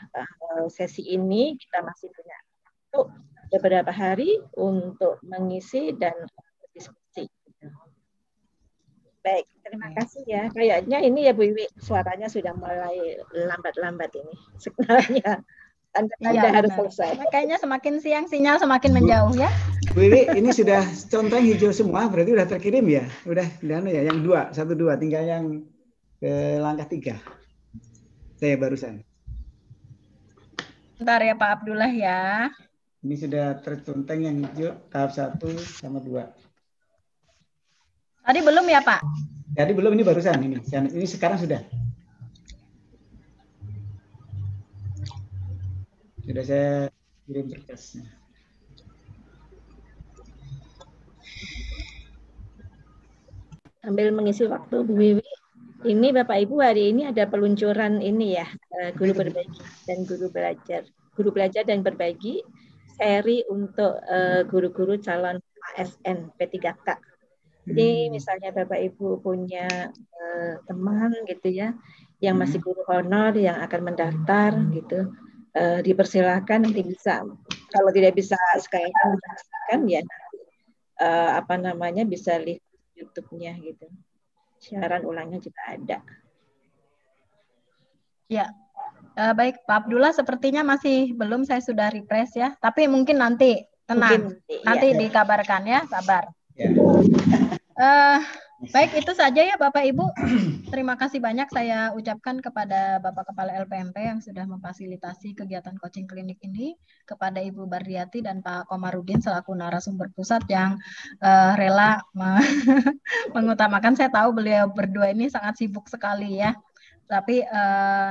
sesi ini kita masih punya waktu beberapa hari untuk mengisi dan berdiskusi. Baik, terima kasih ya. Kayaknya ini ya Bu Wiwi, suaranya sudah mulai lambat-lambat ini. Signalnya tanda-tanda harus selesai. Kayaknya semakin siang sinyal semakin menjauh ya. Bu Wiwi, ini sudah conteng hijau semua, berarti udah terkirim ya? Udah ya, yang 2, 1, 2, tinggal yang langkah 3. Saya barusan. Bentar ya Pak Abdullah ya. Ini sudah terconteng yang hijau, tahap 1 sama 2. Tadi belum ya Pak? Tadi belum, ini barusan ini. Ini sekarang sudah. Sudah saya kirim berkasnya. Sambil mengisi waktu Bu Wiwi, ini Bapak Ibu hari ini ada peluncuran ini ya, guru berbagi dan guru belajar dan berbagi seri untuk guru-guru calon ASN P3K. Jadi misalnya Bapak Ibu punya teman gitu ya, yang masih guru honor yang akan mendaftar gitu, dipersilakan nanti bisa. Kalau tidak bisa sekarang ya bisa lihat YouTube-nya gitu. Siaran ulangnya juga ada. Ya, baik Pak Abdullah sepertinya masih belum, saya sudah refresh ya. Tapi mungkin nanti tenang, nanti dikabarkan ya, sabar. Ya. Baik, itu saja ya Bapak Ibu. Terima kasih banyak saya ucapkan kepada Bapak Kepala LPMP yang sudah memfasilitasi kegiatan coaching klinik ini, kepada Ibu Bardiati dan Pak Komarudin selaku narasumber pusat yang rela mengutamakan. Saya tahu beliau berdua ini sangat sibuk sekali ya, tapi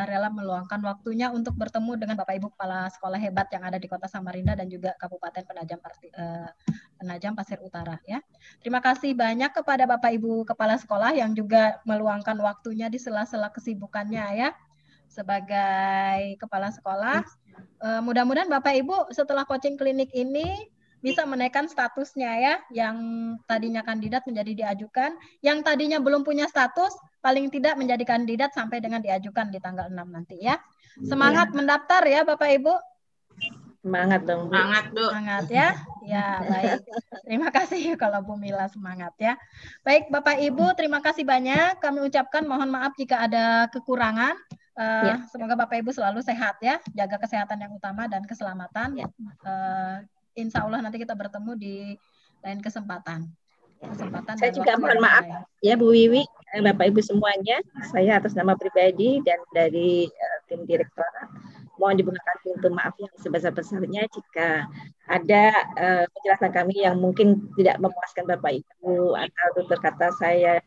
rela meluangkan waktunya untuk bertemu dengan Bapak Ibu Kepala Sekolah hebat yang ada di Kota Samarinda dan juga Kabupaten Penajam Pasir Utara ya. Terima kasih banyak kepada Bapak Ibu Kepala Sekolah yang juga meluangkan waktunya di sela-sela kesibukannya ya sebagai Kepala Sekolah. Mudah-mudahan Bapak Ibu setelah coaching klinik ini bisa menaikkan statusnya ya, yang tadinya kandidat menjadi diajukan, yang tadinya belum punya status paling tidak menjadi kandidat sampai dengan diajukan di tanggal 6 nanti ya. Semangat mendaftar ya Bapak Ibu. Semangat dong Bu. Semangat ya. Ya baik. Terima kasih kalau Bu Mila semangat ya. Baik Bapak Ibu, terima kasih banyak. Kami ucapkan mohon maaf jika ada kekurangan. Semoga Bapak Ibu selalu sehat ya, jaga kesehatan yang utama dan keselamatan. Insya Allah nanti kita bertemu di lain kesempatan. Saya juga mohon maaf ya Bu Wiwi, Bapak Ibu semuanya, saya atas nama pribadi dan dari tim direktorat mohon dibukakan pintu maaf yang sebesar-besarnya jika ada penjelasan kami yang mungkin tidak memuaskan Bapak Ibu atau tutur kata saya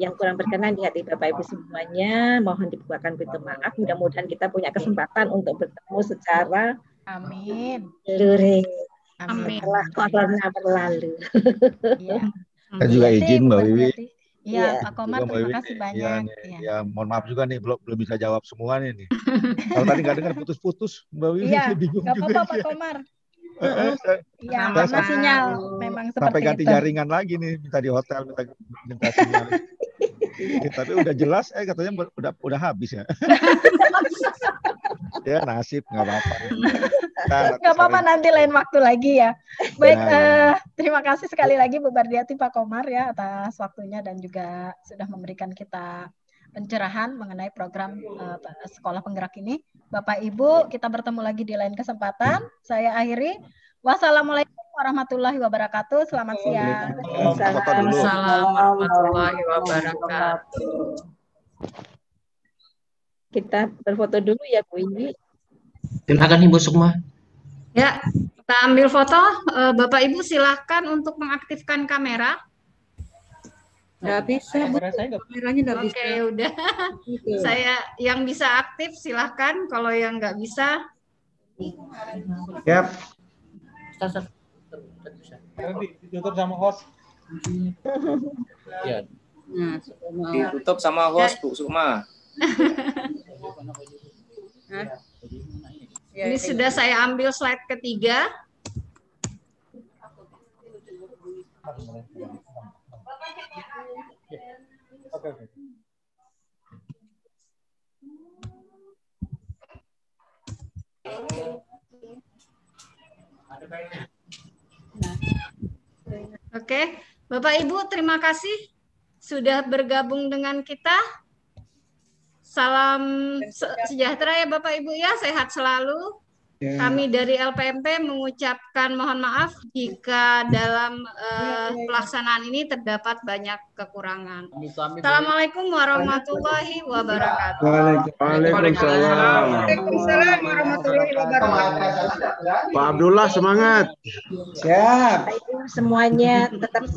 yang kurang berkenan di hati Bapak Ibu semuanya, mohon dibukakan pintu maaf. Mudah-mudahan kita punya kesempatan untuk bertemu secara luring. Amin. Setelah corona berlalu. Iya. Saya juga izin Mbak Wiwi. Iya, Pak Komar, terima kasih banyak. Ya, mohon maaf juga nih, belum bisa jawab semuanya nih. Kalau tadi nggak dengar putus-putus, Mbak Wiwi, Iya, bingung nggak juga. apa-apa Pak Komar. Iya, Saya karena sinyal memang seperti sampai ganti itu. jaringan lagi nih, minta di hotel, minta sinyal. Tapi udah jelas, katanya udah habis ya. Ya nasib, nggak apa-apa. Nggak apa-apa, nanti lain waktu lagi ya. Baik, terima kasih sekali lagi Bu Bardiati, Pak Komar ya atas waktunya dan juga sudah memberikan kita pencerahan mengenai program sekolah penggerak ini. Bapak Ibu, kita bertemu lagi di lain kesempatan. Saya akhiri. Wassalamualaikum warahmatullahi wabarakatuh. Selamat siang. Waalaikumsalam warahmatullahi wabarakatuh. Kita berfoto dulu ya Bu Wiwi. Silakan Ibu Sukma. Ya, kita ambil foto. Bapak Ibu silahkan untuk mengaktifkan kamera. Nggak bisa, kameranya nggak bisa. Oke, udah. Saya yang bisa aktif silahkan. Kalau yang nggak bisa. Yap. Ditutup sama host. Ya. Ditutup sama host Bu Sukma. Ini sudah saya ambil slide ketiga. Oke, Bapak Ibu terima kasih sudah bergabung dengan kita. Salam sejahtera ya Bapak Ibu ya, sehat selalu. Kami dari LPMP mengucapkan mohon maaf jika dalam pelaksanaan ini terdapat banyak kekurangan. Assalamualaikum warahmatullahi wabarakatuh. Waalaikumsalam. Waalaikumsalam warahmatullahi wabarakatuh. Pak Abdullah semangat. Siap. Semuanya tetap